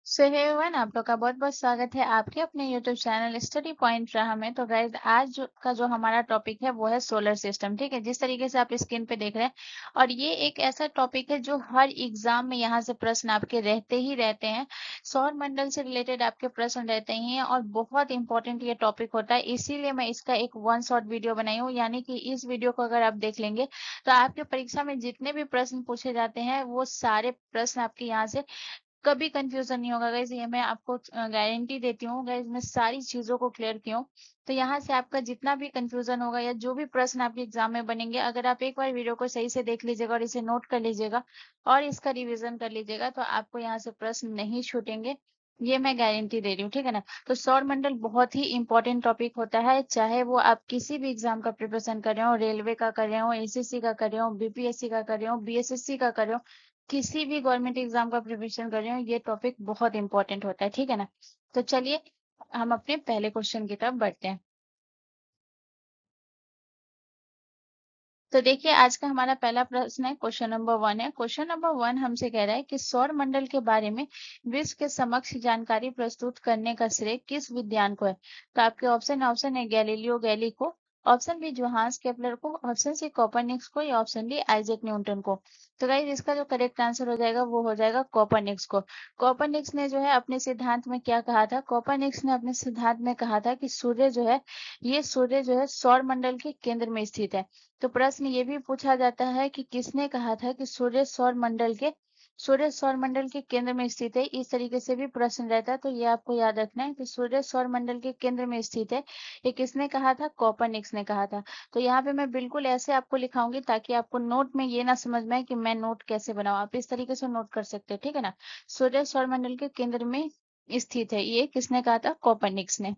सो hey everyone, आप लोग का बहुत बहुत स्वागत है आपके अपने यूट्यूब चैनल स्टडी पॉइंट राह में। तो गाइज आज का जो हमारा टॉपिक है वो है सोलर सिस्टम। ठीक है, जिस तरीके से आप स्क्रीन पे देख रहे हैं, और ये एक ऐसा टॉपिक है जो हर एग्जाम में यहाँ से प्रश्न आपके रहते ही रहते हैं। सौर मंडल से रिलेटेड आपके प्रश्न रहते ही हैं और बहुत इंपॉर्टेंट ये टॉपिक होता है। इसीलिए मैं इसका एक वन शॉट वीडियो बनाई हूँ, यानी कि इस वीडियो को अगर आप देख लेंगे तो आपके परीक्षा में जितने भी प्रश्न पूछे जाते हैं वो सारे प्रश्न आपके यहाँ से कभी कंफ्यूजन नहीं होगा गाइज। ये मैं आपको गारंटी देती हूँ गाइज, मैं सारी चीजों को क्लियर की हूँ। तो यहाँ से आपका जितना भी कंफ्यूजन होगा या जो भी प्रश्न आपके एग्जाम में बनेंगे, अगर आप एक बार वीडियो को सही से देख लीजिएगा और इसे नोट कर लीजिएगा और इसका रिवीजन कर लीजिएगा तो आपको यहाँ से प्रश्न नहीं छूटेंगे। ये मैं गारंटी दे रही हूँ, ठीक है ना। तो सौर मंडल बहुत ही इंपॉर्टेंट टॉपिक होता है, चाहे वो आप किसी भी एग्जाम का प्रिपरेशन कर रहे हो, रेलवे का कर रहे हो, एसएससी का कर रहे हो, बीपीएससी का कर रहे हो, बीएसएससी का कर रहे हो, किसी भी गवर्नमेंट एग्जाम का प्रिपरेशन कर रहे हो, ये टॉपिक बहुत इंपॉर्टेंट होता है, ठीक है ना। तो चलिए हम अपने पहले क्वेश्चन की तरफ बढ़ते हैं। तो देखिए आज का हमारा पहला प्रश्न है, क्वेश्चन नंबर 1 है। क्वेश्चन नंबर 1 हमसे कह रहा है कि सौर मंडल के बारे में विश्व के समक्ष जानकारी प्रस्तुत करने का श्रेय किस विद्वान को है। तो आपके ऑप्शन है गैलीलियो गैली को, ऑप्शन बी जोहान्स केपलर को, ऑप्शन सी कोपरनिक्स को, या ऑप्शन डी आइजैक न्यूटन को। तो गाइस इसका जो करेक्ट आंसर हो जाएगा वो हो जाएगा कोपरनिक्स को। कोपरनिक्स ने जो है अपने सिद्धांत में क्या कहा था, कोपरनिक्स ने अपने सिद्धांत में कहा था कि सूर्य जो है, ये सूर्य जो है सौर मंडल के केंद्र में स्थित है। तो प्रश्न ये भी पूछा जाता है कि किसने कहा था कि सूर्य सौर मंडल के केंद्र में स्थित है। इस तरीके से भी प्रश्न रहता है, तो ये आपको याद रखना है कि सूर्य सौर मंडल के केंद्र में स्थित है। ये किसने कहा था, कोपरनिक्स ने कहा था। तो यहाँ पे मैं बिल्कुल ऐसे आपको लिखाऊंगी ताकि आपको नोट में ये ना समझ में आए कि मैं नोट कैसे बनाऊं। आप इस तरीके से नोट कर सकते हैं, ठीक है ना। सूर्य सौर मंडल के केंद्र में स्थित है, ये किसने कहा था, कोपरनिक्स ने।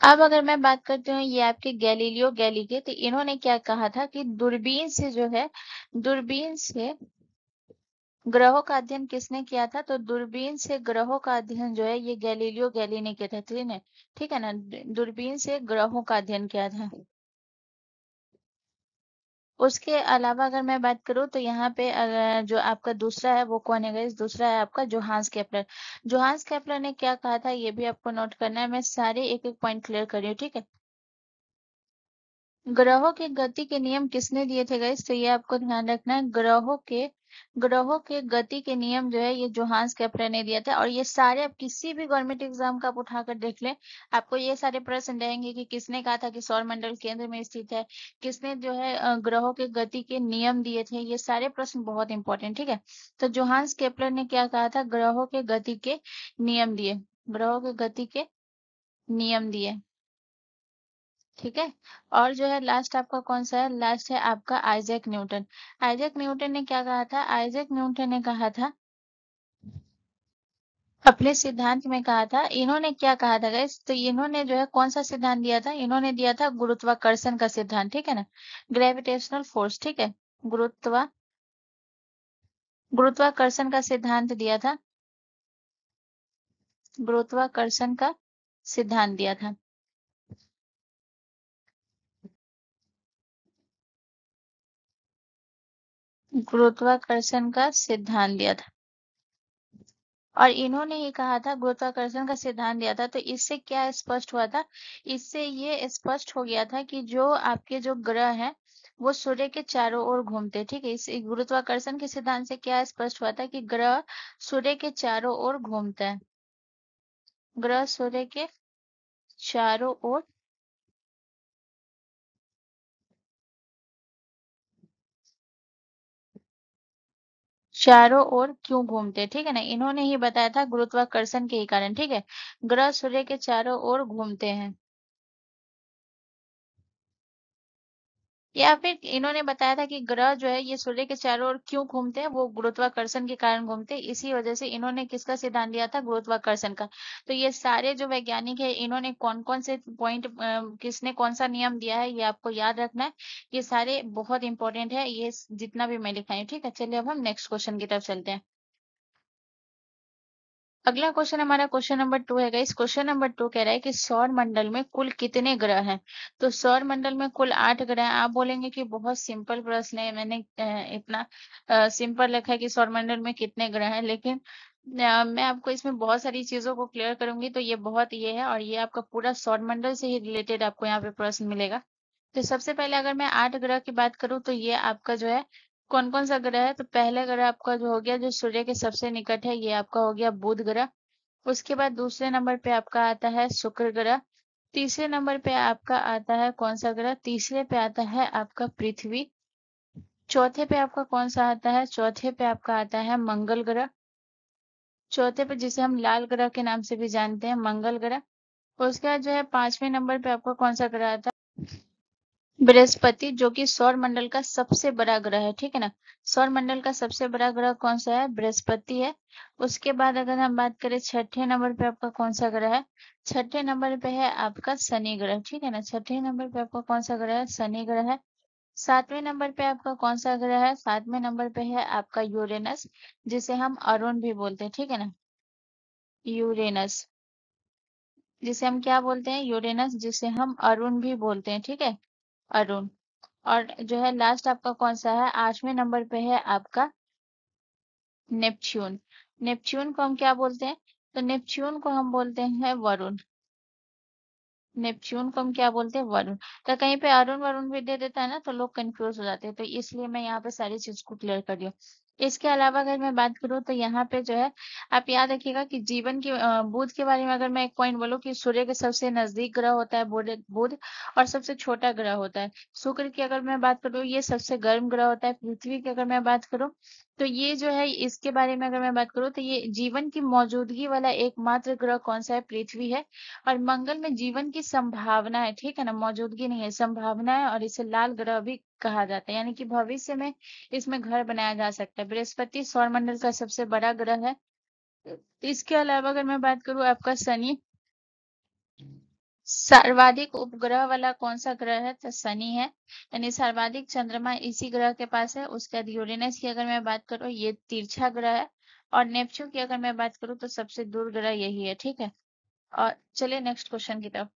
अब अगर मैं बात करती हूँ ये आपके गैलीलियो गैली के, तो इन्होंने क्या कहा था कि दूरबीन से जो है, दूरबीन से ग्रहों का अध्ययन किसने किया था। तो दूरबीन से ग्रहों का अध्ययन जो है ये गैलीलियो गैली ने किया था, ठीक है ना। दूरबीन से ग्रहों का अध्ययन किया था। उसके अलावा अगर मैं बात करूँ तो यहाँ पे जो आपका दूसरा है वो कौन है गाइस, दूसरा है आपका जोहान्स केपलर। जोहान्स केपलर ने क्या कहा था ये भी आपको नोट करना है, मैं सारे एक एक पॉइंट क्लियर कर रही हूँ, ठीक है। ग्रहों के गति के नियम किसने दिए थे गाइस, तो ये आपको ध्यान रखना है। ग्रहों के गति के नियम जो है ये जोहान्स केपलर ने दिया था। और ये सारे आप किसी भी गवर्नमेंट एग्जाम का आप उठाकर देख लें, आपको ये सारे प्रश्न रहेंगे कि किसने कहा था कि सौर मंडल केंद्र में स्थित है, किसने जो है ग्रहों के गति के नियम दिए थे। ये सारे प्रश्न बहुत इंपॉर्टेंट, ठीक है। तो जोहान्स केपलर ने क्या कहा था, ग्रहों के गति के नियम दिए, ग्रहों के गति के नियम दिए, ठीक है। और जो है लास्ट आपका कौन सा है, लास्ट है आपका आइजैक न्यूटन। आइजैक न्यूटन ने क्या कहा था, आइजैक न्यूटन ने कहा था अपने सिद्धांत में, कहा था इन्होंने क्या कहा था गाइस, तो इन्होंने जो है कौन सा सिद्धांत दिया था, इन्होंने दिया था गुरुत्वाकर्षण का सिद्धांत, ठीक है ना। ग्रेविटेशनल फोर्स, ठीक है। गुरुत्वा गुरुत्वाकर्षण का सिद्धांत दिया था, गुरुत्वाकर्षण का सिद्धांत दिया था। गुरुत्वाकर्षण का सिद्धांत दिया था और इन्होंने ही कहा था, गुरुत्वाकर्षण का सिद्धांत दिया था। तो इससे क्या स्पष्ट हुआ था, इससे ये स्पष्ट हो गया था कि जो आपके जो ग्रह हैं वो सूर्य के चारों ओर घूमते, ठीक है। इस गुरुत्वाकर्षण के सिद्धांत से क्या स्पष्ट हुआ था कि ग्रह सूर्य के चारों ओर घूमता है, ग्रह सूर्य के चारों ओर चारों ओर क्यों घूमते, ठीक है ना। इन्होंने ही बताया था गुरुत्वाकर्षण के ही कारण, ठीक है। ग्रह सूर्य के चारों ओर घूमते हैं, या फिर इन्होंने बताया था कि ग्रह जो है ये सूर्य के चारों ओर क्यों घूमते हैं, वो गुरुत्वाकर्षण के कारण घूमते हैं। इसी वजह से इन्होंने किसका सिद्धांत दिया था, गुरुत्वाकर्षण का। तो ये सारे जो वैज्ञानिक है इन्होंने कौन कौन से पॉइंट, किसने कौन सा नियम दिया है ये आपको याद रखना है। ये सारे बहुत इंपॉर्टेंट है, ये जितना भी मैं लिखाई हूँ, ठीक है। चलिए अब हम नेक्स्ट क्वेश्चन की तरफ चलते हैं। अगला क्वेश्चन हमारा क्वेश्चन नंबर 2 है गाइस। क्वेश्चन नंबर 2 कह रहा है कि सौर मंडल में कुल कितने ग्रह हैं। तो सौर मंडल में कुल 8 ग्रह हैं। आप बोलेंगे कि बहुत सिंपल प्रश्न है, मैंने इतना सिंपल रखा है कि सौर मंडल में कितने ग्रह हैं, लेकिन मैं आपको इसमें बहुत सारी चीजों को क्लियर करूंगी, तो ये है, और ये आपका पूरा सौर मंडल से ही रिलेटेड आपको यहाँ पे प्रश्न मिलेगा। तो सबसे पहले अगर मैं 8 ग्रह की बात करूँ, तो ये आपका जो है कौन कौन सा ग्रह है। तो पहले ग्रह आपका जो हो गया, जो सूर्य के सबसे निकट है, ये आपका हो गया बुध ग्रह। उसके बाद दूसरे नंबर पे आपका आता है शुक्र ग्रह। तीसरे नंबर पे आपका आता है कौन सा ग्रह, तीसरे पे आता है आपका पृथ्वी। चौथे पे आपका कौन सा आता है, चौथे पे आपका आता है मंगल ग्रह। चौथे पे जिसे हम लाल ग्रह के नाम से भी जानते हैं, मंगल ग्रह। उसके बाद जो है पांचवें नंबर पे आपका कौन सा ग्रह आता है, बृहस्पति, जो कि सौर मंडल का सबसे बड़ा ग्रह है। ठीक है ना, सौर मंडल का सबसे बड़ा ग्रह कौन सा है, बृहस्पति है। उसके बाद अगर हम बात करें छठे नंबर पे आपका कौन सा ग्रह है, छठे नंबर पे है आपका शनि ग्रह। ठीक है ना, छठे नंबर पे आपका कौन सा ग्रह है, शनि ग्रह है। सातवें नंबर पे आपका कौन सा ग्रह है, सातवें नंबर पे है आपका यूरेनस, जिसे हम अरुण भी बोलते हैं। ठीक है ना, यूरेनस, जिसे हम क्या बोलते हैं, यूरेनस, जिसे हम अरुण भी बोलते हैं। ठीक है, अरुण। और जो है लास्ट आपका कौन सा है, आठवें नंबर पे है आपका नेपच्यून। नेपच्यून को हम क्या बोलते हैं, तो नेपच्यून को हम बोलते हैं वरुण। नेपच्यून को हम क्या बोलते हैं, वरुण। तो कहीं पे अरुण वरुण भी दे देता है ना, तो लोग कंफ्यूज हो जाते हैं, तो इसलिए मैं यहाँ पे सारी चीज को क्लियर कर रही हूँ। इसके अलावा अगर मैं बात करूँ, तो यहाँ पे जो है आप याद रखिएगा कि जीवन की बुध के बारे में अगर मैं एक पॉइंट बोलूँ, कि सूर्य के सबसे नजदीक ग्रह होता है बुध बुध, और सबसे छोटा ग्रह होता है शुक्र की। अगर मैं बात करूँ, ये सबसे गर्म ग्रह होता है। पृथ्वी की अगर मैं बात करूँ, तो ये जो है इसके बारे में अगर मैं बात करूँ, तो ये जीवन की मौजूदगी वाला एकमात्र ग्रह कौन सा है, पृथ्वी है। और मंगल में जीवन की संभावना है। ठीक है ना, मौजूदगी नहीं है, संभावना है, और इसे लाल ग्रह भी कहा जाता है, यानी कि भविष्य में इसमें घर बनाया जा सकता है। बृहस्पति सौरमंडल का सबसे बड़ा ग्रह है। इसके अलावा अगर मैं बात करूं, आपका शनि सर्वाधिक उपग्रह वाला कौन सा ग्रह है, तो शनि है, यानी सर्वाधिक चंद्रमा इसी ग्रह के पास है। उसके बाद यूरेनस की अगर मैं बात करूं, ये तिरछा ग्रह है। और नेपच्यून की अगर मैं बात करूं, तो सबसे दूर ग्रह यही है। ठीक है, और चलिए नेक्स्ट क्वेश्चन की तरफ।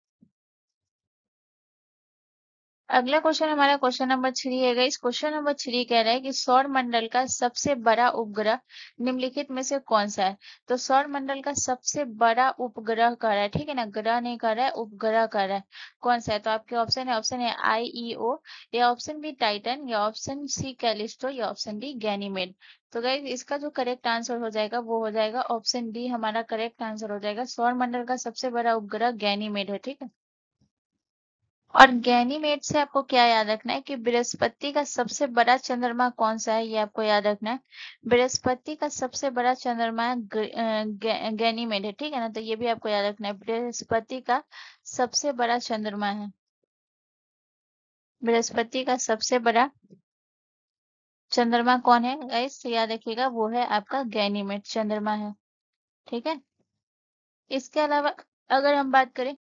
अगला क्वेश्चन हमारा क्वेश्चन नंबर 3 है गाइस। क्वेश्चन नंबर 3 कह रहा है कि सौर मंडल का सबसे बड़ा उपग्रह निम्नलिखित में से कौन सा है। तो सौर मंडल का सबसे बड़ा उपग्रह कह रहा है, ठीक है ना, ग्रह नहीं कह रहा है, उपग्रह कह रहा है। कौन सा है, तो आपके ऑप्शन है IEO, या ऑप्शन बी टाइटन, या ऑप्शन सी कैलिस्टो, या ऑप्शन डी गैनीमेड। तो गाइस इसका जो करेक्ट आंसर हो जाएगा, वो हो जाएगा ऑप्शन डी, हमारा करेक्ट आंसर हो जाएगा। सौर मंडल का सबसे बड़ा उपग्रह गैनीमेड है। ठीक है, और गैनीमेड से आपको क्या याद रखना है, कि बृहस्पति का सबसे बड़ा चंद्रमा कौन सा है, ये आपको याद रखना है। बृहस्पति का सबसे बड़ा चंद्रमा है गैनीमेड है। ठीक है ना, तो ये भी आपको याद रखना है, बृहस्पति का सबसे बड़ा चंद्रमा है। बृहस्पति का सबसे बड़ा चंद्रमा कौन है गाइस, याद रखिएगा, वो है आपका गैनीमेड चंद्रमा है। ठीक है, इसके अलावा अगर हम बात करें,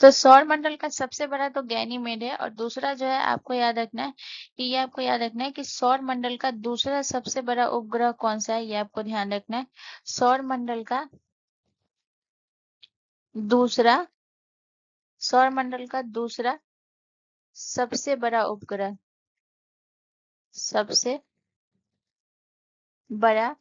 तो सौर मंडल का सबसे बड़ा तो गैनीमेड है। और दूसरा जो है आपको याद रखना है, कि ये आपको याद रखना है कि सौर मंडल का दूसरा सबसे बड़ा उपग्रह कौन सा है, ये आपको ध्यान रखना है। सौर मंडल का दूसरा, सौर मंडल का दूसरा सबसे बड़ा उपग्रह, सबसे बड़ा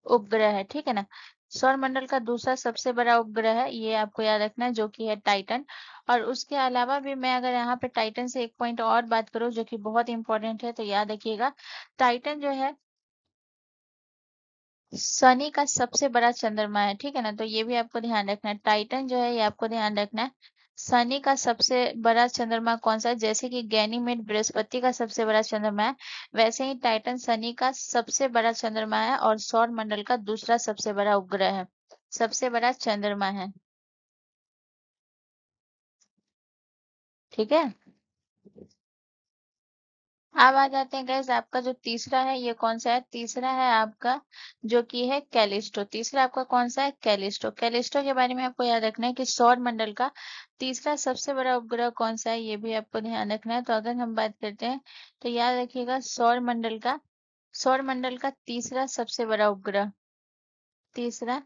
उपग्रह है। ठीक है ना, सौर मंडल का दूसरा सबसे बड़ा उपग्रह है, ये आपको याद रखना है, जो कि है टाइटन। और उसके अलावा भी मैं अगर यहाँ पे टाइटन से एक पॉइंट और बात करूँ, जो कि बहुत इंपॉर्टेंट है, तो याद रखिएगा, टाइटन जो है शनि का सबसे बड़ा चंद्रमा है। ठीक है ना, तो ये भी आपको ध्यान रखना है, टाइटन जो है ये आपको ध्यान रखना है। शनि का सबसे बड़ा चंद्रमा कौन सा है, जैसे कि गैनीमेड बृहस्पति का सबसे बड़ा चंद्रमा है, वैसे ही टाइटन शनि का सबसे बड़ा चंद्रमा है, और सौर मंडल का दूसरा सबसे बड़ा उपग्रह है, सबसे बड़ा चंद्रमा है। ठीक है, अब आ जाते हैं गैस, आपका जो तीसरा है ये कौन सा है, तीसरा है आपका जो कि है कैलिस्टो। तीसरा आपका कौन सा है, कैलिस्टो। कैलिस्टो के बारे में आपको याद रखना है कि सौर मंडल का तीसरा सबसे बड़ा उपग्रह कौन सा है, ये भी आपको ध्यान रखना है। तो अगर हम बात करते हैं, तो याद रखिएगा सौर मंडल का, सौर मंडल का तीसरा सबसे बड़ा उपग्रह, तीसरा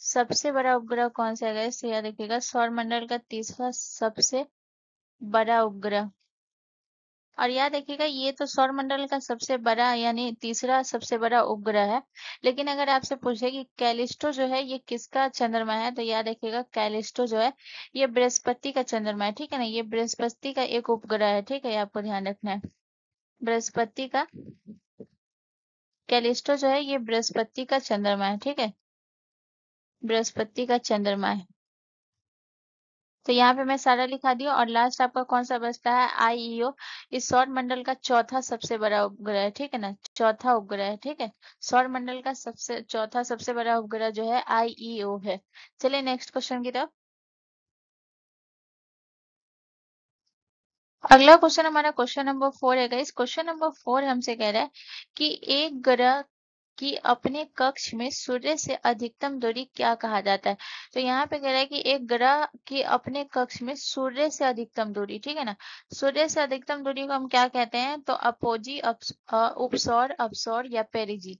सबसे बड़ा उपग्रह कौन सा है गैस, तो याद रखिएगा सौर मंडल का तीसरा सबसे बड़ा उपग्रह और याद रखिएगा ये तो सौरमंडल का सबसे बड़ा यानी तीसरा सबसे बड़ा उपग्रह है। लेकिन अगर आपसे पूछे कि कैलिस्टो जो है ये किसका चंद्रमा है, तो याद रखिएगा कैलिस्टो जो है ये बृहस्पति का चंद्रमा है। ठीक है ना, ये बृहस्पति का एक उपग्रह है। ठीक है, ये आपको ध्यान रखना है। बृहस्पति का कैलिस्टो जो है ये बृहस्पति का चंद्रमा है। ठीक है, बृहस्पति का चंद्रमा है। तो यहाँ पे मैं सारा लिखा दिया। और लास्ट आपका कौन सा बचता है, आईईओ। इस सौर मंडल का चौथा सबसे बड़ा उपग्रह है। ठीक है ना, चौथा उपग्रह है। ठीक है, सौर मंडल का सबसे चौथा सबसे बड़ा उपग्रह जो है आईईओ है। चलिए नेक्स्ट क्वेश्चन की तरफ। अगला क्वेश्चन हमारा क्वेश्चन नंबर 4 है गाइस। क्वेश्चन नंबर 4 हमसे कह रहा है कि एक ग्रह कि अपने कक्ष में सूर्य से अधिकतम दूरी क्या कहा जाता है। तो यहाँ पे कह रहा है कि एक ग्रह की अपने कक्ष में सूर्य से अधिकतम दूरी। ठीक है ना, सूर्य से अधिकतम दूरी को हम क्या कहते हैं, तो अपोजी, उपसौर, अपसौर या पेरिजी।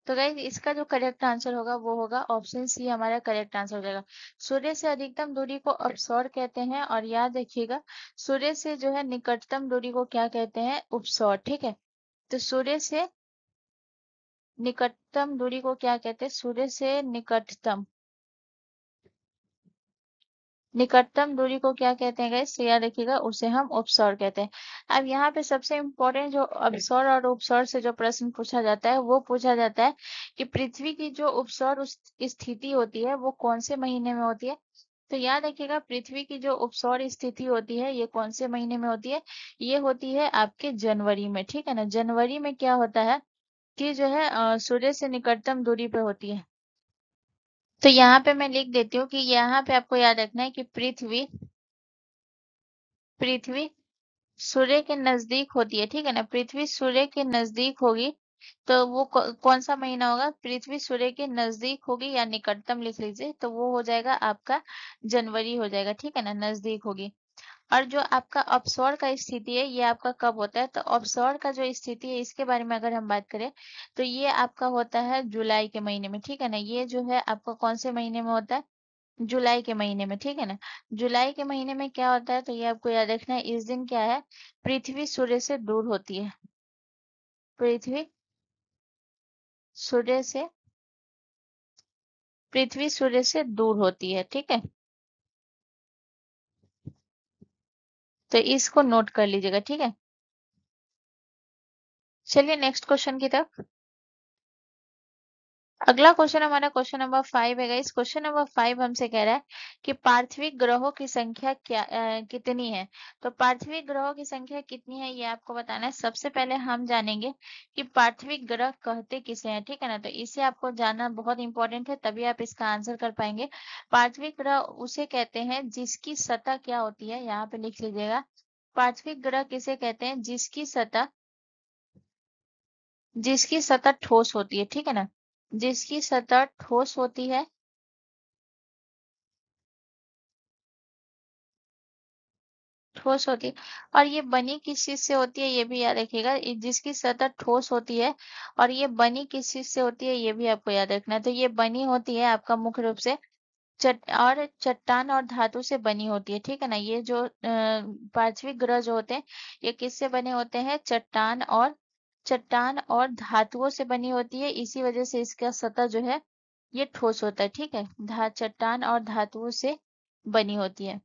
तो गाइस इसका जो करेक्ट आंसर होगा वो होगा ऑप्शन सी, हमारा करेक्ट आंसर हो जाएगा। सूर्य से अधिकतम दूरी को अपसौर कहते हैं। और याद रखिएगा सूर्य से जो है निकटतम दूरी को क्या कहते हैं, उपसौर। ठीक है, तो सूर्य से निकटतम दूरी को क्या कहते हैं, सूर्य से निकटतम दूरी को क्या कहते हैं गाइस, तो याद रखिएगा उसे हम उपसौर कहते हैं। अब यहाँ पे सबसे इम्पोर्टेंट जो अपसौर और उपसौर से जो प्रश्न पूछा जाता है वो पूछा जाता है कि पृथ्वी की जो उपसौर स्थिति होती है वो कौन से महीने में होती है। तो याद रखिएगा पृथ्वी की जो उपसौर स्थिति होती है ये कौन से महीने में होती है, ये होती है आपके जनवरी में। ठीक है ना, जनवरी में क्या होता है कि जो है सूर्य से निकटतम दूरी पे होती है। तो यहाँ पे मैं लिख देती हूँ कि यहाँ पे आपको याद रखना है कि पृथ्वी पृथ्वी सूर्य के नजदीक होती है। ठीक है ना, पृथ्वी सूर्य के नजदीक होगी तो वो कौन सा महीना होगा, पृथ्वी सूर्य के नजदीक होगी या निकटतम लिख लीजिए, तो वो हो जाएगा आपका जनवरी हो जाएगा। ठीक है ना, नजदीक होगी। और जो आपका अपसौर का स्थिति है ये आपका कब होता है, तो अपसौर का जो स्थिति है इसके बारे में अगर हम बात करें तो ये आपका होता है जुलाई के महीने में। ठीक है ना, ये जो है आपका कौन से महीने में होता है, जुलाई के महीने में। ठीक है ना, जुलाई के महीने में क्या होता है, तो ये आपको याद रखना है। इस दिन क्या है, पृथ्वी सूर्य से दूर होती है। पृथ्वी सूर्य से पृथ्वी सूर्य से दूर होती है। ठीक है, तो इसको नोट कर लीजिएगा। ठीक है, चलिए नेक्स्ट क्वेश्चन की तरफ। अगला क्वेश्चन हमारा क्वेश्चन नंबर 5 है गाइस। क्वेश्चन नंबर 5 हमसे कह रहा है कि पार्थिव ग्रहों की संख्या कितनी है। तो पार्थिव ग्रहों की संख्या कितनी है ये आपको बताना है। सबसे पहले हम जानेंगे कि पार्थिव ग्रह कहते किसे हैं। ठीक है ना, तो इसे आपको जानना बहुत इंपॉर्टेंट है, तभी आप इसका आंसर कर पाएंगे। पार्थिव ग्रह उसे कहते हैं जिसकी सतह क्या होती है, यहाँ पे लिख लीजिएगा। पार्थिव ग्रह किसे कहते हैं, जिसकी सतह ठोस होती है। ठीक है ना, जिसकी सतह ठोस होती है, ठोस होती है। और ये बनी किस चीज से होती है ये भी याद रखिएगा, जिसकी सतह ठोस होती है। और ये बनी किस चीज से होती है ये भी आपको याद रखना है। तो ये बनी होती है आपका मुख्य रूप से चट्टान और धातु से बनी होती है। ठीक है ना, ये जो पार्थिव ग्रह जो होते हैं ये किससे बने होते हैं, चट्टान और धातुओं से बनी होती है। इसी वजह से इसका सतह जो है ये ठोस होता है। ठीक है, चट्टान और धातुओं से बनी होती है।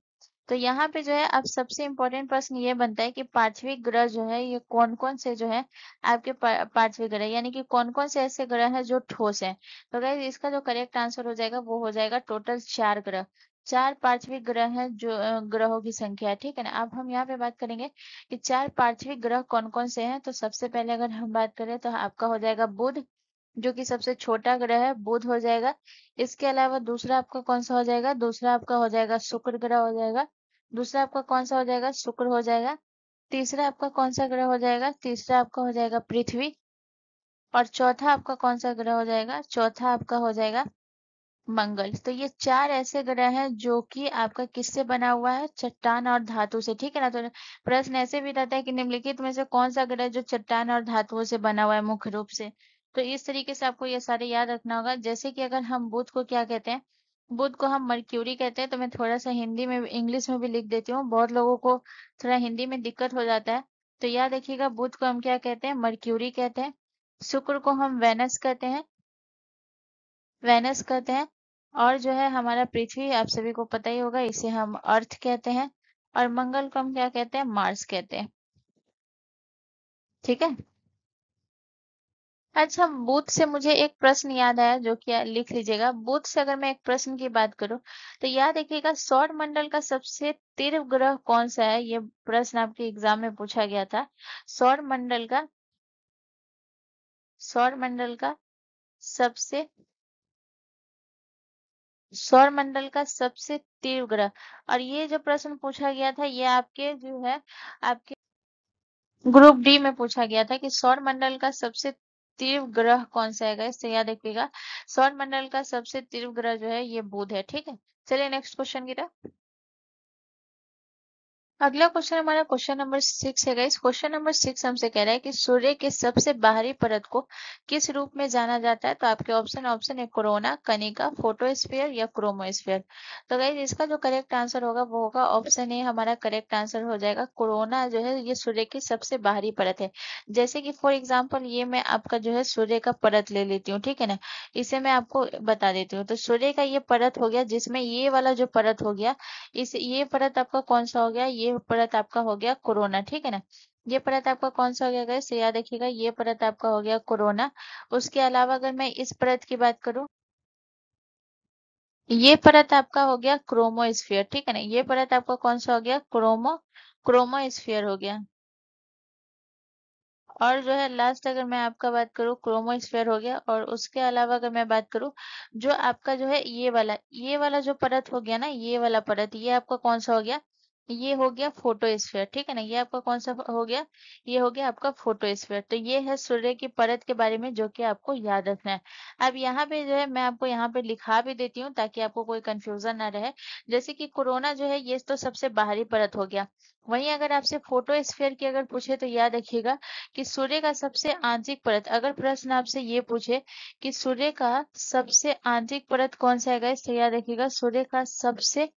तो यहाँ पे जो है अब सबसे इम्पोर्टेंट प्रश्न ये बनता है कि पार्थिव ग्रह जो है ये कौन कौन से जो है आपके पार्थिव ग्रह, यानी कि कौन कौन से ऐसे ग्रह हैं जो ठोस हैं। तो गाइस इसका जो करेक्ट आंसर हो जाएगा वो हो जाएगा टोटल 4 ग्रह। 4 पार्थिव ग्रह हैं जो ग्रहों की संख्या है। ठीक है ना, अब हम यहाँ पे बात करेंगे कि 4 पार्थिव ग्रह कौन कौन से हैं। तो सबसे पहले अगर हम बात करें तो आपका हो जाएगा बुध, जो कि सबसे छोटा ग्रह है, बुध हो जाएगा। इसके अलावा दूसरा आपका कौन सा हो जाएगा, दूसरा आपका हो जाएगा शुक्र ग्रह हो जाएगा। दूसरा आपका कौन सा हो जाएगा, शुक्र हो जाएगा। तीसरा आपका कौन सा ग्रह हो जाएगा, तीसरा आपका हो जाएगा पृथ्वी। और चौथा आपका कौन सा ग्रह हो जाएगा, चौथा आपका हो जाएगा मंगल। तो ये 4 ऐसे ग्रह हैं जो कि आपका किससे बना हुआ है, चट्टान और धातु से। ठीक है ना, तो प्रश्न ऐसे भी रहता है कि निम्नलिखित में से कौन सा ग्रह जो चट्टान और धातुओं से बना हुआ है मुख्य रूप से। तो इस तरीके से आपको ये सारे याद रखना होगा। जैसे कि अगर हम बुध को क्या कहते हैं, बुध को हम मर्क्यूरी कहते हैं। तो मैं थोड़ा सा हिंदी में इंग्लिश में भी लिख देती हूँ, बहुत लोगों को थोड़ा हिंदी में दिक्कत हो जाता है। तो याद रखिएगा, बुध को हम क्या कहते हैं, मर्क्यूरी कहते हैं। शुक्र को हम वेनस कहते हैं, वेनस कहते हैं। और जो है हमारा पृथ्वी, आप सभी को पता ही होगा, इसे हम अर्थ कहते हैं। और मंगल को हम क्या कहते हैं, मार्स कहते हैं। ठीक है। अच्छा, बुध से मुझे एक प्रश्न याद आया, जो कि लिख लीजिएगा। बुध से अगर मैं एक प्रश्न की बात करूं, तो याद रखिएगा, सौर मंडल का सबसे तीव्र ग्रह कौन सा है? ये प्रश्न आपके एग्जाम में पूछा गया था। सौर मंडल का, सौर मंडल का सबसे, सौर मंडल का सबसे तीव्र ग्रह। और ये जो प्रश्न पूछा गया था, ये आपके जो है, आपके ग्रुप डी में पूछा गया था कि सौर मंडल का सबसे तीव्र ग्रह कौन सा है। इससे याद रखिएगा, सौर मंडल का सबसे तीव्र ग्रह जो है ये बुध है। ठीक है, चलिए नेक्स्ट क्वेश्चन की तरफ। अगला क्वेश्चन हमारा क्वेश्चन नंबर 6 है गाइस। क्वेश्चन नंबर 6 हमसे कह रहा है कि सूर्य के सबसे बाहरी परत को किस रूप में जाना जाता है? तो आपके ऑप्शन ऑप्शन है कोरोना, कनिका, फोटोस्फीयर या क्रोमोस्फीयर। तो गाइस इसका जो करेक्ट आंसर होगा वो होगा ऑप्शन ए, हमारा करेक्ट आंसर हो जाएगा। कोरोना जो है ये सूर्य की सबसे बाहरी परत है। जैसे कि फॉर एग्जाम्पल, ये मैं आपका जो है सूर्य का परत ले लेती हूँ, ठीक है ना। इसे मैं आपको बता देती हूँ। तो सूर्य का ये परत हो गया, जिसमें ये वाला जो परत हो गया, इस ये परत आपका कौन सा हो गया? ये परत आपका हो गया कोरोना, ठीक है ना। ये परत आपका कौन सा हो गया गाइस? याद रखिएगा, ये परत आपका हो गया कोरोना। उसके अलावा अगर मैं इस परत की बात करूं, ये परत आपका हो गया क्रोमोस्फियर, ठीक है ना। ये परत आपका कौन सा हो गया? क्रोमोस्फियर हो गया। और जो है लास्ट, अगर मैं आपका बात करूँ, क्रोमोस्फेयर हो गया। और उसके अलावा अगर मैं बात करूँ, जो आपका जो है ये वाला जो परत हो गया ना, ये वाला परत, ये आपका कौन सा हो गया? ये हो गया फोटोस्फेयर, ठीक है ना। ये आपका कौन सा हो गया? ये हो गया आपका फोटोस्फेयर। तो ये है सूर्य की परत के बारे में, जो कि आपको याद रखना है। अब यहाँ पे जो है मैं आपको यहाँ पे लिखा भी देती हूँ, ताकि आपको कोई कंफ्यूजन ना रहे। जैसे कि कोरोना जो है, ये तो सबसे बाहरी परत हो गया। वहीं अगर आपसे फोटोस्फेयर की अगर पूछे, तो याद रखिएगा कि सूर्य का सबसे आंतरिक परत, अगर प्रश्न आपसे ये पूछे कि सूर्य का सबसे आंतरिक परत कौन सा है गाइस, तो याद रखिएगा, सूर्य का सबसे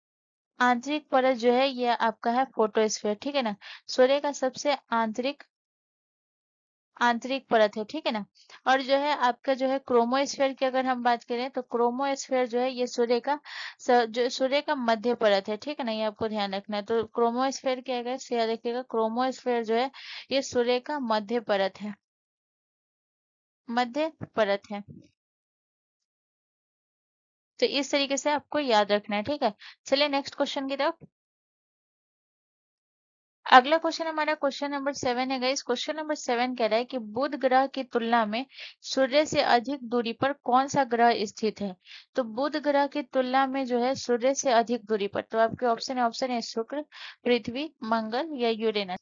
आंतरिक परत जो है ये आपका है फोटोस्फेयर, ठीक है ना। सूर्य का सबसे आंतरिक आंतरिक परत है, ठीक है ना। और जो है आपका जो है क्रोमोस्फेयर की अगर हम बात करें, तो क्रोमोस्फेयर जो है ये सूर्य का जो सूर्य का मध्य परत है, ठीक है ना। ये आपको ध्यान रखना है। तो क्रोमोस्फेयर क्या है, याद रखिएगा, क्रोमोस्फेयर जो है ये सूर्य का मध्य परत है, मध्य परत है। तो इस तरीके से आपको याद रखना है, ठीक है। चलिए नेक्स्ट क्वेश्चन की तरफ। अगला क्वेश्चन हमारा क्वेश्चन नंबर 7 है गाइस। क्वेश्चन नंबर 7 कह रहा है कि बुध ग्रह की तुलना में सूर्य से अधिक दूरी पर कौन सा ग्रह स्थित है? तो बुध ग्रह की तुलना में जो है सूर्य से अधिक दूरी पर, तो आपके ऑप्शन है शुक्र, पृथ्वी, मंगल या यूरेनस।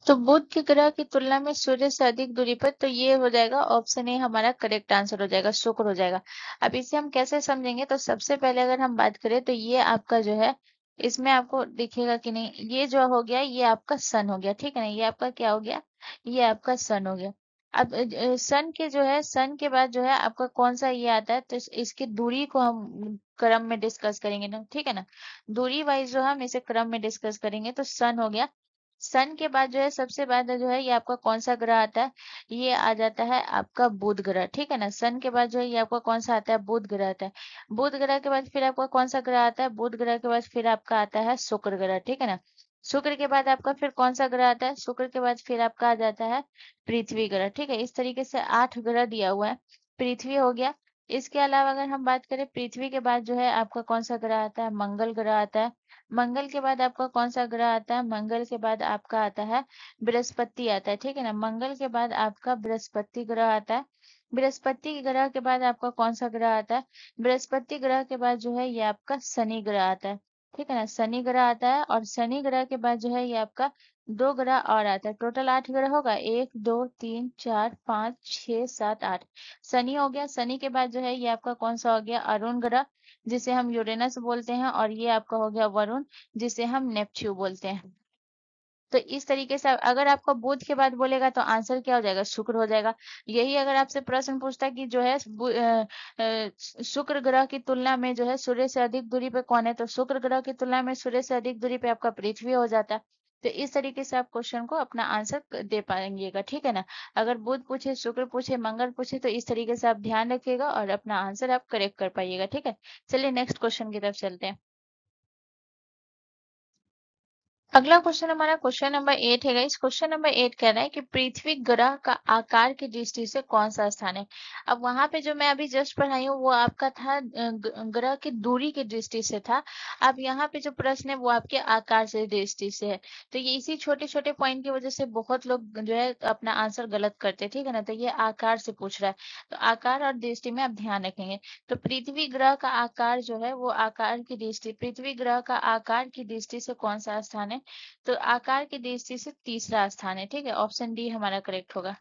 तो बुध के ग्रह की तुलना में सूर्य से अधिक दूरी पर, तो ये हो जाएगा ऑप्शन ए, हमारा करेक्ट आंसर हो जाएगा, शुक्र हो जाएगा। अब इसे हम कैसे समझेंगे? तो सबसे पहले अगर हम बात करें, तो ये आपका जो है, इसमें आपको दिखेगा कि नहीं, ये जो हो गया ये आपका सन हो गया, ठीक है ना। ये आपका क्या हो गया? ये आपका सन हो गया। अब सन के जो है, सन के बाद जो है आपका कौन सा ये आता है, तो इसकी दूरी को हम क्रम में डिस्कस करेंगे ना, ठीक है ना। दूरी वाइज जो हम इसे क्रम में डिस्कस करेंगे, तो सन हो गया। सन के बाद जो है सबसे बाद जो है ये आपका कौन सा ग्रह आता है? ये आ जाता है आपका बुध ग्रह, ठीक है ना। सन के बाद जो है ये आपका कौन सा आता है? बुध ग्रह आता है। बुध ग्रह के बाद फिर आपका कौन सा ग्रह आता है? बुध ग्रह के बाद फिर आपका आता है शुक्र ग्रह, ठीक है ना। शुक्र के बाद आपका फिर कौन सा ग्रह आता है? शुक्र के बाद फिर आपका आ जाता है पृथ्वी ग्रह, ठीक है। इस तरीके से 8 ग्रह दिया हुआ है। पृथ्वी हो गया। इसके अलावा अगर हम बात करें, पृथ्वी के बाद जो है आपका कौन सा ग्रह आता है? मंगल ग्रह आता है। मंगल के बाद आपका कौन सा ग्रह आता है? मंगल के बाद आपका आता है बृहस्पति आता है, ठीक है ना। मंगल के बाद आपका बृहस्पति ग्रह आता है। बृहस्पति ग्रह के बाद आपका कौन सा ग्रह आता है? बृहस्पति ग्रह के बाद जो है ये आपका शनि ग्रह आता है, ठीक है ना। शनि ग्रह आता है। और शनि ग्रह के बाद जो है ये आपका दो ग्रह और आता है। टोटल 8 ग्रह होगा, 1 2 3 4 5 6 7 8। शनि हो गया। शनि के बाद जो है ये आपका कौन सा हो गया? अरुण ग्रह, जिसे हम यूरेनस बोलते हैं। और ये आपका हो गया वरुण, जिसे हम नेपच्यू बोलते हैं। तो इस तरीके से अगर आपको बुध के बाद बोलेगा, तो आंसर क्या हो जाएगा? शुक्र हो जाएगा। यही अगर आपसे प्रश्न पूछता कि जो है शुक्र ग्रह की तुलना में जो है सूर्य से अधिक दूरी पे कौन है, तो शुक्र ग्रह की तुलना में सूर्य से अधिक दूरी पे आपका पृथ्वी हो जाता। तो इस तरीके से आप क्वेश्चन को अपना आंसर दे पाएंगेगा, ठीक है ना। अगर बुध पूछे, शुक्र पूछे, मंगल पूछे तो इस तरीके से आप ध्यान रखिएगा और अपना आंसर आप करेक्ट कर पाइएगा, ठीक है। चलिए नेक्स्ट क्वेश्चन की तरफ चलते हैं। अगला क्वेश्चन हमारा क्वेश्चन नंबर 8 है। इस क्वेश्चन नंबर 8 कह रहा है कि पृथ्वी ग्रह का आकार की दृष्टि से कौन सा स्थान है। अब वहां पे जो मैं अभी जस्ट पढ़ाई हूँ वो आपका था ग्रह की दूरी की दृष्टि से था। अब यहाँ पे जो प्रश्न है वो आपके आकार से दृष्टि से है। तो ये इसी छोटे छोटे पॉइंट की वजह से बहुत लोग जो है अपना आंसर गलत करते हैं, ठीक है ना। तो ये आकार से पूछ रहा है, तो आकार और दृष्टि में आप ध्यान रखेंगे। तो पृथ्वी ग्रह का आकार जो है वो आकार की दृष्टि, पृथ्वी ग्रह का आकार की दृष्टि से कौन सा स्थान है। तो आकार की दृष्टि से तीसरा स्थान है, ठीक है। ऑप्शन डी हमारा करेक्ट होगा।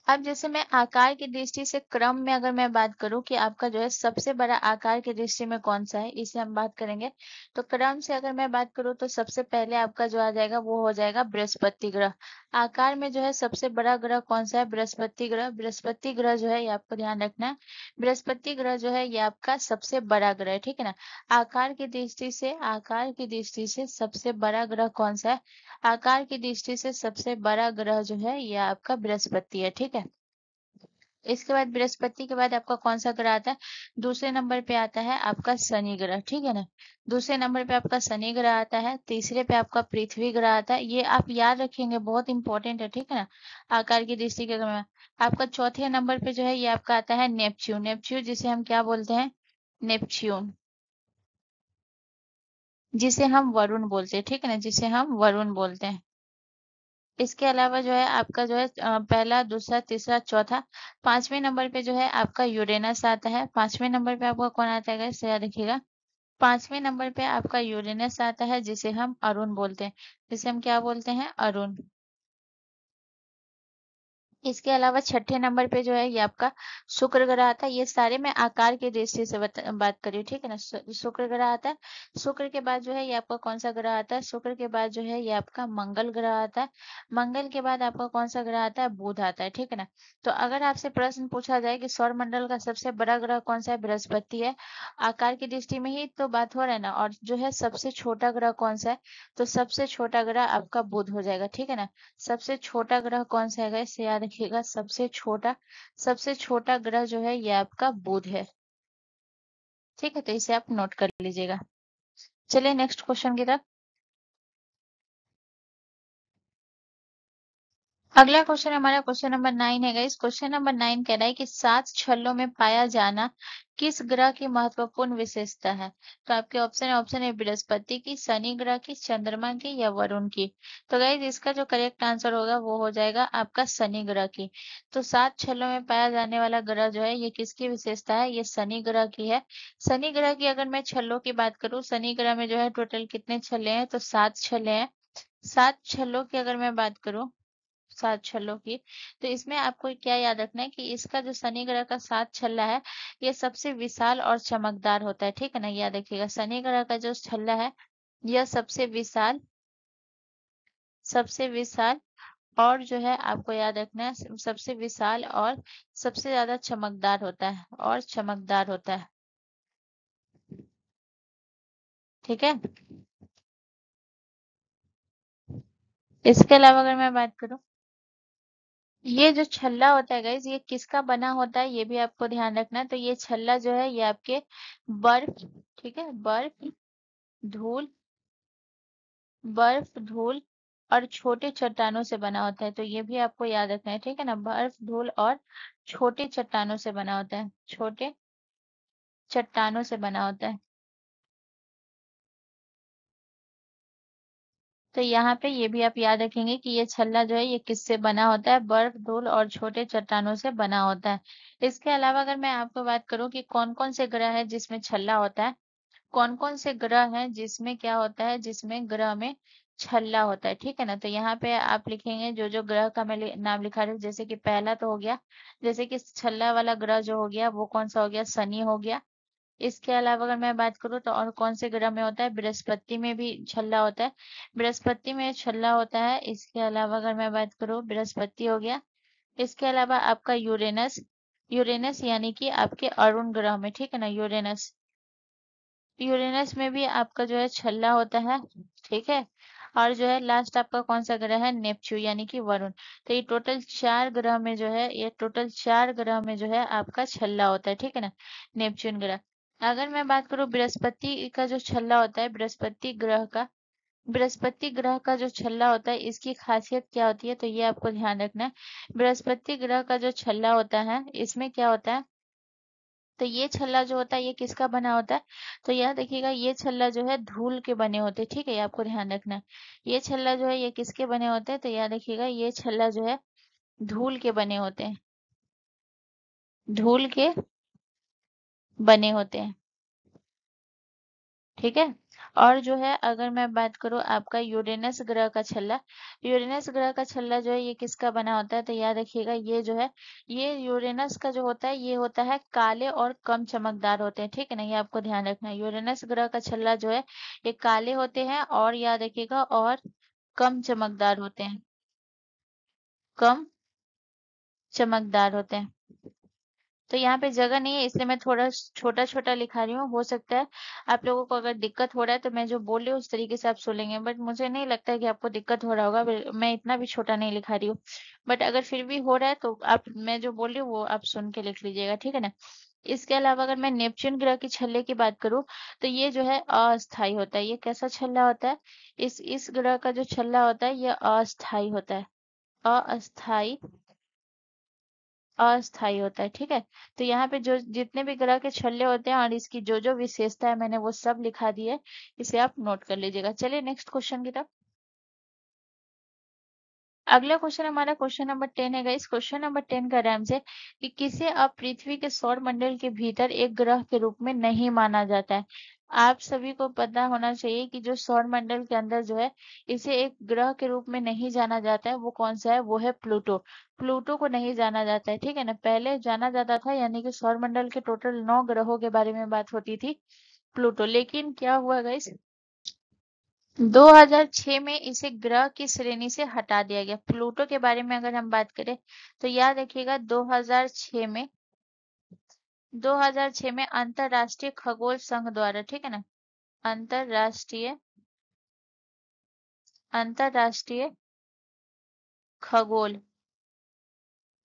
अब जैसे मैं आकार की दृष्टि से क्रम में अगर मैं बात करूं कि आपका जो है सबसे बड़ा आकार की दृष्टि में कौन सा है, इसे हम बात करेंगे। तो क्रम से अगर मैं बात करूं तो सबसे पहले आपका जो आ जाएगा वो हो जाएगा बृहस्पति ग्रह। आकार में जो है सबसे बड़ा ग्रह कौन सा है, बृहस्पति ग्रह। बृहस्पति ग्रह जो है ये आपको ध्यान रखना है, बृहस्पति ग्रह जो है ये आपका सबसे बड़ा ग्रह है, ठीक है ना। आकार की दृष्टि से, आकार की दृष्टि से सबसे बड़ा ग्रह कौन सा है, आकार की दृष्टि से सबसे बड़ा ग्रह जो है ये आपका बृहस्पति है, ठीक है। इसके बाद बृहस्पति के बाद आपका कौन सा ग्रह आता है, दूसरे नंबर पे आता है आपका शनि ग्रह, ठीक है ना। दूसरे नंबर पे आपका शनि ग्रह आता है, तीसरे पे आपका पृथ्वी ग्रह आता है। ये आप याद रखेंगे, बहुत इंपॉर्टेंट है, ठीक है ना। आकार की दृष्टि के क्रम में आपका चौथे नंबर पे जो है ये आपका आता है नेपच्यून। नेपच्यून जिसे हम क्या बोलते हैं, नेपच्यून, जिसे हम वरुण बोलते हैं, ठीक है ना, जिसे हम वरुण बोलते हैं। इसके अलावा जो है आपका जो है पहला, दूसरा, तीसरा, चौथा, पांचवें नंबर पे जो है आपका यूरेनस आता है। पांचवें नंबर पे आपका कौन आता है गाइस, याद रखिएगा। पांचवें नंबर पे आपका यूरेनस आता है जिसे हम अरुण बोलते हैं, जिसे हम क्या बोलते हैं, अरुण। इसके अलावा छठे नंबर पे जो है ये आपका शुक्र ग्रह आता है। ये सारे मैं आकार की दृष्टि से बात कर रही हूँ, ठीक है ना। शुक्र ग्रह आता है। शुक्र के बाद जो है ये आपका कौन सा ग्रह आता है, शुक्र के बाद जो है ये आपका मंगल ग्रह आता है। मंगल के बाद आपका कौन सा ग्रह आता है, बुध आता है, ठीक है ना। तो अगर आपसे प्रश्न पूछा जाए कि सौर मंडल का सबसे बड़ा ग्रह कौन सा है, बृहस्पति है। आकार की दृष्टि में ही तो बात हो रहा है ना। और जो है सबसे छोटा ग्रह कौन सा है, तो सबसे छोटा ग्रह आपका बुध हो जाएगा, ठीक है ना। सबसे छोटा ग्रह कौन सा है इसे याद रखिएगा, सबसे छोटा ग्रह जो है ये आपका बुध है, ठीक है। तो इसे आप नोट कर लीजिएगा। चलिए नेक्स्ट क्वेश्चन की तरफ। अगला क्वेश्चन हमारा क्वेश्चन नंबर 9 है। इस क्वेश्चन नंबर 9 कह रहा है कि 7 छल्लों में पाया जाना किस ग्रह की महत्वपूर्ण विशेषता है। तो आपके ऑप्शन है बृहस्पति की, शनि ग्रह की, चंद्रमा की या वरुण की। तो गाइज इसका जो करेक्ट आंसर होगा वो हो जाएगा आपका शनि ग्रह की। तो 7 छल्लों में पाया जाने वाला ग्रह जो है ये किसकी विशेषता है, ये शनि ग्रह की है। शनि ग्रह की अगर मैं छल्लों की बात करूं, शनि ग्रह में जो है टोटल कितने छल्ले हैं, तो 7 छल्ले हैं। 7 छल्लों की अगर मैं बात करूं, 7 छल्लों की, तो इसमें आपको क्या याद रखना है कि इसका जो शनि ग्रह का 7 छल्ला है ये सबसे विशाल और चमकदार होता है, ठीक है ना। याद रखिएगा शनि ग्रह का जो छल्ला है यह सबसे विशाल और जो है आपको याद रखना है सबसे विशाल और सबसे ज्यादा चमकदार होता है, और चमकदार होता है, ठीक है। इसके अलावा अगर मैं बात करूं, ये जो छल्ला होता है गाइज ये किसका बना होता है ये भी आपको ध्यान रखना है। तो ये छल्ला जो है ये आपके बर्फ, ठीक है, धूल धूल और छोटे चट्टानों से बना होता है। तो ये भी आपको याद रखना है, ठीक है ना। बर्फ, धूल और छोटे चट्टानों से बना होता है, छोटे चट्टानों से बना होता है। तो यहाँ पे ये भी आप याद रखेंगे कि ये छल्ला जो है ये किससे बना होता है, बर्फ, धूल और छोटे चट्टानों से बना होता है। इसके अलावा अगर मैं आपको बात करूं कि कौन कौन से ग्रह है जिसमें छल्ला होता है, कौन कौन से ग्रह हैं जिसमें क्या होता है, जिसमें ग्रह में छल्ला होता है, ठीक है ना। तो यहाँ पे आप लिखेंगे जो जो ग्रह का मैं नाम लिखा रही हूँ। जैसे कि पहला तो हो गया, जैसे कि छल्ला वाला ग्रह जो हो गया वो कौन सा हो गया, शनि हो गया। इसके अलावा अगर मैं बात करूँ तो और कौन से ग्रह में होता है, बृहस्पति में भी छल्ला होता है, बृहस्पति में छल्ला होता है। इसके अलावा अगर मैं बात करूँ, बृहस्पति हो गया। इसके अलावा आपका यूरेनस, यूरेनस यानी कि आपके अरुण ग्रह में, ठीक है ना, यूरेनस, यूरेनस में भी आपका जो है छल्ला होता है, ठीक है। और जो है लास्ट आपका कौन सा ग्रह है, नेपच्यून यानी कि वरुण। तो ये टोटल 4 ग्रह में जो है, ये टोटल 4 ग्रह में जो है आपका छल्ला होता है, ठीक है ना, नेपच्यून ग्रह। अगर मैं बात करूं बृहस्पति का जो छल्ला होता है, बृहस्पति ग्रह का जो छल्ला होता है, इसकी खासियत क्या होती है, तो ये आपको ध्यान रखना है। बृहस्पति ग्रह का जो छल्ला होता है, इसमें क्या होता है, तो ये छल्ला जो होता है ये किसका बना होता है, तो यह देखिएगा ये छल्ला जो है धूल के बने होते हैं, ठीक है, ये आपको ध्यान रखना है। ये छल्ला जो है ये किसके बने होते हैं, तो यह देखिएगा ये छल्ला जो है धूल के बने होते हैं, धूल के बने होते हैं, ठीक है। और जो है अगर मैं बात करूं आपका यूरेनस ग्रह का छल्ला, यूरेनस ग्रह का छल्ला जो है ये किसका बना होता है, तो याद रखिएगा ये जो है, ये यूरेनस का जो होता है ये होता है काले और कम चमकदार होते हैं, ठीक है ना, ये आपको ध्यान रखना है। यूरेनस ग्रह का छल्ला जो है ये काले होते हैं और याद रखिएगा और कम चमकदार होते हैं, कम चमकदार होते हैं। तो यहाँ पे जगह नहीं है इसलिए मैं थोड़ा छोटा छोटा लिखा रही हूँ, हो सकता है आप लोगों को अगर दिक्कत हो रहा है तो मैं जो बोल रही हूँ उस तरीके से आप सुन लेंगे, बट मुझे नहीं लगता है कि आपको दिक्कत हो रहा होगा, मैं इतना भी छोटा नहीं लिखा रही हूँ। बट अगर फिर भी हो रहा है तो आप, मैं जो बोल रही हूँ वो आप सुन के लिख लीजिएगा, ठीक है ना। इसके अलावा अगर मैं नेपच्यून ग्रह के छल्ले की बात करूं, तो ये जो है अस्थाई होता है। ये कैसा छल्ला होता है, इस ग्रह का जो छल्ला होता है ये अस्थाई होता है, अस्थाई अस्थाई होता है, ठीक है। तो यहाँ पे जो जितने भी ग्रह के छल्ले होते हैं और इसकी जो जो विशेषता है मैंने वो सब लिखा दी है, इसे आप नोट कर लीजिएगा। चलिए नेक्स्ट क्वेश्चन की तरफ। अगला क्वेश्चन हमारा क्वेश्चन नंबर 10 है गाइस। क्वेश्चन नंबर 10 का आराम से कि किसे अब पृथ्वी के सौर मंडल के भीतर एक ग्रह के रूप में नहीं माना जाता है। आप सभी को पता होना चाहिए कि जो सौर मंडल के अंदर जो है इसे एक ग्रह के रूप में नहीं जाना जाता है, वो कौन सा है, वो है प्लूटो। प्लूटो को नहीं जाना जाता है, ठीक है ना। पहले जाना जाता था, यानी कि सौर मंडल के टोटल 9 ग्रहों के बारे में बात होती थी, प्लूटो। लेकिन क्या हुआ गाइस, 2006 में इसे ग्रह की श्रेणी से हटा दिया गया। प्लूटो के बारे में अगर हम बात करें तो याद रखिएगा 2006 में अंतरराष्ट्रीय खगोल संघ द्वारा, ठीक है ना, अंतरराष्ट्रीय अंतरराष्ट्रीय खगोल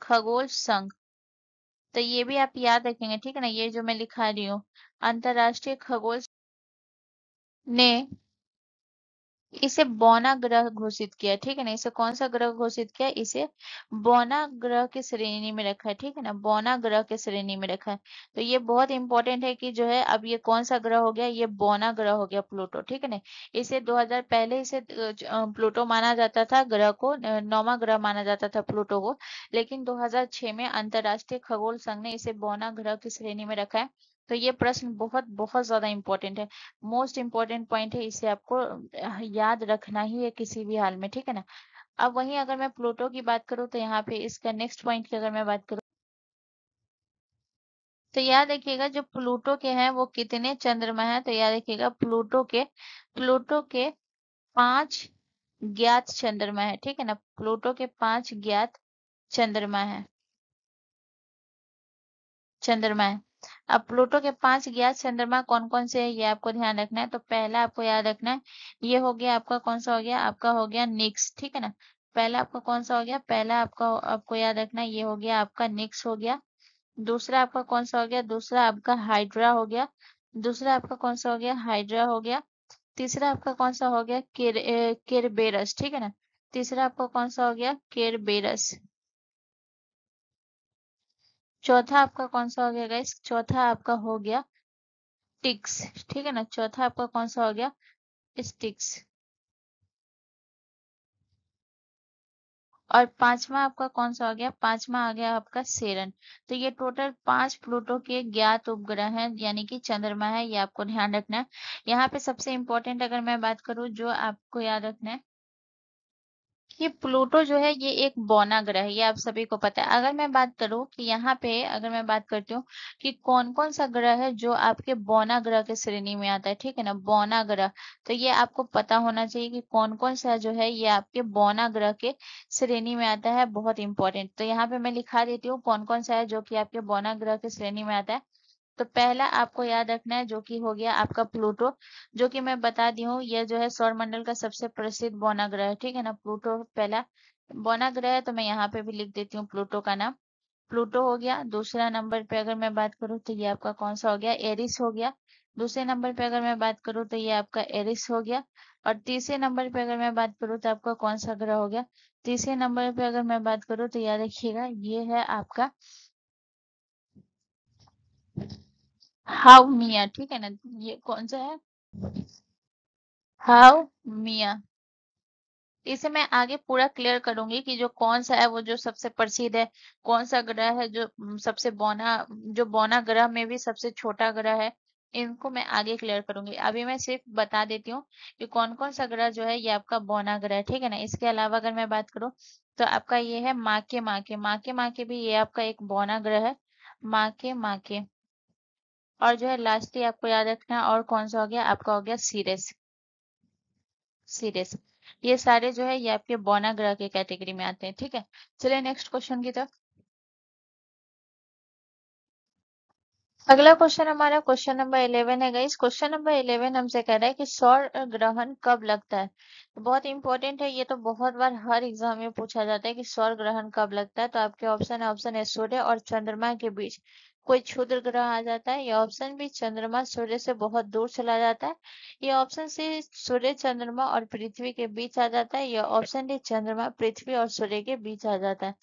खगोल संघ, तो ये भी आप याद रखेंगे, ठीक है ना, ये जो मैं लिखा रही हूँ, अंतरराष्ट्रीय खगोल ने इसे बौना ग्रह घोषित किया, ठीक है ना। इसे कौन सा ग्रह घोषित किया, इसे बौना ग्रह की श्रेणी में रखा है, ठीक है ना, बौना ग्रह के श्रेणी में रखा है। तो ये बहुत इंपॉर्टेंट है कि जो है अब ये कौन सा ग्रह हो गया, ये बौना ग्रह हो गया प्लूटो, ठीक है ना। इसे 2000 पहले इसे प्लूटो माना जाता था, ग्रह को नौवां ग्रह माना जाता था प्लूटो को, लेकिन 2006 में अंतरराष्ट्रीय खगोल संघ ने इसे बौना ग्रह की श्रेणी में रखा है। तो ये प्रश्न बहुत बहुत ज्यादा इंपॉर्टेंट है, मोस्ट इम्पोर्टेंट पॉइंट है, इसे आपको याद रखना ही है किसी भी हाल में, ठीक है ना। अब वहीं अगर मैं प्लूटो की बात करूँ तो यहाँ पे इसका नेक्स्ट पॉइंट की अगर मैं बात करूँ तो याद रखिएगा जो प्लूटो के हैं वो कितने चंद्रमा हैं, तो याद रखिएगा प्लूटो के 5 ज्ञात चंद्रमा है, ठीक है ना, प्लूटो के 5 ज्ञात चंद्रमा है, चंद्रमा है। अब प्लूटो के 5 ज्ञात चंद्रमा कौन कौन से है ये आपको ध्यान रखना है। तो पहला आपको याद रखना है, ये हो गया आपका कौन सा हो गया, आपका हो गया निक्स, ठीक है ना। पहला आपका कौन सा हो गया, पहला आपका आपको याद रखना है, ये हो गया आपका निक्स हो गया। दूसरा आपका कौन सा हो गया, दूसरा आपका हाइड्रा हो गया। दूसरा आपका कौन सा हो गया, हाइड्रा हो गया। तीसरा आपका कौन सा हो गया, केरबेरस, ठीक है ना। तीसरा आपका कौन सा हो गया, केरबेरस। चौथा आपका कौन सा हो गया गाइस, चौथा आपका हो गया टिक्स, ठीक है ना। चौथा आपका कौन सा हो गया, स्टिक्स। और पांचवा आपका कौन सा हो गया, पांचवा आ गया आपका सेरन। तो ये टोटल 5 प्लूटो के ज्ञात उपग्रह हैं, यानी कि चंद्रमा है, ये आपको ध्यान रखना है। यहाँ पे सबसे इंपॉर्टेंट अगर मैं बात करूँ जो आपको याद रखना है, ये प्लूटो जो है ये एक बौना ग्रह है, ये आप सभी को पता है। अगर मैं बात करूं कि यहाँ पे अगर मैं बात करती हूँ कि कौन कौन सा ग्रह है जो आपके बौना ग्रह के श्रेणी में आता है, ठीक है ना, बौना ग्रह। तो ये आपको पता होना चाहिए कि कौन कौन सा जो है ये आपके बौना ग्रह के श्रेणी में आता है, बहुत इंपॉर्टेंट। तो यहाँ पे मैं लिखा देती हूँ कौन कौन सा है जो कि आपके बौना ग्रह के श्रेणी में आता है। तो पहला आपको याद रखना है जो कि हो गया आपका प्लूटो, जो कि मैं बता दी हूँ ये जो है सौरमंडल का सबसे प्रसिद्ध बौना ग्रह है, ठीक है ना। प्लूटो पहला बौना ग्रह है, तो मैं यहाँ पे भी लिख देती हूँ प्लूटो का नाम। प्लूटो हो गया। दूसरा नंबर पे अगर मैं बात करूँ तो ये आपका कौन सा हो गया, एरिस हो गया। दूसरे नंबर पे अगर मैं बात करूँ तो ये आपका एरिस हो गया। और तीसरे नंबर पे अगर मैं बात करूँ तो आपका कौन सा ग्रह हो गया, तीसरे नंबर पे अगर मैं बात करूँ तो याद रखिएगा ये है आपका हाउ मिया, ठीक है ना। ये कौन सा है, हाउ मिया। इसे मैं आगे पूरा क्लियर करूंगी कि जो कौन सा है वो जो सबसे प्रसिद्ध है, कौन सा ग्रह है जो सबसे बौना, जो बौना ग्रह में भी सबसे छोटा ग्रह है। इनको मैं आगे क्लियर करूंगी। अभी मैं सिर्फ बता देती हूँ कि कौन कौन सा ग्रह जो है ये आपका बौना ग्रह है, ठीक है ना। इसके अलावा अगर मैं बात करूँ तो आपका ये है माके भी ये आपका एक बौना ग्रह है, माके। और जो है लास्टली आपको याद रखना और कौन सा हो गया, आपका हो गया सीरियस। ये सारे जो है ये आपके बौना ग्रह के कैटेगरी में आते हैं, ठीक है। चलिए नेक्स्ट क्वेश्चन की तरफ। अगला क्वेश्चन हमारा क्वेश्चन नंबर 11 है गाइस। क्वेश्चन नंबर 11 हमसे कह रहा है कि सौर ग्रहण कब लगता है। तो बहुत इंपॉर्टेंट है ये, तो बहुत बार हर एग्जाम में पूछा जाता है कि सौर ग्रहण कब लगता है। तो आपके ऑप्शन है, ऑप्शन ए सूर्य और चंद्रमा के बीच कोई क्षुद्र ग्रह आ जाता है, या ऑप्शन बी चंद्रमा सूर्य से बहुत दूर चला जाता है, या ऑप्शन सी सूर्य चंद्रमा और पृथ्वी के बीच आ जाता है, या ऑप्शन डी चंद्रमा पृथ्वी और सूर्य के बीच आ जाता है।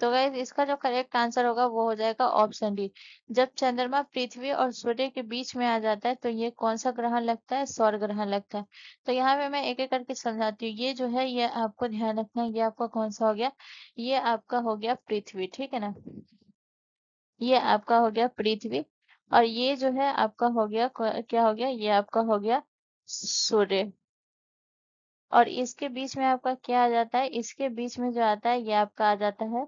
तो गाइस इसका जो करेक्ट आंसर होगा वो हो जाएगा ऑप्शन डी। जब चंद्रमा पृथ्वी और सूर्य के बीच में आ जाता है तो ये कौन सा ग्रहण लगता है, सौर ग्रहण लगता है। तो यहाँ पे मैं एक एक करके समझाती हूँ। ये जो है ये आपको ध्यान रखना है, ये आपका कौन सा हो गया, ये आपका हो गया पृथ्वी, ठीक है ना। ये आपका हो गया पृथ्वी। और ये जो है आपका हो गया क्या हो गया, ये आपका हो गया सूर्य। और इसके बीच में आपका क्या आ जाता है, इसके बीच में जो आता है ये आपका आ जाता है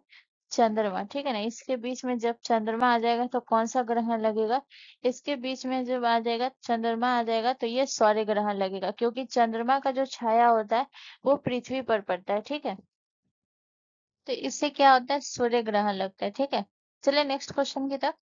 चंद्रमा, ठीक है ना। इसके बीच में जब चंद्रमा आ जाएगा तो कौन सा ग्रहण लगेगा, इसके बीच में जब आ जाएगा चंद्रमा आ जाएगा तो ये सौर्य ग्रहण लगेगा, क्योंकि चंद्रमा का जो छाया होता है वो पृथ्वी पर पड़ता है, ठीक है। तो इससे क्या होता है, सूर्य ग्रहण लगता है, ठीक है। चलिए नेक्स्ट क्वेश्चन की तरफ।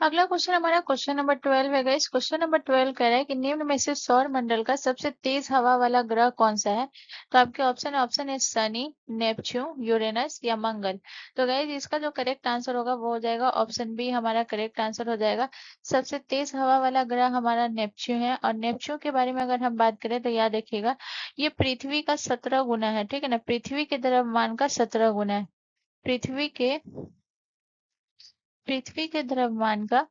अगला क्वेश्चन हमारा क्वेश्चन नंबर 12 है गाइस। क्वेश्चन नंबर 12 कह रहा है कि निम्न में से सौर मंडल का सबसे तेज हवा वाला ग्रह कौन सा है। तो आपके ऑप्शन है सनी, नेपच्यून, यूरेनस या मंगल। तो गाइस इसका जो करेक्ट आंसर होगा वो हो जाएगा ऑप्शन बी, हमारा करेक्ट आंसर हो जाएगा। सबसे तेज हवा वाला ग्रह हमारा नेपच्यून है। और नेपच्यून के बारे में अगर हम बात करें तो याद रखिएगा ये पृथ्वी का 17 गुना है, ठीक है ना। पृथ्वी के द्रव्यमान का 17 गुना है। पृथ्वी के पृथ्वी के द्रव्यमान का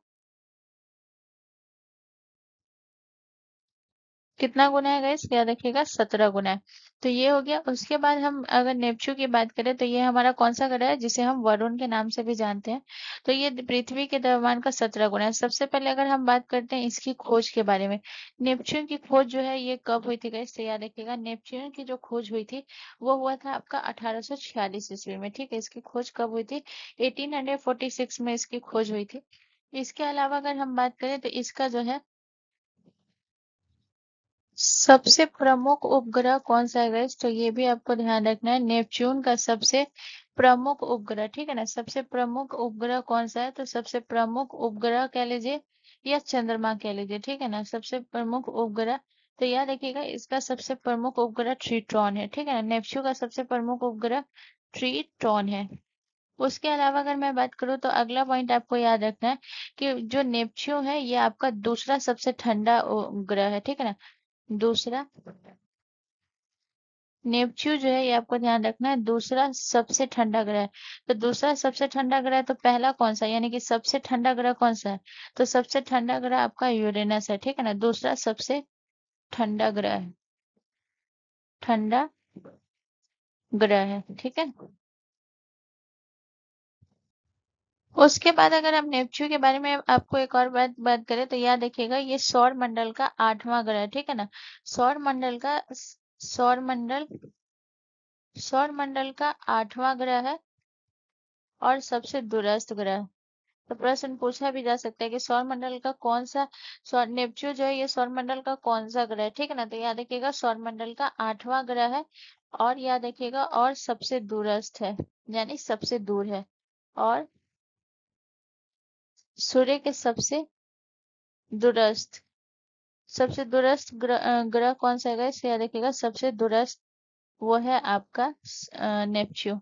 कितना गुना है गाइस, याद रखिएगा 17 गुना है। तो ये हो गया। उसके बाद हम अगर नेपच्यून की बात करें तो ये हमारा कौन सा ग्रह है जिसे हम वरुण के नाम से भी जानते हैं। तो ये पृथ्वी के द्रव्यमान का 17 गुना है। सबसे पहले अगर हम बात करते हैं इसकी खोज के बारे में, नेपच्यून की खोज जो है ये कब हुई थी गाइस, तो याद रखिएगा नेपच्यून की जो खोज हुई थी वो हुआ था आपका 1846 ईस्वी में, ठीक है। इसकी खोज कब हुई थी, 1846 में इसकी खोज हुई थी। इसके अलावा अगर हम बात करें तो इसका जो है सबसे प्रमुख उपग्रह कौन सा है गाइस, तो ये भी आपको ध्यान रखना है। नेपच्यून का सबसे प्रमुख उपग्रह, ठीक है ना। सबसे प्रमुख उपग्रह कौन सा है, तो सबसे प्रमुख उपग्रह कह लीजिए या चंद्रमा कह लीजिए, ठीक है ना। सबसे प्रमुख उपग्रह, तो याद रखिएगा इसका सबसे प्रमुख उपग्रह ट्रिटॉन है, ठीक है ना। नेपच्यून का सबसे प्रमुख उपग्रह ट्रिटॉन है। उसके अलावा अगर मैं बात करूं तो अगला पॉइंट आपको याद रखना है कि जो नेपच्यून है ये आपका दूसरा सबसे ठंडा ग्रह है, ठीक है ना। दूसरा नेपच्यून जो है ये आपको ध्यान रखना है दूसरा सबसे ठंडा ग्रह है। तो दूसरा सबसे ठंडा ग्रह है तो पहला कौन सा, यानी कि सबसे ठंडा ग्रह कौन सा है, तो सबसे ठंडा ग्रह आपका यूरेनस है, ठीक है ना। दूसरा सबसे ठंडा ग्रह है, ठंडा ग्रह है, ठीक है। उसके बाद अगर हम नेपच्यून के बारे में आपको एक और बात करें तो याद रखिएगा ये सौर मंडल का 8वां ग्रह है, ठीक है ना। सौर मंडल का सौर मंडल सौर मंडल का 8वां ग्रह है और सबसे दूरस्थ ग्रह। तो प्रश्न पूछा भी जा सकता है कि सौर मंडल का कौन सा, सौर नेपच्यून जो है ये सौर मंडल का कौन सा ग्रह है, ठीक है ना। तो याद रखिएगा सौर मंडल का 8वां ग्रह है। और याद रखिएगा और सबसे दूरस्थ है, यानी सबसे दूर है। और सूर्य के सबसे दूरस्थ ग्रह कौन सा है, इससे याद रखिएगा सबसे दूरस्थ वो है आपका नेपच्यून।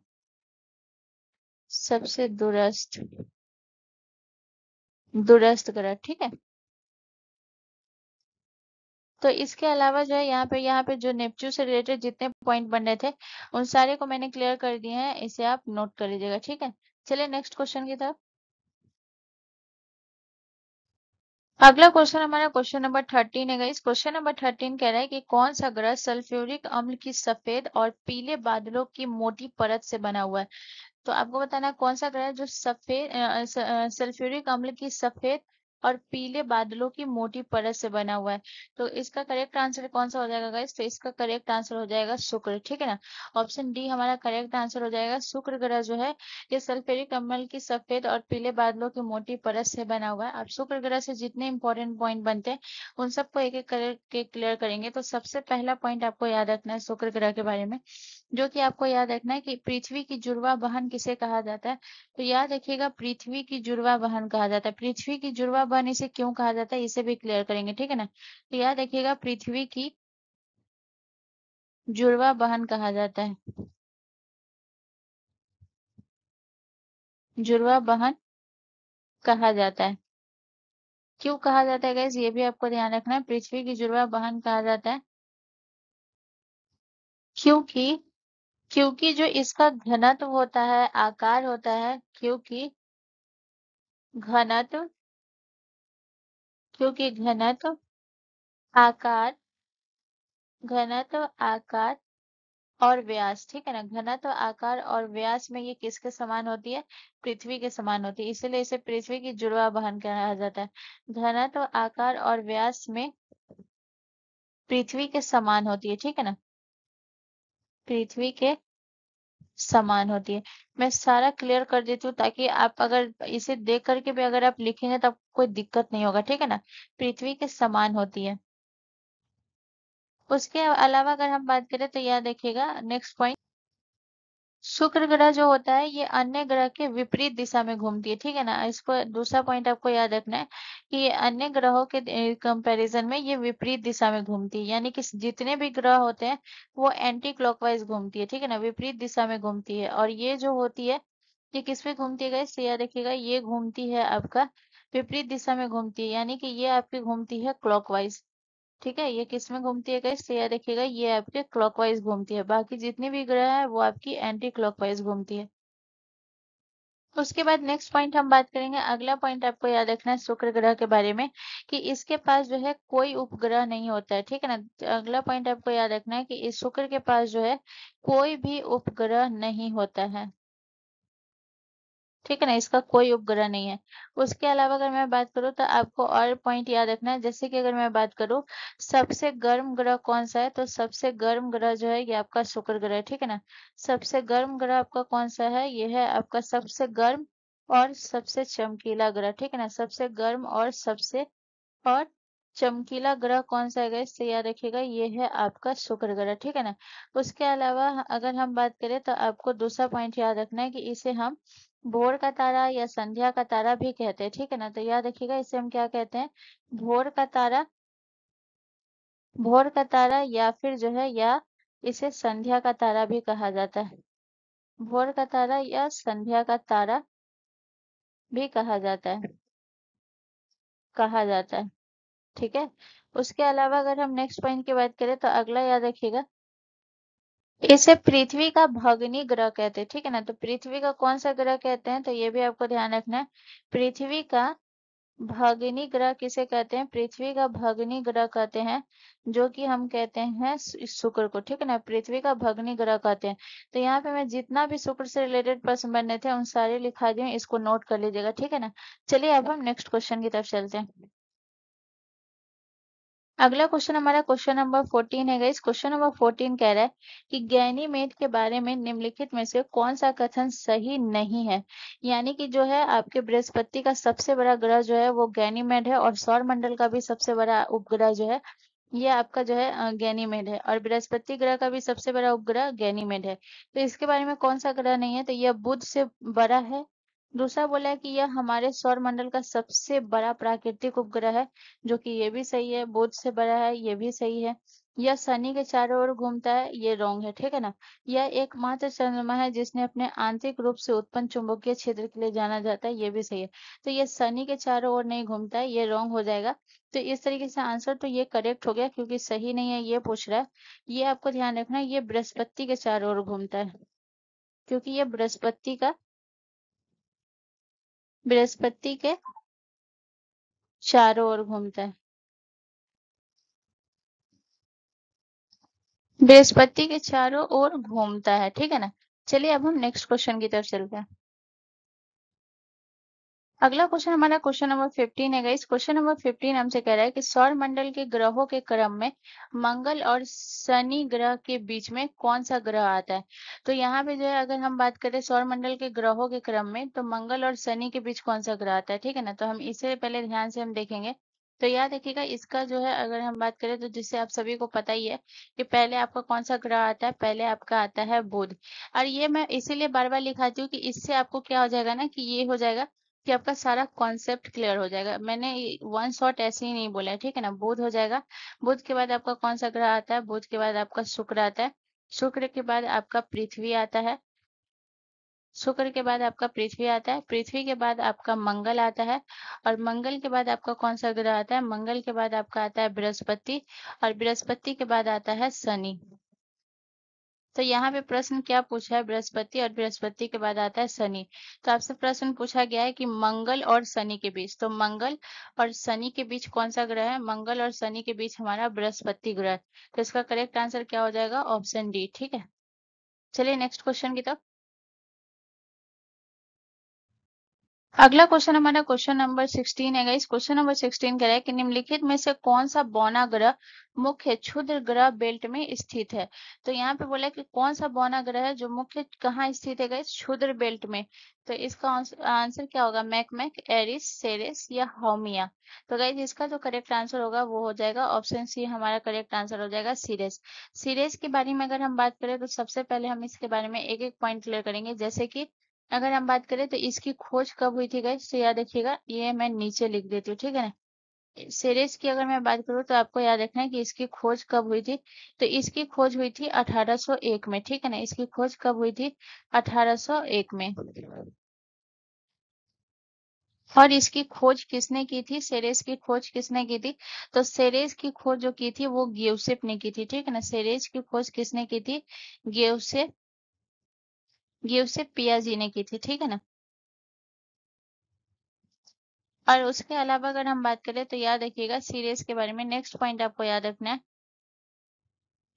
सबसे दूरस्थ ग्रह, ठीक है। तो इसके अलावा जो है यहाँ पे जो नेपच्यून से रिलेटेड जितने पॉइंट बन रहे थे उन सारे को मैंने क्लियर कर दिए हैं, इसे आप नोट कर लीजिएगा, ठीक है। चलिए नेक्स्ट क्वेश्चन की तरफ। अगला क्वेश्चन हमारा क्वेश्चन नंबर 13 है गाइस। क्वेश्चन नंबर 13 कह रहा है कि कौन सा ग्रह सल्फ्यूरिक अम्ल की सफेद और पीले बादलों की मोटी परत से बना हुआ है। तो आपको बताना है कौन सा ग्रह है जो सल्फ्यूरिक अम्ल की सफेद और पीले बादलों की मोटी परत से बना हुआ है। तो इसका करेक्ट आंसर कौन सा हो जाएगा गाइस? तो इसका करेक्ट आंसर हो जाएगा शुक्र, ठीक है ना। ऑप्शन डी हमारा करेक्ट आंसर हो जाएगा। शुक्र ग्रह जो है ये सल्फ्यूरिक अम्ल की सफेद और पीले बादलों की मोटी परत से बना हुआ है। अब शुक्र ग्रह से जितने इंपॉर्टेंट पॉइंट बनते हैं उन सबको एक एक करके क्लियर करेंगे। तो सबसे पहला पॉइंट आपको याद रखना है शुक्र ग्रह के बारे में, जो कि आपको याद रखना है कि पृथ्वी की जुड़वा बहन किसे कहा जाता है। तो याद रखिएगा पृथ्वी की जुड़वा बहन कहा जाता है। पृथ्वी की जुड़वा बहन इसे क्यों कहा जाता है इसे भी क्लियर करेंगे, ठीक है ना। तो याद रखिएगा पृथ्वी की जुड़वा बहन कहा जाता है। जुड़वा बहन कहा जाता है। क्यों कहा जाता है गैस, ये भी आपको ध्यान रखना है। पृथ्वी की जुड़वा बहन कहा जाता है क्योंकि क्योंकि जो इसका घनत्व होता है, आकार होता है, घनत्व क्योंकि आकार घनत्व आकार और व्यास, ठीक है ना। घनत्व आकार और व्यास में ये किसके समान होती है? पृथ्वी के समान होती है, इसीलिए इसे पृथ्वी की जुड़वा बहन कहा जाता है। घनत्व आकार और व्यास में पृथ्वी के समान होती है, ठीक है ना। पृथ्वी के समान होती है। मैं सारा क्लियर कर देती हूँ ताकि आप अगर इसे देख करके भी अगर आप लिखेंगे तो आपको कोई दिक्कत नहीं होगा, ठीक है ना। पृथ्वी के समान होती है। उसके अलावा अगर हम बात करें तो याद रखिएगा नेक्स्ट पॉइंट, शुक्र ग्रह जो होता है ये अन्य ग्रह के विपरीत दिशा में घूमती है, ठीक है ना। इसको दूसरा पॉइंट आपको याद रखना है कि ये अन्य ग्रहों के कंपैरिजन में ये विपरीत दिशा में घूमती है, यानी कि जितने भी ग्रह होते हैं वो एंटी क्लॉकवाइज घूमती है, ठीक है ना, विपरीत दिशा में घूमती है। और ये जो होती है ये किस पे घूमती है गाइस? याद रखिएगा ये घूमती है आपका विपरीत दिशा में घूमती है, यानी कि ये आपकी घूमती है क्लॉकवाइज, ठीक है। ये किस में घूमती है गाइस? तो याद रखिएगा ये आपके क्लॉकवाइज घूमती है। बाकी जितनी भी ग्रह है वो आपकी एंटी क्लॉकवाइज घूमती है। उसके बाद नेक्स्ट पॉइंट हम बात करेंगे। अगला पॉइंट आपको याद रखना है शुक्र ग्रह के बारे में कि इसके पास जो है कोई उपग्रह नहीं होता है, ठीक है ना। तो अगला पॉइंट आपको याद रखना है कि इस शुक्र के पास जो है कोई भी उपग्रह नहीं होता है, ठीक है ना। इसका कोई उपग्रह नहीं है। उसके अलावा अगर मैं बात करूँ तो आपको और पॉइंट याद रखना है, जैसे कि अगर मैं बात करूँ सबसे गर्म ग्रह कौन सा है, तो सबसे गर्म ग्रह जो है ये आपका शुक्र ग्रह है, ठीक है ना। सबसे गर्म ग्रह आपका कौन सा है? ये है आपका सबसे गर्म और सबसे चमकीला ग्रह, ठीक है ना। सबसे गर्म और चमकीला ग्रह कौन सा है गाइस? तो याद रखिएगा ये है आपका शुक्र ग्रह, ठीक है ना। उसके अलावा अगर हम बात करें तो आपको दूसरा पॉइंट याद रखना है कि इसे हम भोर का तारा या संध्या का तारा भी कहते हैं, ठीक है ना। तो याद रखिएगा इसे हम क्या कहते हैं? भोर का तारा भोर का तारा या फिर जो है या इसे संध्या का तारा भी कहा जाता है। भोर का तारा या संध्या का तारा भी कहा जाता है, ठीक है। उसके अलावा अगर हम नेक्स्ट पॉइंट की बात करें तो अगला याद रखिएगा इसे पृथ्वी का भगनी ग्रह कहते हैं, ठीक है ना। तो पृथ्वी का कौन सा ग्रह कहते हैं? तो ये भी आपको ध्यान रखना है। पृथ्वी का भगनी ग्रह किसे कहते हैं? पृथ्वी का भगनी ग्रह कहते हैं जो कि हम कहते हैं शुक्र को, ठीक है ना। पृथ्वी का भगनी ग्रह कहते हैं। तो यहाँ पे मैं जितना भी शुक्र से रिलेटेड प्रश्न बनने थे उन सारे लिखा दिए, इसको नोट कर लीजिएगा, ठीक है ना। चलिए अब हम नेक्स्ट क्वेश्चन की तरफ चलते हैं। अगला क्वेश्चन हमारा क्वेश्चन नंबर 14 है गाइस। क्वेश्चन नंबर 14 कह रहा है कि गैनीमेड के बारे में निम्नलिखित में से कौन सा कथन सही नहीं है। यानी कि जो है आपके बृहस्पति का सबसे बड़ा ग्रह जो है वो गैनीमेड है, और सौर मंडल का भी सबसे बड़ा उपग्रह जो है ये आपका जो है गैनीमेड है, और बृहस्पति ग्रह का भी सबसे बड़ा उपग्रह गैनीमेड है। तो इसके बारे में कौन सा ग्रह नहीं है? तो यह बुध से बड़ा है, दूसरा बोला है कि यह हमारे सौर मंडल का सबसे बड़ा प्राकृतिक उपग्रह है, जो कि ये भी सही है। बुध से बड़ा है, ये भी सही है। यह शनि के चारों ओर घूमता है, ये रॉन्ग है, ठीक है ना। यह एकमात्र चंद्रमा है जिसने अपने आंतरिक रूप से उत्पन्न चुंबकीय क्षेत्र के लिए जाना जाता है, ये भी सही है। तो ये शनि के चारों ओर नहीं घूमता है, ये रॉन्ग हो जाएगा। तो इस तरीके से आंसर तो ये करेक्ट हो गया, क्योंकि सही नहीं है ये पूछ रहा है। ये आपको ध्यान रखना है, ये बृहस्पति के चारों ओर घूमता है, क्योंकि ये बृहस्पति के चारों ओर घूमता है। बृहस्पति के चारों ओर घूमता है, ठीक है ना। चलिए अब हम नेक्स्ट क्वेश्चन की तरफ चलते हैं। अगला क्वेश्चन हमारा क्वेश्चन नंबर 15 है गाइस। क्वेश्चन नंबर 15 हमसे कह रहा है कि सौर मंडल के ग्रहों के क्रम में मंगल और शनि ग्रह के बीच में कौन सा ग्रह आता है। तो यहाँ पे जो है, अगर हम बात करें सौर मंडल के ग्रहों के क्रम में, तो मंगल और शनि के बीच कौन सा ग्रह आता है, ठीक है ना। तो हम इसे पहले ध्यान से हम देखेंगे। तो याद रखिएगा, इसका जो है अगर हम बात करें, तो जिससे आप सभी को पता ही है कि पहले आपका कौन सा ग्रह आता है, पहले आपका आता है बुध। और ये मैं इसीलिए बार बार लिखाती हूँ कि इससे आपको क्या हो जाएगा ना, कि ये हो जाएगा कि आपका सारा कॉन्सेप्ट क्लियर हो जाएगा। मैंने वन शॉट ऐसे ही नहीं बोला है, ठीक है ना। बुध हो जाएगा। बुध के बाद आपका कौन सा ग्रह आता है, बुध के बाद आपका शुक्र आता है। शुक्र के बाद आपका पृथ्वी आता है। शुक्र के बाद आपका पृथ्वी आता है। पृथ्वी के बाद आपका मंगल आता है। और मंगल के बाद आपका कौन सा ग्रह आता है, मंगल के बाद आपका आता है बृहस्पति। और बृहस्पति के बाद आता है शनि। तो यहाँ पे प्रश्न क्या पूछा है, बृहस्पति, और बृहस्पति के बाद आता है शनि। तो आपसे प्रश्न पूछा गया है कि मंगल और शनि के बीच, तो मंगल और शनि के बीच कौन सा ग्रह है, मंगल और शनि के बीच हमारा बृहस्पति ग्रह है। तो इसका करेक्ट आंसर क्या हो जाएगा, ऑप्शन डी, ठीक है। चलिए नेक्स्ट क्वेश्चन की तरफ। अगला क्वेश्चन हमारा क्वेश्चन नंबर 16 है गाइस। क्वेश्चन नंबर 16 कह रहा है कि निम्नलिखित में से कौन सा बौना ग्रह मुख्य क्षुद्र ग्रह बेल्ट में स्थित है। तो यहाँ पे बोला है कि कौन सा बौना ग्रह है जो मुख्य कहाँ स्थित है गाइस, क्षुद्र बेल्ट में। तो इसका आंसर क्या होगा, मैकमैक, एरिस, सेरेस या होमिया। तो गाइस इसका जो करेक्ट आंसर होगा वो हो जाएगा ऑप्शन सी, हमारा करेक्ट आंसर हो जाएगा सीरेस। सीरेस के बारे में अगर हम बात करें, तो सबसे पहले हम इसके बारे में एक एक पॉइंट क्लियर करेंगे। जैसे कि अगर हम बात करें तो इसकी खोज कब हुई थी गाइस, तो याद रखिएगा, ये मैं नीचे लिख देती हूँ, ठीक है ना। सेरेस की अगर मैं बात करूँ, तो आपको याद रखना है कि इसकी खोज कब हुई थी। तो इसकी खोज हुई थी 1801 में, ठीक है ना। इसकी खोज कब हुई थी, 1801 में। और इसकी खोज किसने की थी, सेरेस की खोज किसने की थी। तो सेरेस की खोज जो की थी वो गियोसेप ने की थी, ठीक है ना। सेरेस की खोज किसने की थी, गियोसेप, गियोसेप पियाजी ने की थी, ठीक है ना। और उसके अलावा अगर हम बात करें, तो याद रखिएगा सीरीज के बारे में, नेक्स्ट पॉइंट आपको याद रखना है,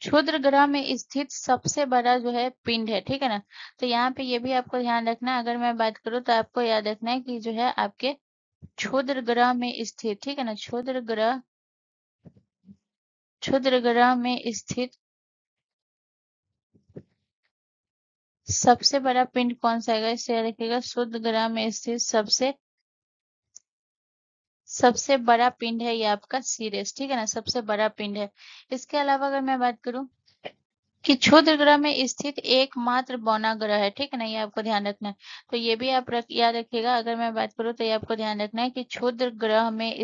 क्षुद्र ग्रह में स्थित सबसे बड़ा जो है पिंड है, ठीक है ना। तो यहाँ पे ये भी आपको ध्यान रखना है। अगर मैं बात करूँ, तो आपको याद रखना है कि जो है आपके क्षुद्र ग्रह में स्थित, ठीक है ना, क्षुद्र ग्रह में स्थित सबसे बड़ा पिंड कौन सा है, इससे याद रखिएगा, क्षुद्र ग्रह में स्थित सबसे बड़ा पिंड है ये आपका सीरियस, ठीक है ना, सबसे बड़ा पिंड है। इसके अलावा अगर मैं बात करूं कि क्षुद्र ग्रह में स्थित एकमात्र बौना ग्रह है, ठीक है ना, ये आपको ध्यान रखना है। तो ये भी आप याद रखिएगा। अगर मैं बात करूं, तो ये आपको ध्यान रखना है कि क्षुद्र ग्रह में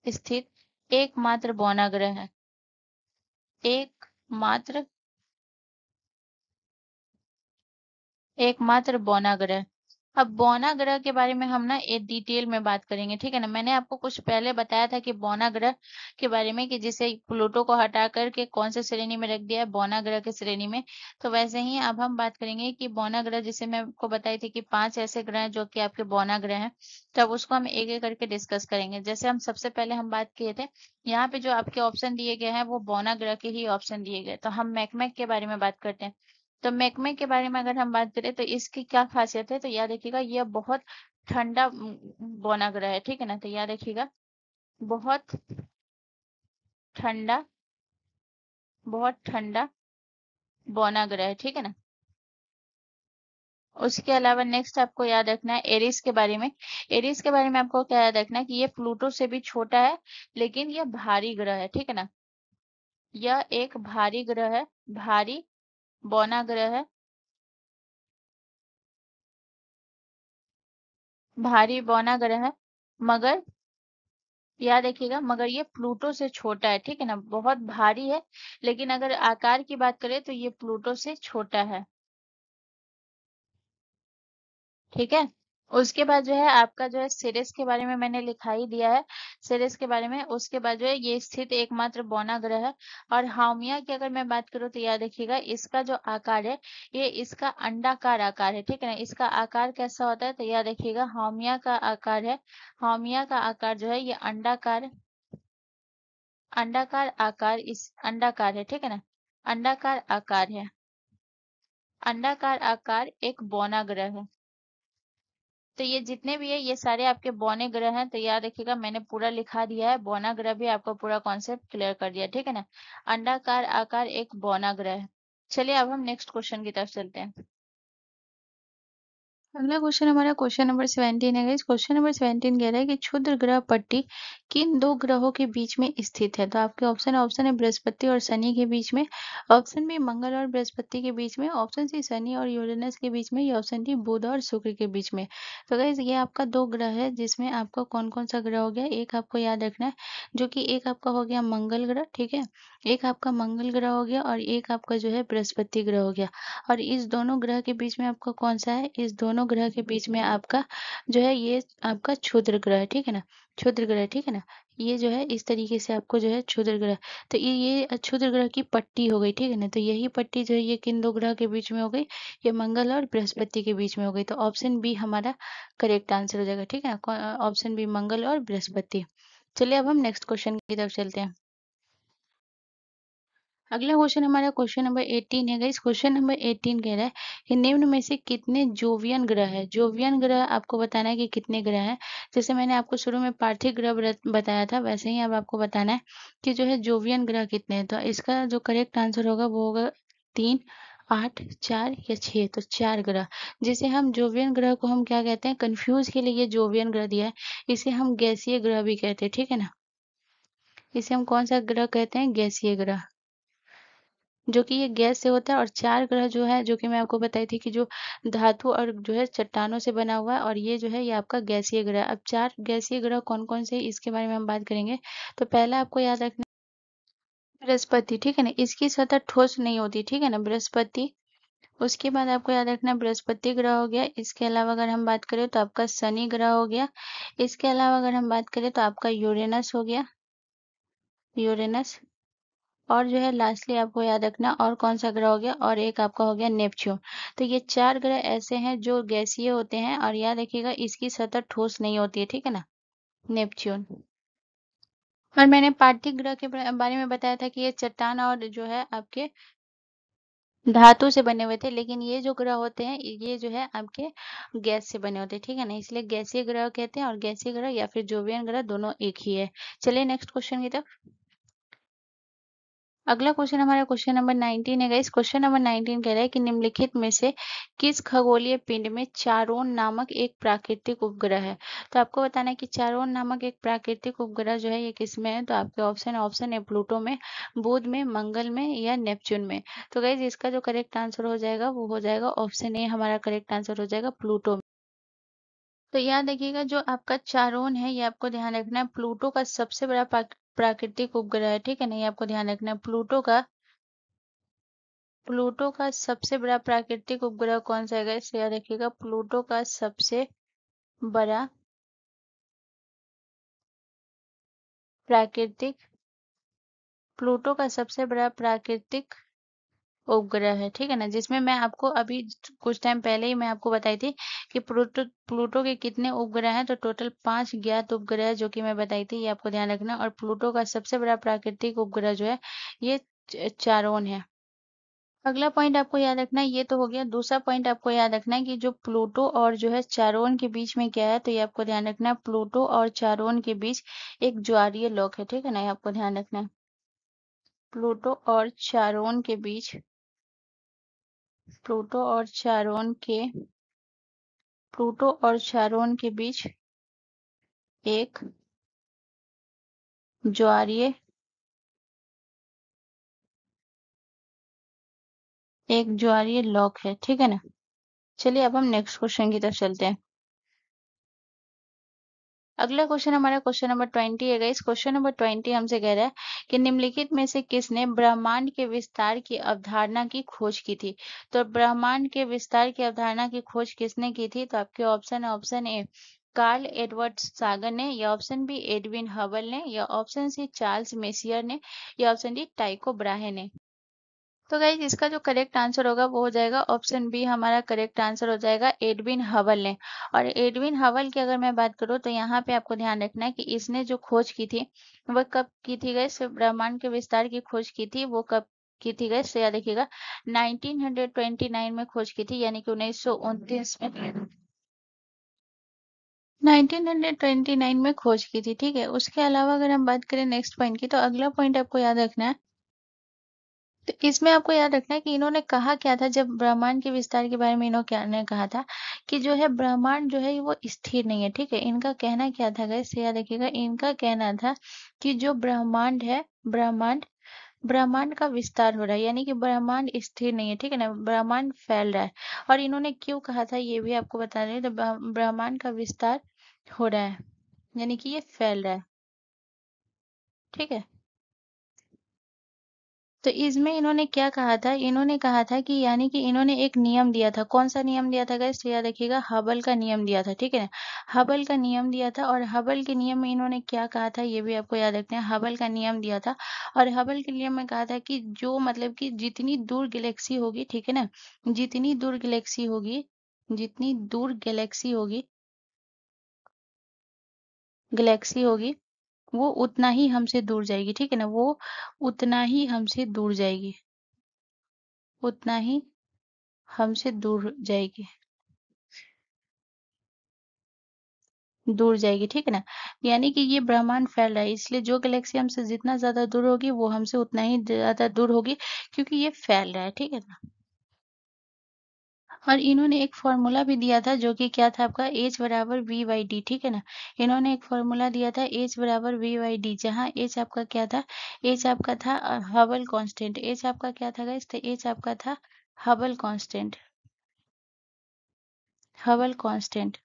स्थित एकमात्र बौना ग्रह है, एकमात्र एकमात्र बौना ग्रह। अब बौना ग्रह के बारे में हम ना एक डिटेल में बात करेंगे, ठीक है ना। मैंने आपको कुछ पहले बताया था कि बौना ग्रह के बारे में, कि जिसे प्लूटो को हटा करके कौन से श्रेणी में रख दिया है, बौना ग्रह के श्रेणी में। तो वैसे ही अब हम बात करेंगे कि बौना ग्रह, जिसे मैं आपको बताई थी कि 5 ऐसे ग्रह हैं जो कि आपके बौना ग्रह हैं। तो अब उसको हम एक एक करके डिस्कस करेंगे। जैसे हम सबसे पहले हम बात किए थे, यहाँ पे जो आपके ऑप्शन दिए गए हैं वो बौना ग्रह के ही ऑप्शन दिए गए। तो हम मैकमैक के बारे में बात करते हैं। तो मैकमे के बारे में अगर हम बात करें, तो इसकी क्या खासियत है, तो याद रखिएगा, यह बहुत ठंडा बौना ग्रह है, ठीक है ना। तो याद रखिएगा, बहुत ठंडा, बहुत ठंडा बौना ग्रह है, ठीक है ना। उसके अलावा नेक्स्ट आपको याद रखना है एरिस के बारे में। एरिस के बारे में आपको क्या याद रखना है, कि ये प्लूटो से भी छोटा है, लेकिन यह भारी ग्रह है, ठीक है ना। यह एक भारी ग्रह है, भारी बौना ग्रह है। भारी बौना ग्रह है, मगर याद रखिएगा, मगर ये प्लूटो से छोटा है, ठीक है ना, बहुत भारी है, लेकिन अगर आकार की बात करें तो ये प्लूटो से छोटा है, ठीक है। उसके बाद जो है आपका जो है सिरिस के बारे में मैंने लिखा ही दिया है, सिरिस के बारे में। उसके बाद जो है ये स्थित एकमात्र बौना ग्रह है। और हाउमिया की अगर मैं बात करूँ तो याद रखिएगा, इसका जो आकार है, ये इसका अंडाकार आकार है, ठीक है ना। इसका आकार कैसा होता है तो याद रखिएगा, हाउमिया का आकार है, हाउमिया का आकार जो है ये अंडाकार, अंडाकार आकार, इस अंडाकार है, ठीक है ना, अंडाकार आकार है, अंडाकार आकार एक बौना ग्रह है। तो ये जितने भी है ये सारे आपके बौने ग्रह हैं, तो याद रखिएगा मैंने पूरा लिखा दिया है, बौना ग्रह भी आपको पूरा कॉन्सेप्ट क्लियर कर दिया, ठीक है ना। अंडाकार आकार एक बौना ग्रह है। चलिए अब हम नेक्स्ट क्वेश्चन की तरफ चलते हैं। अगला क्वेश्चन हमारा क्वेश्चन नंबर 17 है गाइस। क्वेश्चन नंबर 17 कह रहा है कि क्षुद्र ग्रह पट्टी किन दो ग्रहों के बीच में स्थित है। तो आपके ऑप्शन है बृहस्पति और शनि के बीच में, ऑप्शन बी मंगल और बृहस्पति के बीच में, ऑप्शन सी शनि और यूरेनस के बीच में, या ऑप्शन डी बुध और शुक्र के बीच में। तो गाइस ये आपका दो ग्रह है, जिसमें आपका कौन कौन सा ग्रह हो गया, एक आपको याद रखना है, जो कि एक आपका हो गया मंगल ग्रह, ठीक है, एक आपका मंगल ग्रह हो गया, और एक आपका जो है बृहस्पति ग्रह हो गया। और इस दोनों ग्रह के बीच में आपका कौन सा है, इस दोनों ग्रह के बीच में आपका जो है ये आपका क्षुद्र ग्रह है, ठीक है ना, क्षुद्र ग्रह, ठीक है ना। ये जो है इस तरीके से आपको जो है क्षुद्र ग्रह, तो ये क्षुद्र ग्रह की पट्टी हो गई, ठीक है ना। तो यही पट्टी जो है ये किन दो ग्रह के बीच में हो गई, ये मंगल और बृहस्पति के बीच में हो गई। तो ऑप्शन बी हमारा करेक्ट आंसर हो जाएगा, ठीक है ना, ऑप्शन बी मंगल और बृहस्पति। चलिए अब हम नेक्स्ट क्वेश्चन की तरफ चलते हैं। अगला क्वेश्चन हमारा क्वेश्चन नंबर 18 है गाइस। क्वेश्चन नंबर 18 कह रहा है कि निम्न में से कितने जोवियन ग्रह है। जोवियन ग्रह आपको बताना है कि कितने ग्रह हैं। जैसे मैंने आपको शुरू में पार्थिव ग्रह बताया था, वैसे ही अब आपको बताना है कि जो है जोवियन ग्रह कितने हैं। तो इसका जो करेक्ट आंसर होगा वो होगा 3, 8, 4 या 6। तो 4 ग्रह, जिसे हम जोवियन ग्रह को हम क्या कहते हैं, कंफ्यूज के लिए ये जोवियन ग्रह दिया है। इसे हम गैसीय ग्रह भी कहते हैं, ठीक है ना। इसे हम कौन सा ग्रह कहते हैं, गैसीय ग्रह, जो कि ये गैस से होता है। और 4 ग्रह जो है, जो कि मैं आपको बताई थी कि जो धातु और जो है चट्टानों से बना हुआ है, और ये जो है ये आपका गैसीय ग्रह है। अब 4 गैसीय ग्रह कौन-कौन से हैं इसके बारे में हम बात करेंगे। तो पहला आपको याद रखना है बृहस्पति, ठीक है ना, इसकी सतह ठोस नहीं होती, ठीक है ना, बृहस्पति। उसके बाद आपको याद रखना है बृहस्पति ग्रह हो गया। इसके अलावा अगर हम बात करें तो आपका शनि ग्रह हो गया। इसके अलावा अगर हम बात करें तो आपका यूरेनस हो गया, यूरेनस। और जो है लास्टली आपको याद रखना और कौन सा ग्रह हो गया, और एक आपका हो गया नेपच्यून। तो ये 4 ग्रह ऐसे हैं जो गैसीय होते हैं, और याद रखिएगा इसकी सतह ठोस नहीं होती है, ठीक है ना, नेपच्यून। और मैंने पार्थिव ग्रह के बारे में बताया था कि ये चट्टान और जो है आपके धातु से बने हुए थे, लेकिन ये जो ग्रह होते हैं ये जो है आपके गैस से बने होते हैं, ठीक है ना, इसलिए गैसीय ग्रह कहते हैं। और गैसीय ग्रह या फिर जोवियन ग्रह दोनों एक ही है। चलिए नेक्स्ट क्वेश्चन की तरफ। अगला क्वेश्चन हमारा क्वेश्चन नंबर 19 है गाइस। क्वेश्चन नंबर 19 कह रहा है कि निम्नलिखित में से किस खगोलीय पिंड में चारोन नामक एक प्राकृतिक उपग्रह है। तो आपको बताना है कि चारोन नामक एक प्राकृतिक उपग्रह जो है ये किसमें है। तो आपके ऑप्शन है प्लूटो में, बुध में, मंगल में, या नेपच्यून में। तो गाइस इसका जो करेक्ट आंसर हो जाएगा वो हो जाएगा ऑप्शन ए, हमारा करेक्ट आंसर हो जाएगा प्लूटो। तो याद रखिएगा जो आपका चारोन है ये आपको ध्यान रखना है, प्लूटो का सबसे बड़ा प्राकृतिक उपग्रह है, ठीक है ना, ये आपको ध्यान रखना है। प्लूटो का सबसे बड़ा प्राकृतिक उपग्रह कौन सा है, इसे याद रखिएगा, प्लूटो का सबसे बड़ा प्राकृतिक, प्लूटो का सबसे बड़ा प्राकृतिक उपग्रह है, ठीक है ना, जिसमें मैं आपको अभी कुछ टाइम पहले ही मैं आपको बताई थी कि प्लूटो प्लूटो के कितने उपग्रह हैं। तो टोटल 5 ज्ञात उपग्रह जो कि मैं बताई थी, ये आपको ध्यान रखना। और प्लूटो का सबसे बड़ा प्राकृतिक उपग्रह जो है ये चारोन है। अगला पॉइंट आपको याद रखना है, ये तो हो गया। दूसरा पॉइंट आपको याद रखना है कि जो प्लूटो और जो है चारोन के बीच में क्या है, तो ये आपको ध्यान रखना है, प्लूटो और चारोन के बीच एक ज्वारीय लोक है, ठीक है ना, ये आपको ध्यान रखना है। प्लूटो और चारोन के बीच, प्लूटो और चारोन के, प्लूटो और चारोन के बीच एक ज्वारीय, एक ज्वारीय लॉक है, ठीक है ना। चलिए अब हम नेक्स्ट क्वेश्चन की तरफ चलते हैं। अगला क्वेश्चन हमारा क्वेश्चन नंबर 20 है गाइस। क्वेश्चन नंबर 20 हमसे कह रहा है कि निम्नलिखित में से किसने ब्रह्मांड के विस्तार की अवधारणा की खोज की थी। तो ब्रह्मांड के विस्तार की अवधारणा की खोज किसने की थी? तो आपके ऑप्शन है ऑप्शन ए कार्ल एडवर्ड सागर ने, या ऑप्शन बी एडविन हबल ने, या ऑप्शन सी चार्ल्स मेसियर ने, या ऑप्शन डी टाइको ब्राहे ने। तो गाइज इसका जो करेक्ट आंसर होगा वो हो जाएगा ऑप्शन बी, हमारा करेक्ट आंसर हो जाएगा एडविन हबल ने। और एडविन हबल की अगर मैं बात करूँ तो यहाँ पे आपको ध्यान रखना है कि इसने जो खोज की थी वह कब की थी गाइस? ब्रह्मांड के विस्तार की खोज की थी वो कब की थी गाइस? तो याद रखिएगा 1929 में खोज की थी, यानी कि 1929 में 1929 में खोज की थी। ठीक है, उसके अलावा अगर हम बात करें नेक्स्ट पॉइंट की, तो अगला पॉइंट आपको याद रखना है। तो इसमें आपको याद रखना है कि इन्होंने कहा क्या था जब ब्रह्मांड के विस्तार के बारे में इन्होंने कहा था कि जो है ब्रह्मांड जो है वो स्थिर नहीं है। ठीक है, इनका कहना क्या था गाइस? याद रखिएगा, इनका कहना था कि जो ब्रह्मांड है, ब्रह्मांड ब्रह्मांड का विस्तार हो रहा है, यानी कि ब्रह्मांड स्थिर नहीं है। ठीक है ना, ब्रह्मांड फैल रहा है। और इन्होंने क्यों कहा था ये भी आपको बता रहे हैं। तो ब्रह्मांड का विस्तार हो रहा है, यानी कि ये फैल रहा है। ठीक है, तो इसमें इन्होंने क्या कहा था? इन्होंने कहा था कि यानी कि इन्होंने एक नियम दिया था। कौन सा नियम दिया था गाइस? याद रखिएगा, हबल का नियम दिया था। ठीक है ना, हबल का नियम दिया था। और हबल के नियम में इन्होंने क्या कहा था ये भी आपको याद रखना है। हबल का नियम दिया था और हबल के नियम में कहा था कि जो मतलब कि जितनी दूर गैलेक्सी होगी, ठीक है ना, जितनी दूर गैलेक्सी होगी, जितनी दूर गैलेक्सी होगी वो उतना ही हमसे दूर जाएगी। ठीक है ना, वो उतना ही हमसे दूर जाएगी, उतना ही हमसे दूर जाएगी। ठीक है ना, यानी कि ये ब्रह्मांड फैल रहा है, इसलिए जो गैलेक्सी हमसे जितना ज्यादा दूर होगी वो हमसे उतना ही ज्यादा दूर होगी, क्योंकि ये फैल रहा है। ठीक है ना, और इन्होंने एक फॉर्मूला भी दिया था जो कि क्या था आपका, एच बराबर वी बाई डी। ठीक है ना, इन्होंने एक फॉर्मूला दिया था एच बराबर वी बाई डी, जहाँ एच आपका क्या था? एच आपका था हबल कांस्टेंट। एच आपका क्या था गाइस? तो एच आपका था हबल कांस्टेंट, हबल कांस्टेंट।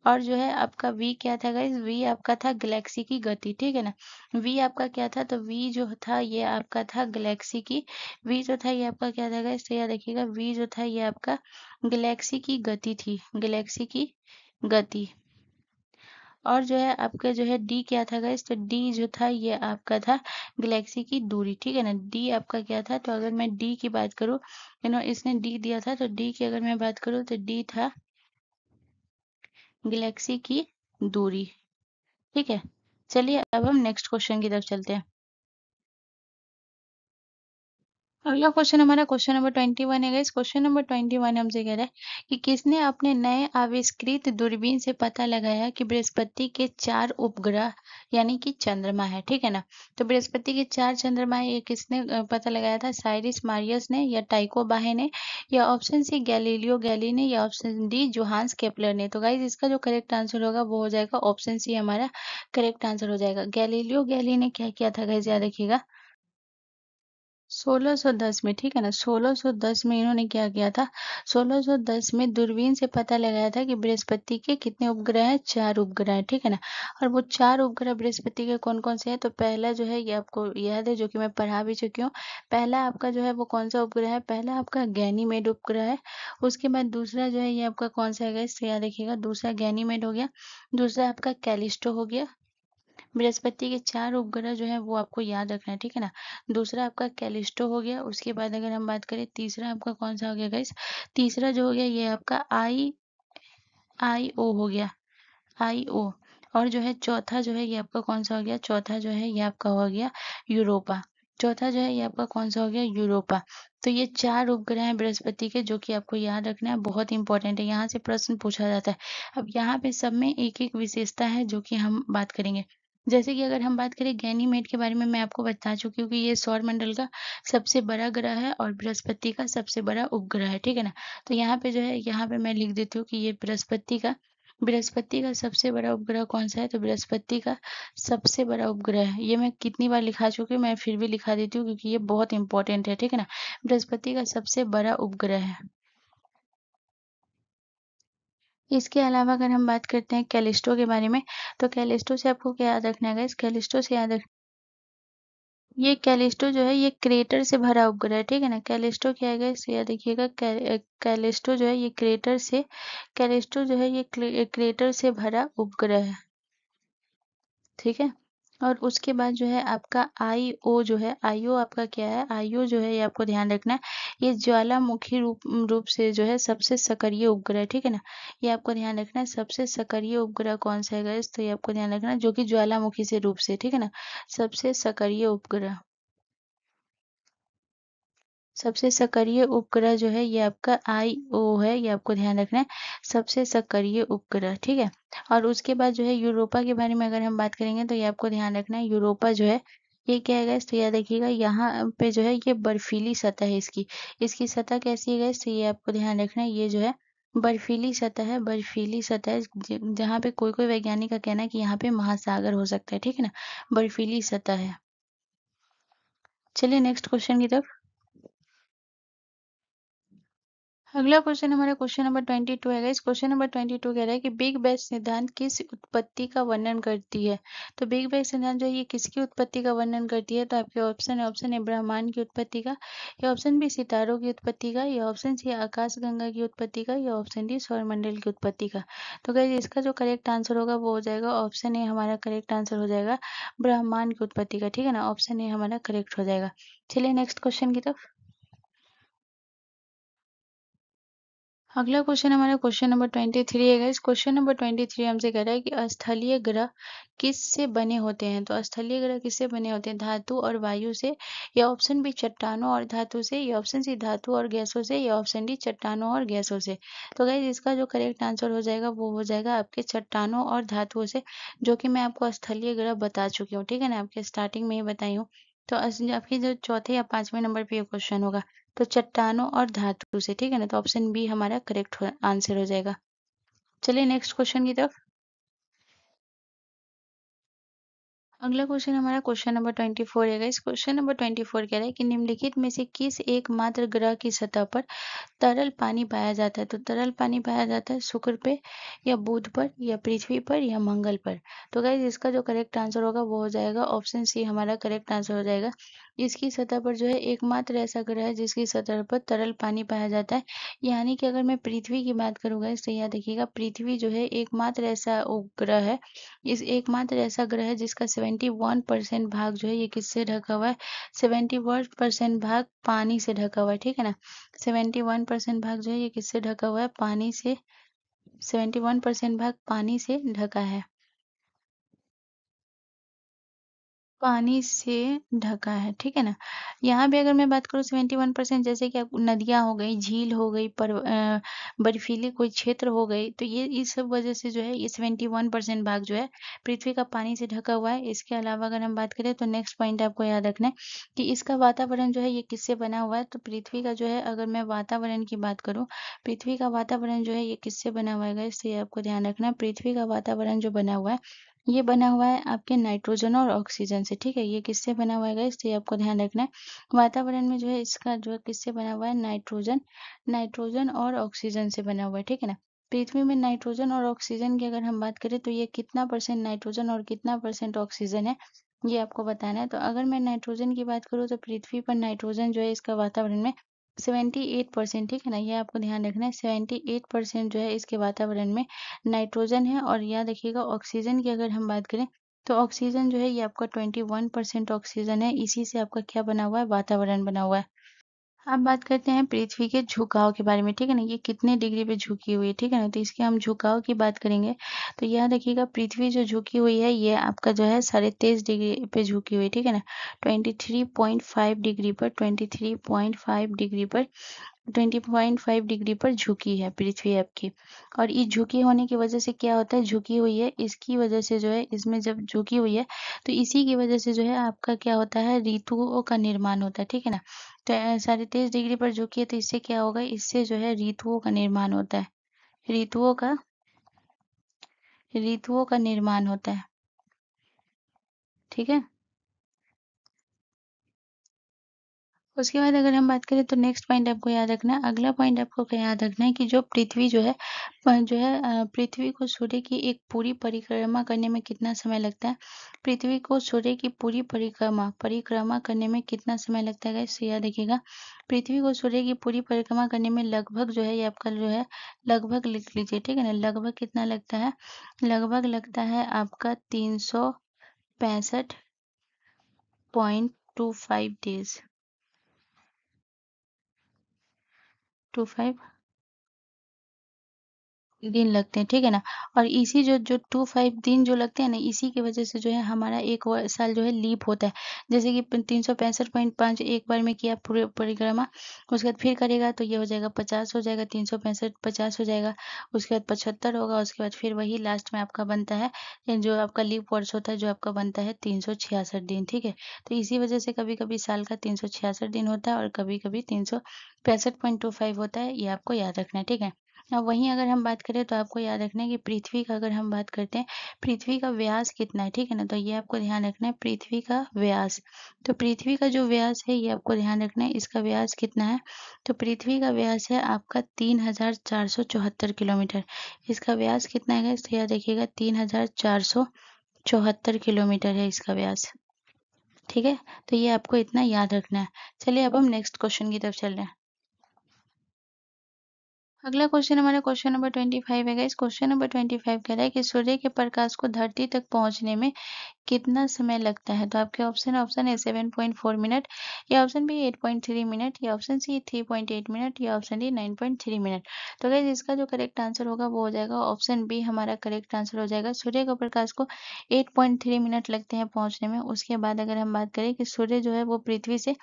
और जो है आपका v क्या था गाइस? v आपका था गैलेक्सी की गति। ठीक है ना, v आपका क्या था? तो v जो था ये आपका था गैलेक्सी की, v जो था ये आपका क्या था गाइस? तो याद रखिएगा, v जो था ये आपका गैलेक्सी की गति थी, गैलेक्सी की गति। और जो है आपका जो है d क्या था गाइस? तो d जो था ये आपका था गैलेक्सी की दूरी। ठीक है ना, d आपका क्या था? तो अगर मैं d की बात करूँ, इसने d दिया था, तो d की अगर मैं बात करूँ तो d था गैलेक्सी की दूरी। ठीक है, चलिए अब हम नेक्स्ट क्वेश्चन की तरफ चलते हैं। अगला क्वेश्चन हमारा क्वेश्चन नंबर 21 है गाइस। क्वेश्चन नंबर 21 हमसे कह रहा है कि किसने अपने नए आविष्कृत दूरबीन से पता लगाया कि बृहस्पति के 4 उपग्रह यानी कि चंद्रमा है। ठीक है ना, तो बृहस्पति के 4 चंद्रमा है, ये किसने पता लगाया था? साइरिस मारियस ने, या टाइको बाहे ने, या ऑप्शन सी गैलीलियो गैली ने, या ऑप्शन डी जोहान्स केपलर ने। तो गाइज इसका जो करेक्ट आंसर होगा वो हो जाएगा ऑप्शन सी, हमारा करेक्ट आंसर हो जाएगा। गैलीलियो गैली ने क्या किया था गाइज? याद रखिएगा 1610 में। ठीक है ना, 1610 में इन्होंने क्या किया था? 1610 में दूरबीन से पता लगाया था कि बृहस्पति के कितने उपग्रह हैं? 4 उपग्रह हैं। ठीक है ना, और वो 4 उपग्रह बृहस्पति के कौन कौन से हैं? तो पहला जो है ये आपको याद है, जो कि मैं पढ़ा भी चुकी हूँ। पहला आपका जो है वो कौन सा उपग्रह है? पहला आपका गैनीमेड उपग्रह है। उसके बाद दूसरा जो है ये आपका कौन सा है? इससे याद रखिएगा, दूसरा गैनीमेड हो गया। दूसरा आपका कैलिस्टो हो गया। बृहस्पति के 4 उपग्रह जो है वो आपको याद रखना है। ठीक है ना, दूसरा आपका कैलिस्टो हो गया। उसके बाद अगर हम बात करें तीसरा आपका कौन सा हो गया गाइस? तीसरा जो हो गया ये आपका आई आई ओ हो गया, आई ओ। और जो है चौथा जो है ये आपका कौन सा हो गया? चौथा जो है ये आपका हो गया यूरोपा। चौथा जो है ये आपका कौन सा हो गया? यूरोपा। तो ये 4 उपग्रह हैं बृहस्पति के, जो कि आपको याद रखना है, बहुत इंपॉर्टेंट है, यहाँ से प्रश्न पूछा जाता है। अब यहाँ पे सब में एक एक विशेषता है जो कि हम बात करेंगे। जैसे कि अगर हम बात करें गैनीमेड के बारे में, मैं आपको बता चुकी हूँ कि ये सौर मंडल का सबसे बड़ा ग्रह है और बृहस्पति का सबसे बड़ा उपग्रह है। ठीक है ना, तो यहाँ पे जो है, यहाँ पे मैं लिख देती हूँ कि ये बृहस्पति का सबसे बड़ा उपग्रह कौन सा है? तो बृहस्पति का सबसे बड़ा उपग्रह है। ये मैं कितनी बार लिखा चुकी हूँ, मैं फिर भी लिखा देती हूँ क्योंकि ये बहुत इंपॉर्टेंट है। ठीक है ना, बृहस्पति का सबसे बड़ा उपग्रह है। इसके अलावा अगर हम बात करते हैं कैलिस्टो के बारे में, तो कैलिस्टो से आपको क्या याद रखना है गाइस? कैलिस्टो से याद रख ये कैलिस्टो जो है ये क्रेटर से भरा उपग्रह है, ठीक है ना? कैलिस्टो क्या है गाइस? याद रखिएगा कैलिस्टो जो है ये कैलिस्टो जो है ये क्रेटर से भरा उपग्रह है, ठीक है? और उसके बाद जो है आपका आईओ जो है, आईओ आपका क्या है? आईओ जो है ये आपको ध्यान रखना है, ये ज्वालामुखी रूप से जो है सबसे सक्रिय उपग्रह है, ठीक है ना? ये आपको ध्यान रखना है, सबसे सक्रिय उपग्रह कौन सा है गाइस? तो ये आपको ध्यान रखना है जो कि ज्वालामुखी से रूप से, ठीक है ना? सबसे सक्रिय उपग्रह, सबसे सक्रिय उपग्रह जो है ये आपका आईओ है, ये आपको ध्यान रखना है, सबसे सक्रिय उपग्रह, ठीक है? और उसके बाद जो है यूरोपा के बारे में अगर हम बात करेंगे तो ये आपको ध्यान रखना है, यूरोपा जो है ये क्या है गाइस? तो याद रखिएगा यहाँ पे जो है ये बर्फीली सतह है इसकी, इसकी सतह कैसी है गाइस? तो ये आपको ध्यान रखना है, ये जो है बर्फीली सतह है, बर्फीली सतह है, जहाँ पे कोई कोई वैज्ञानिक का कहना है कि यहाँ पे महासागर हो सकता है, ठीक है ना? बर्फीली सतह है। चलिए नेक्स्ट क्वेश्चन की तरफ। अगला क्वेश्चन हमारा क्वेश्चन नंबर 22 है गाइस। क्वेश्चन नंबर 22 कह रहा है कि बिग बैंग सिद्धांत किस उत्पत्ति का वर्णन करती है? तो बिग बैंग सिद्धांत जो है ये किसकी उत्पत्ति का वर्णन करती है? तो आपके ऑप्शन है ब्रह्मांड की उत्पत्ति का, या ऑप्शन बी सितारों की उत्पत्ति का, या ऑप्शन सी आकाशगंगा की उत्पत्ति का, या ऑप्शन डी सौरमंडल की उत्पत्ति का। तो गाइस इसका जो करेक्ट आंसर होगा वो हो जाएगा ऑप्शन ए, हमारा करेक्ट आंसर हो जाएगा ब्रह्मांड की उत्पत्ति का, ठीक है ना? ऑप्शन ए हमारा करेक्ट हो जाएगा। चलिए नेक्स्ट क्वेश्चन की तरफ। अगला क्वेश्चन हमारा क्वेश्चन नंबर 23 है गाइस। क्वेश्चन नंबर 23 हमसे कह रहा है कि स्थलीय ग्रह किससे बने होते हैं? तो स्थलीय ग्रह किससे बने होते हैं? धातु और वायु से, या ऑप्शन बी चट्टानों और धातु से, या ऑप्शन सी धातु और गैसों से, या ऑप्शन डी चट्टानों और गैसों से। तो गाइस इसका जो करेक्ट आंसर हो जाएगा वो हो जाएगा आपके चट्टानों और धातुओं से, जो कि मैं आपको स्थलीय ग्रह बता चुकी हूँ, ठीक है ना? आपके स्टार्टिंग में ही बताई हूँ। तो आपकी जो चौथे या पांचवें नंबर पे ये क्वेश्चन होगा, तो चट्टानों और धातु से, ठीक है ना? तो ऑप्शन बी हमारा करेक्ट आंसर हो जाएगा। चलिए नेक्स्ट क्वेश्चन की तरफ। अगला क्वेश्चन हमारा क्वेश्चन नंबर 24 है गाइस। क्वेश्चन नंबर 24 कह रहा है कि निम्नलिखित में से किस एकमात्र ग्रह की सतह पर तरल पानी पाया जाता है? तो तरल पानी पाया जाता है शुक्र पे, या बुध पर, या पृथ्वी पर, या मंगल पर। तो गाइज इसका जो करेक्ट आंसर होगा वो हो जाएगा ऑप्शन सी, हमारा करेक्ट आंसर हो जाएगा। इसकी सतह पर जो है एकमात्र ऐसा ग्रह है जिसकी सतह पर तरल पानी पाया जाता है। यानी कि अगर मैं पृथ्वी की बात करूँ गाइज तो याद रखिएगा पृथ्वी जो है एकमात्र ऐसा उपग्रह है, इस एकमात्र ऐसा ग्रह है जिसका 71% भाग जो है ये किससे ढका हुआ है? 71% भाग पानी से ढका हुआ है, ठीक है ना? 71% भाग जो है ये किससे ढका हुआ है? पानी से। 71% भाग पानी से ढका है। पानी से ढका है, ठीक है ना? यहाँ पे अगर मैं बात करूँ 71% जैसे कि आपको नदियाँ हो गई, झील हो गई, बर्फीली कोई क्षेत्र हो गई, तो ये इस सब वजह से जो है ये 71% भाग जो है पृथ्वी का पानी से ढका हुआ है। इसके अलावा अगर हम बात करें तो नेक्स्ट पॉइंट आपको याद रखना है कि इसका वातावरण जो है ये किससे बना हुआ है? तो पृथ्वी का जो है अगर मैं वातावरण की बात करूँ, पृथ्वी का वातावरण जो है ये किससे बना हुआ है गाइस? तो ये आपको ध्यान रखना है, पृथ्वी का वातावरण जो बना हुआ है ये बना हुआ है आपके नाइट्रोजन और ऑक्सीजन से, ठीक है? ये किससे बना हुआ है गाइस? तो ये आपको ध्यान रखना है। वातावरण में जो है इसका जो है किससे बना हुआ है? नाइट्रोजन, नाइट्रोजन और ऑक्सीजन से बना हुआ है, ठीक है ना? पृथ्वी में नाइट्रोजन और ऑक्सीजन की अगर हम बात करें तो ये कितना परसेंट नाइट्रोजन और कितना परसेंट ऑक्सीजन है, ये आपको बताना है। तो अगर मैं नाइट्रोजन की बात करूँ तो पृथ्वी पर नाइट्रोजन जो है इसका वातावरण में 78%, ठीक है ना? ये आपको ध्यान रखना है, 78% जो है इसके वातावरण में नाइट्रोजन है। और याद रखिएगा ऑक्सीजन की अगर हम बात करें तो ऑक्सीजन जो है ये आपका 21% ऑक्सीजन है, इसी से आपका क्या बना हुआ है? वातावरण बना हुआ है। अब बात करते हैं पृथ्वी के झुकाव के बारे में, ठीक है ना? ये कितने डिग्री पे झुकी हुई है, ठीक है ना? तो इसके हम झुकाव की बात करेंगे तो याद रखिएगा पृथ्वी जो झुकी हुई है ये आपका जो है 23.5 डिग्री पे झुकी हुई है, ठीक है ना? 23.5 डिग्री पर, 23.5 डिग्री पर, 20.5 डिग्री पर झुकी है पृथ्वी आपकी। और इस झुकी होने की वजह से क्या होता है? झुकी हुई है इसकी वजह से जो है इसमें जब झुकी हुई है तो इसी की वजह से जो है आपका क्या होता है? ऋतुओं का निर्माण होता है, ठीक है ना? तो 23.5 डिग्री पर झुकी है तो इससे क्या होगा? इससे जो है ऋतुओं का निर्माण होता है। ऋतुओं का ऋतुओं का निर्माण होता है, ठीक है? उसके बाद अगर हम बात करें तो नेक्स्ट पॉइंट आपको याद रखना है। अगला पॉइंट आपको क्या याद रखना है कि जो पृथ्वी जो है पृथ्वी को सूर्य की एक पूरी परिक्रमा करने में कितना समय लगता है। पृथ्वी को सूर्य की पूरी परिक्रमा परिक्रमा करने में कितना समय लगता है गाइस, याद रखिएगा। पृथ्वी को सूर्य की पूरी परिक्रमा करने में लगभग जो है ये आपका जो है लगभग लिख लीजिए, ठीक है ना। लगभग कितना लगता है, लगभग लगता है आपका 365.25 डेज, 25 दिन लगते हैं, ठीक है ना। और इसी जो जो 25 दिन जो लगते हैं ना, इसी की वजह से जो है हमारा एक साल जो है लीप होता है। जैसे कि 365.5 एक बार में किया पूरे परिक्रमा, उसके बाद फिर करेगा तो ये हो जाएगा 50 हो जाएगा, 365 50 हो जाएगा, उसके बाद 75 होगा, उसके बाद फिर वही लास्ट में आपका बनता है जो आपका लीप वर्ष होता है, जो आपका बनता है 366 दिन, ठीक है। तो इसी वजह से कभी कभी साल का 366 दिन होता है और कभी कभी 365.25 होता है, ये आपको याद रखना है, ठीक है। अब वहीं अगर हम बात करें तो आपको याद रखना है कि पृथ्वी का अगर हम बात करते हैं, पृथ्वी का व्यास कितना है, ठीक है ना। तो ये आपको ध्यान रखना है, पृथ्वी का व्यास। तो पृथ्वी का जो व्यास है ये आपको ध्यान रखना है, इसका व्यास कितना है। तो पृथ्वी का व्यास है आपका 3474 किलोमीटर। इसका व्यास कितना है guys? तो याद रखिएगा 3474 किलोमीटर है इसका व्यास, ठीक है। तो ये आपको इतना याद रखना है। चलिए अब हम नेक्स्ट क्वेश्चन की तरफ चल रहे हैं। अगला क्वेश्चन हमारा क्वेश्चन नंबर 25 है गाइस। क्वेश्चन नंबर 25 कह रहा है कि सूर्य के प्रकाश को धरती तक पहुंचने में कितना समय लगता है। तो आपके ऑप्शन है 7.4 मिनट, या ऑप्शन बी 8.3 मिनट, या ऑप्शन सी 3.8 मिनट, या ऑप्शन डी 9.3 मिनट। तो गाइस इसका जो करेक्ट आंसर होगा वो हो जाएगा ऑप्शन बी, हमारा करेक्ट आंसर हो जाएगा। सूर्य के प्रकाश को 8.3 मिनट लगते हैं पहुंचने में। उसके बाद अगर हम बात करें कि सूर्य जो है वो पृथ्वी से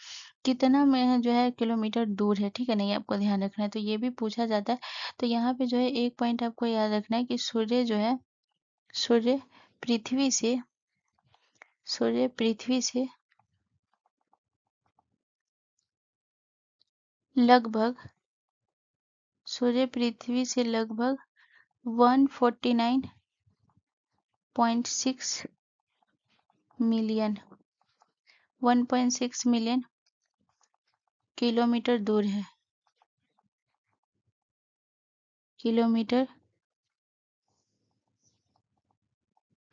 कितना में जो है किलोमीटर दूर है, ठीक है ना, ये आपको ध्यान रखना है। तो ये भी पूछा जाता है। तो यहाँ पे जो है एक पॉइंट आपको याद रखना है कि सूर्य जो है सूर्य पृथ्वी से सूर्य पृथ्वी से लगभग सूर्य पृथ्वी से लगभग 149.6 मिलियन 1.6 मिलियन किलोमीटर दूर है, किलोमीटर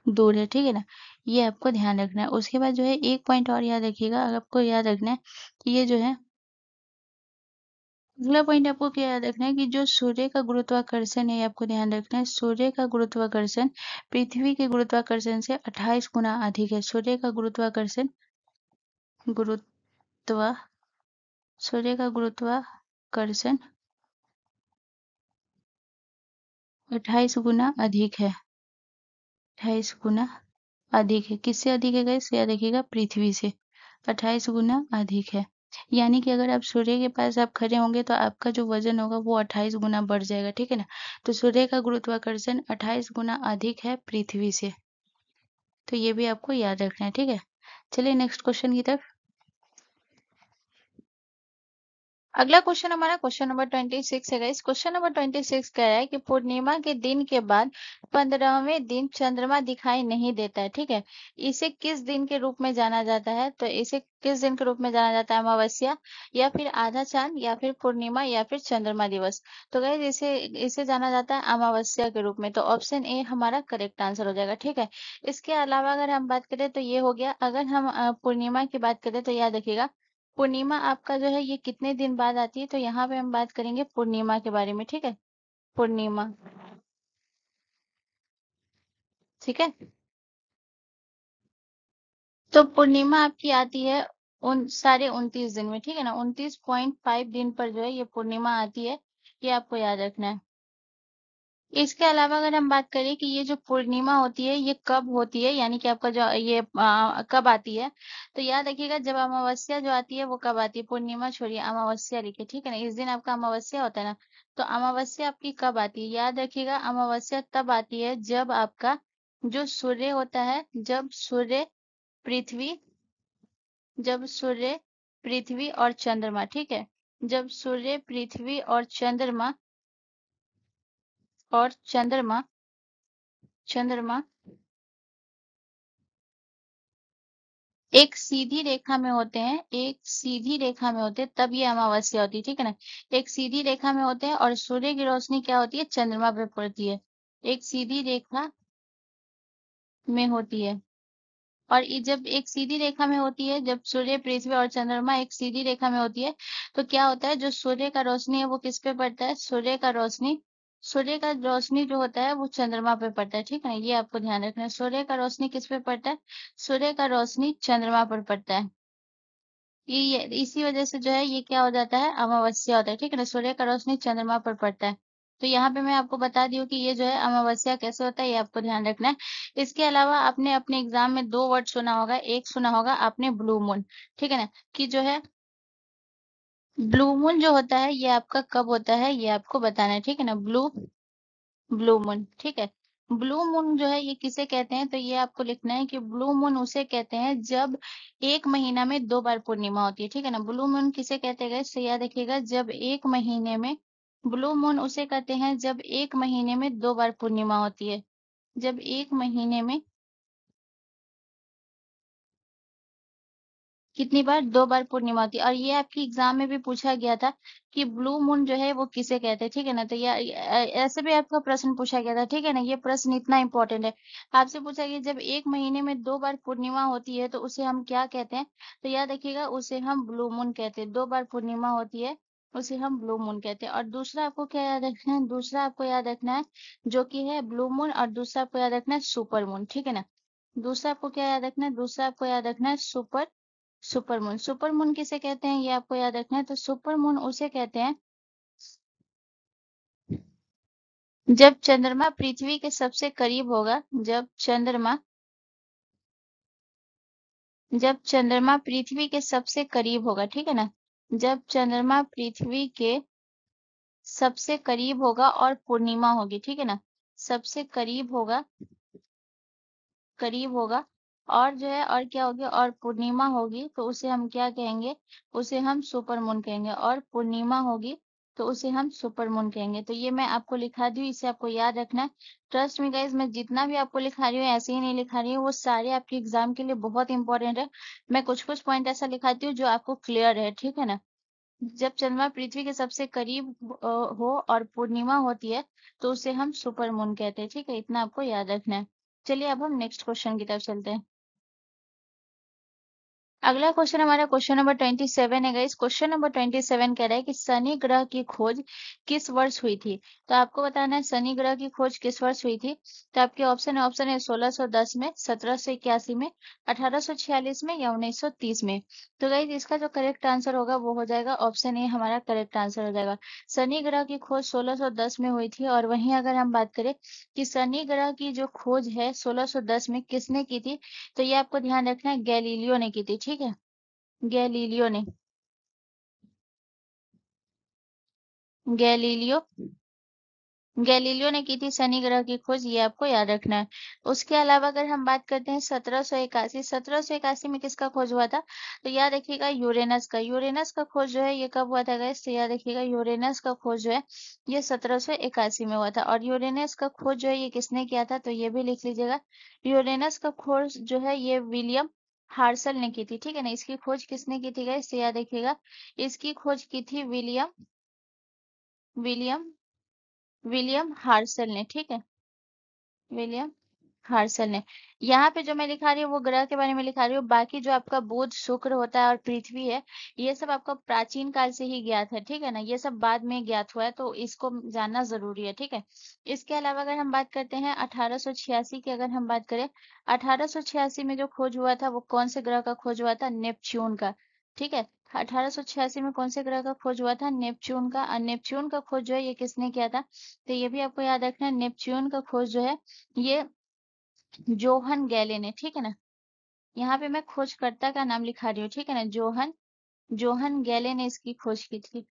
दूर है, ठीक है ना। ये आपको ध्यान रखना है। उसके बाद जो है एक पॉइंट और याद रखिएगा, आपको याद रखना है कि ये जो है अगला पॉइंट आपको क्या याद रखना है कि जो सूर्य का गुरुत्वाकर्षण है, ये आपको ध्यान रखना है। सूर्य का गुरुत्वाकर्षण पृथ्वी के गुरुत्वाकर्षण से 28 गुना अधिक है। सूर्य का गुरुत्वाकर्षण गुरुत्वा सूर्य का गुरुत्वाकर्षण 28 गुना अधिक है। 28 गुना अधिक है। किससे अधिक है गाइस? याद रखिएगा, पृथ्वी से 28 गुना अधिक है। यानी कि अगर आप सूर्य के पास आप खड़े होंगे तो आपका जो वजन होगा वो 28 गुना बढ़ जाएगा, ठीक है ना। तो सूर्य का गुरुत्वाकर्षण 28 गुना अधिक है पृथ्वी से। तो ये भी आपको याद रखना है, ठीक है। चलिए नेक्स्ट क्वेश्चन की तरफ। अगला क्वेश्चन हमारा क्वेश्चन नंबर 26 है गाइस। क्वेश्चन नंबर 26 कह रहा है कि पूर्णिमा के दिन के बाद 15वें दिन चंद्रमा दिखाई नहीं देता है, ठीक है। इसे किस दिन के रूप में जाना जाता है? तो इसे किस दिन के रूप में जाना जाता है? अमावस्या, या फिर आधा चांद, या फिर पूर्णिमा, या फिर चंद्रमा दिवस। तो गाइस इसे इसे जाना जाता है अमावस्या के रूप में। तो ऑप्शन ए हमारा करेक्ट आंसर हो जाएगा, ठीक है। इसके अलावा अगर हम बात करें तो ये हो गया। अगर हम पूर्णिमा की बात करें तो याद रखिएगा, पूर्णिमा आपका जो है ये कितने दिन बाद आती है। तो यहाँ पे हम बात करेंगे पूर्णिमा के बारे में, ठीक है। पूर्णिमा, ठीक है। तो पूर्णिमा आपकी आती है उन साढ़े 29 दिन में, ठीक है ना। 29.5 दिन पर जो है ये पूर्णिमा आती है। ये आपको याद रखना है। इसके अलावा अगर हम बात करें कि ये जो पूर्णिमा होती है ये कब होती है, यानी कि आपका जो ये कब आती है। तो याद रखिएगा, जब अमावस्या जो आती है वो कब आती है। पूर्णिमा छोड़िए, अमावस्या लिखिए, ठीक है ना। इस दिन आपका अमावस्या होता है ना। तो अमावस्या आपकी कब आती है? याद रखिएगा, अमावस्या तब आती है जब आपका जो सूर्य होता है, पृथ्वी जब सूर्य पृथ्वी और चंद्रमा, ठीक है। जब सूर्य पृथ्वी और चंद्रमा एक सीधी रेखा में होते हैं, एक सीधी रेखा में होते हैं तब ये अमावस्या होती है, ठीक है ना। एक सीधी रेखा में होते हैं और सूर्य की रोशनी क्या होती है, चंद्रमा पे पड़ती है। एक सीधी रेखा में होती है और ये जब एक सीधी रेखा में होती है, जब सूर्य, पृथ्वी और चंद्रमा एक सीधी रेखा में होती है, तो क्या होता है, जो सूर्य का रोशनी है वो किस पे पड़ता है, सूर्य का रोशनी जो होता है वो चंद्रमा पे पड़ता है, ठीक है। ये आपको ध्यान रखना है, सूर्य का रोशनी किस पे पड़ता है, सूर्य का रोशनी चंद्रमा पर पड़ता है। ये इसी वजह से जो है ये क्या हो जाता है, अमावस्या होता है, ठीक है ना। सूर्य का रोशनी चंद्रमा पर पड़ता है। तो यहाँ पे मैं आपको बता दी हूँ कि ये जो है अमावस्या कैसे होता है, ये आपको ध्यान रखना है। इसके अलावा आपने अपने एग्जाम में दो वर्ड सुना होगा, एक सुना होगा आपने ब्लू मून, ठीक है ना, कि जो है ब्लू मून जो होता है ये आपका कब होता है, ये आपको बताना है, ठीक है ना। ब्लू ब्लू मून, ठीक है। ब्लू मून जो है ये किसे कहते हैं, तो ये आपको लिखना है कि ब्लू मून उसे कहते हैं जब एक महीना में दो बार पूर्णिमा होती है, ठीक है ना। ब्लू मून किसे कहते हैं, तो याद रखिएगा, जब एक महीने में, ब्लू मून उसे कहते हैं जब एक महीने में दो बार पूर्णिमा होती है, जब एक महीने में कितनी बार, दो बार पूर्णिमा होती है। और ये आपकी एग्जाम में भी पूछा गया था कि ब्लू मून जो है वो किसे कहते हैं, ठीक है ना। तो ऐसे भी आपका प्रश्न पूछा गया था, ठीक है ना। ये प्रश्न इतना इंपॉर्टेंट है, आपसे पूछा गया जब एक महीने में दो बार पूर्णिमा होती है तो उसे हम क्या कहते हैं, तो याद रखिएगा उसे हम ब्लू मून कहते हैं। दो बार पूर्णिमा होती है उसे हम ब्लू मून कहते हैं। और दूसरा आपको क्या याद रखना है, दूसरा आपको याद रखना है जो कि है ब्लू मून, और दूसरा आपको याद रखना है सुपर मून, ठीक है ना। दूसरा आपको क्या याद रखना है, दूसरा आपको याद रखना है सुपर मून। सुपर मून किसे कहते हैं ये आपको याद रखना है, तो सुपर मून उसे कहते हैं जब चंद्रमा पृथ्वी के सबसे करीब होगा, जब चंद्रमा पृथ्वी के सबसे करीब होगा, ठीक है ना। जब चंद्रमा पृथ्वी के सबसे करीब होगा और पूर्णिमा होगी, ठीक है ना। सबसे करीब होगा और जो है और क्या होगी, और पूर्णिमा होगी तो उसे हम क्या कहेंगे, उसे हम सुपर मून कहेंगे। और पूर्णिमा होगी तो उसे हम सुपर मून कहेंगे। तो ये मैं आपको लिखा दी हूँ, इसे आपको याद रखना है। ट्रस्ट मी गाइज, मैं जितना भी आपको लिखा रही हूँ ऐसे ही नहीं लिखा रही हूँ, वो सारे आपके एग्जाम के लिए बहुत इंपॉर्टेंट है। मैं कुछ कुछ पॉइंट ऐसा लिखाती हूँ जो आपको क्लियर है, ठीक है ना। जब चंद्रमा पृथ्वी के सबसे करीब हो और पूर्णिमा होती है तो उसे हम सुपर मून कहते हैं, ठीक है। इतना आपको याद रखना है। चलिए अब हम नेक्स्ट क्वेश्चन की तरफ चलते हैं। अगला क्वेश्चन हमारा क्वेश्चन नंबर 27 है गाइस। क्वेश्चन नंबर 27 कह रहा है कि शनि ग्रह की खोज किस वर्ष हुई थी। तो आपको बताना है शनि ग्रह की खोज किस वर्ष हुई थी। तो आपके ऑप्शन है 1610 में, 1781 में, 1846 में या 1930 में। तो गाइस इसका जो करेक्ट आंसर होगा वो हो जाएगा ऑप्शन ए, हमारा करेक्ट आंसर हो जाएगा। शनि ग्रह की खोज 1610 में हुई थी। और वहीं अगर हम बात करें कि शनि ग्रह की जो खोज है 1610 में किसने की थी, तो ये आपको ध्यान रखना है गैलीलियो ने की थी, ठीक है। गैलीलियो ने गैलीलियो गैलीलियो ने की थी शनि ग्रह की खोज, ये आपको याद रखना है। उसके अलावा अगर हम बात करते हैं 1781 में किसका खोज हुआ था, तो याद रखिएगा यूरेनस का खोज जो है ये कब हुआ था गाइस, तो याद रखिएगा यूरेनस का खोज जो है ये 1781 में हुआ था। और यूरेनस का खोज जो है ये किसने किया था, तो ये भी लिख लीजिएगा। यूरेनस का खोज जो है ये विलियम हार्सल ने की थी, ठीक है ना। इसकी खोज किसने की थी गाइस, तो याद रखिएगा इसकी खोज की थी विलियम विलियम हार्सल ने, ठीक है। विलियम हार्सल ने। यहाँ पे जो मैं लिखा रही हूँ वो ग्रह के बारे में लिखा रही हूँ, बाकी जो आपका बुध, शुक्र होता है और पृथ्वी है ये सब आपका प्राचीन काल से ही ज्ञात है, ठीक है ना। ये सब बाद में ज्ञात हुआ है तो इसको जानना जरूरी है, ठीक है। इसके अलावा अगर हम बात करते हैं 1886 की, अगर हम बात करें 1886 में जो खोज हुआ था वो कौन से ग्रह का खोज हुआ था, नेपच्यून का, ठीक है। 1886 में कौन से ग्रह का खोज हुआ था, नेपच्यून का। और नेपच्यून का खोज जो है ये किसने किया था, तो ये भी आपको याद रखना है। नेपच्यून का खोज जो है ये जोहन गैले ने, ठीक है ना। यहाँ पे मैं खोजकर्ता का नाम लिखा रही हूँ, ठीक है ना। जोहन जोहन गैले ने इसकी खोज की थी,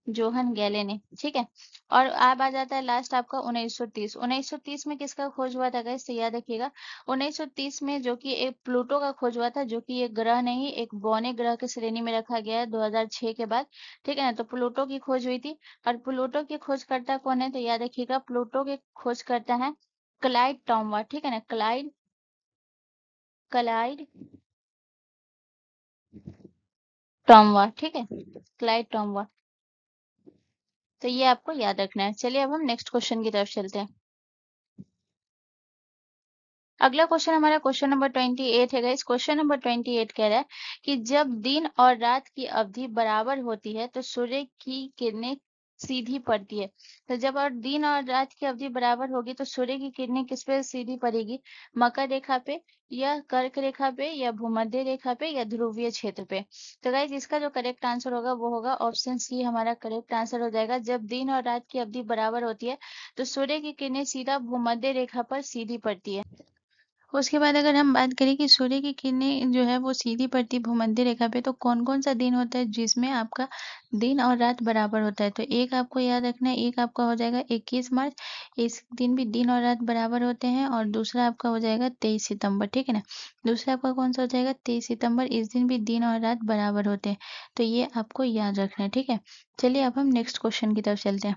जोहन गैले ने, ठीक है। और अब आ जाता है लास्ट आपका 1930। 1930 में किसका खोज हुआ था गाइस, तो याद रखिएगा 1930 में जो कि एक प्लूटो का खोज हुआ था, जो कि एक ग्रह नहीं एक बौने ग्रह की श्रेणी में रखा गया है 2006 के बाद, ठीक है ना। तो प्लूटो की खोज हुई थी। और प्लूटो के खोजकर्ता कौन है, तो याद रखिएगा प्लूटो के खोजकर्ता है क्लाइड टॉमवा, ठीक है ना। क्लाइड टॉमवा, ठीक है, क्लाइड टॉमवा। तो ये आपको याद रखना है। चलिए अब हम नेक्स्ट क्वेश्चन की तरफ चलते हैं। अगला क्वेश्चन हमारा क्वेश्चन नंबर 28 है गाइस। क्वेश्चन नंबर 28 कह रहा है कि जब दिन और रात की अवधि बराबर होती है तो सूर्य की किरणें सीधी पड़ती है। तो जब और दिन और रात की अवधि बराबर होगी तो सूर्य की किरणें किस पे सीधी पड़ेगी? मकर रेखा पे, या कर्क रेखा पे, या भूमध्य रेखा पे, या ध्रुवीय क्षेत्र पे। तो गाइस इसका जो करेक्ट आंसर होगा वो होगा ऑप्शन सी हमारा करेक्ट आंसर हो जाएगा। जब दिन और रात की अवधि बराबर होती है तो सूर्य की किरणें सीधा भूमध्य रेखा पर सीधी पड़ती है। उसके बाद अगर हम बात करें कि सूर्य की किरणें जो है वो सीधी पड़ती भूमध्य रेखा पे, तो कौन कौन सा दिन होता है जिसमें आपका दिन और रात बराबर होता है? तो एक आपको याद रखना है, एक आपका हो जाएगा 21 मार्च, इस दिन भी दिन और रात बराबर होते हैं। और दूसरा आपका हो जाएगा 23 सितंबर, ठीक है ना। दूसरा आपका कौन सा हो जाएगा? 23 सितंबर, इस दिन भी दिन और रात बराबर होते हैं। तो ये आपको याद रखना है, ठीक है। चलिए अब हम नेक्स्ट क्वेश्चन की तरफ चलते हैं।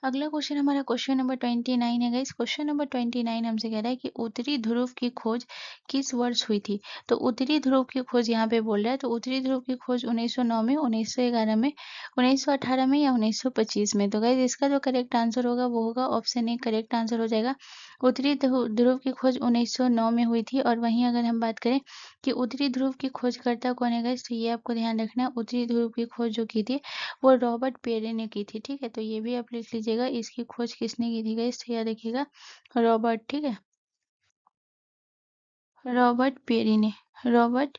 अगला क्वेश्चन हमारा क्वेश्चन नंबर 29 है गाइस। क्वेश्चन नंबर 29 हमसे कह रहा है कि उत्तरी ध्रुव की खोज किस वर्ष हुई थी? तो उत्तरी ध्रुव की खोज यहाँ पे बोल रहा है, तो उत्तरी ध्रुव की खोज 1909 में, 1911 में, 1918 में, या 1925 में। तो गाइस इसका जो करेक्ट आंसर होगा वो होगा ऑप्शन ए करेक्ट आंसर हो जाएगा। उत्तरी ध्रुव की खोज 1909 में हुई थी। और वहीं अगर हम बात करें कि उत्तरी ध्रुव की खोजकर्ता कौन है गाइस, तो ये आपको ध्यान रखना है। उत्तरी ध्रुव की खोज जो की थी वो रॉबर्ट पेरे ने की थी, ठीक है। तो ये भी आप लिख लीजिएगा, इसकी खोज किसने की थी गाइस, तो याद रखिएगा रॉबर्ट, ठीक है, रॉबर्ट पेरी ने, रॉबर्ट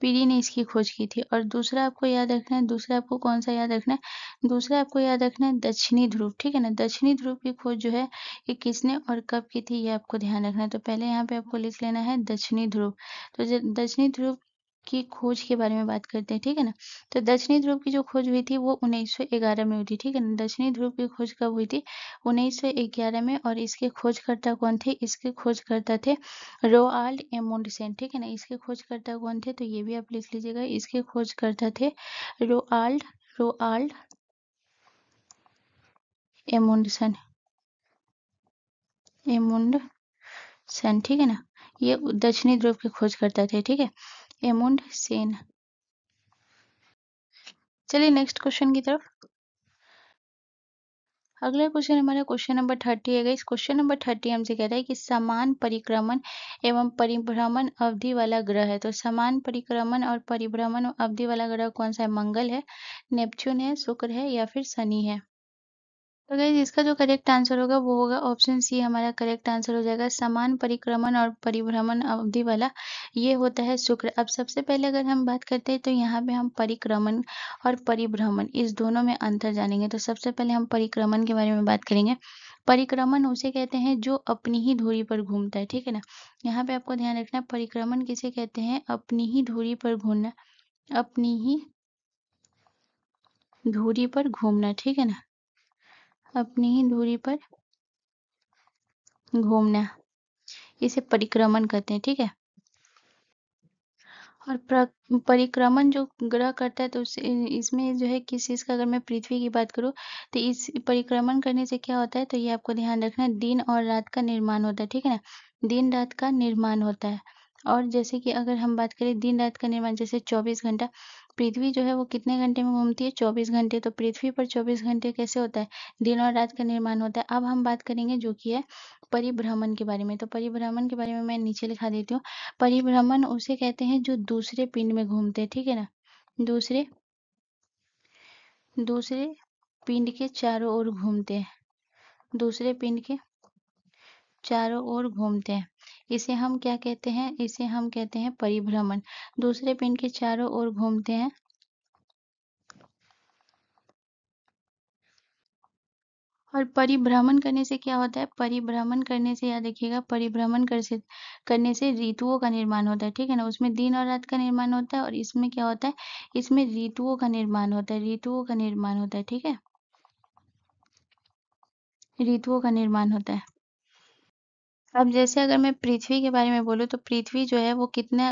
पीरी ने इसकी खोज की थी। और दूसरा आपको याद रखना है, दूसरा आपको कौन सा याद रखना है? दूसरा आपको याद रखना है दक्षिणी ध्रुव, ठीक है ना। दक्षिणी ध्रुव की खोज जो है ये किसने और कब की थी, ये आपको ध्यान रखना है। तो पहले यहाँ पे आपको लिख लेना है दक्षिणी ध्रुव। तो दक्षिणी ध्रुव की खोज के बारे में बात करते हैं, ठीक है ना। तो दक्षिणी ध्रुव की जो खोज हुई थी वो 1911 में हुई थी, ठीक है ना। दक्षिणी ध्रुव की खोज कब हुई थी? 1911 में। और इसके खोजकर्ता कौन थे? इसके खोजकर्ता थे रोआल्ड एमुंडसेन, ठीक है ना। इसके खोजकर्ता कौन थे? तो ये भी आप लिख लीजिएगा, इसके खोजकर्ता थे रोआल्ड रोआल्ड एमुंडसन, एमुंडसन, ठीक है ना। ये दक्षिणी ध्रुव के खोजकर्ता थे, ठीक है, एमुंडसेन। चलिए नेक्स्ट क्वेश्चन की तरफ। अगला क्वेश्चन हमारा क्वेश्चन नंबर 30 है। इस क्वेश्चन नंबर 30 हमसे कह रहा है कि समान परिक्रमण एवं परिभ्रमण अवधि वाला ग्रह है। तो समान परिक्रमण और परिभ्रमण अवधि वाला ग्रह कौन सा है? मंगल है, नेपच्यून है, शुक्र है, या फिर शनि है। तो गाइस इसका जो करेक्ट आंसर होगा वो होगा ऑप्शन सी हमारा करेक्ट आंसर हो जाएगा। समान परिक्रमण और परिभ्रमण अवधि वाला ये होता है शुक्र। अब सबसे पहले अगर हम बात करते हैं तो यहाँ पे हम परिक्रमण और परिभ्रमण इस दोनों में अंतर जानेंगे। तो सबसे पहले हम परिक्रमण के बारे में बात करेंगे। परिक्रमण उसे कहते हैं जो अपनी ही धुरी पर घूमता है, ठीक है ना। यहाँ पे आपको ध्यान रखना है, परिक्रमण किसे कहते हैं? अपनी ही धुरी पर घूमना, अपनी ही धुरी पर घूमना, ठीक है ना, अपनी ही धुरी पर घूमना, इसे परिक्रमण कहते हैं, ठीक है। और परिक्रमण जो ग्रह करता है तो इसमें जो है किस चीज़ का, अगर मैं पृथ्वी की बात करूँ तो इस परिक्रमण करने से क्या होता है, तो ये आपको ध्यान रखना है, दिन और रात का निर्माण होता है, ठीक है ना। दिन रात का निर्माण होता है। और जैसे कि अगर हम बात करें दिन रात का निर्माण, जैसे 24 घंटा, पृथ्वी जो है वो कितने घंटे में घूमती है? 24 घंटे। तो पृथ्वी पर 24 घंटे कैसे होता है? दिन और रात का निर्माण होता है। अब हम बात करेंगे जो कि है परिभ्रमण के बारे में। तो परिभ्रमण के बारे में मैं नीचे लिखा देती हूँ। परिभ्रमण उसे कहते हैं जो दूसरे पिंड में घूमते हैं, ठीक है ना। दूसरे दूसरे पिंड के चारों ओर घूमते हैं, दूसरे पिंड के चारों ओर घूमते हैं। इसे हम क्या कहते हैं? इसे हम कहते हैं परिभ्रमण। दूसरे पिंड के चारों ओर घूमते हैं। और परिभ्रमण करने से क्या होता है? परिभ्रमण करने से याद रखिएगा, परिभ्रमण करने से ऋतुओं का निर्माण होता है, ठीक है ना। उसमें दिन और रात का निर्माण होता है और इसमें क्या होता है? इसमें ऋतुओं का निर्माण होता है, ऋतुओं का निर्माण होता है, ठीक है, ऋतुओं का निर्माण होता है। अब जैसे अगर मैं पृथ्वी के बारे में बोलूँ तो पृथ्वी जो है वो कितना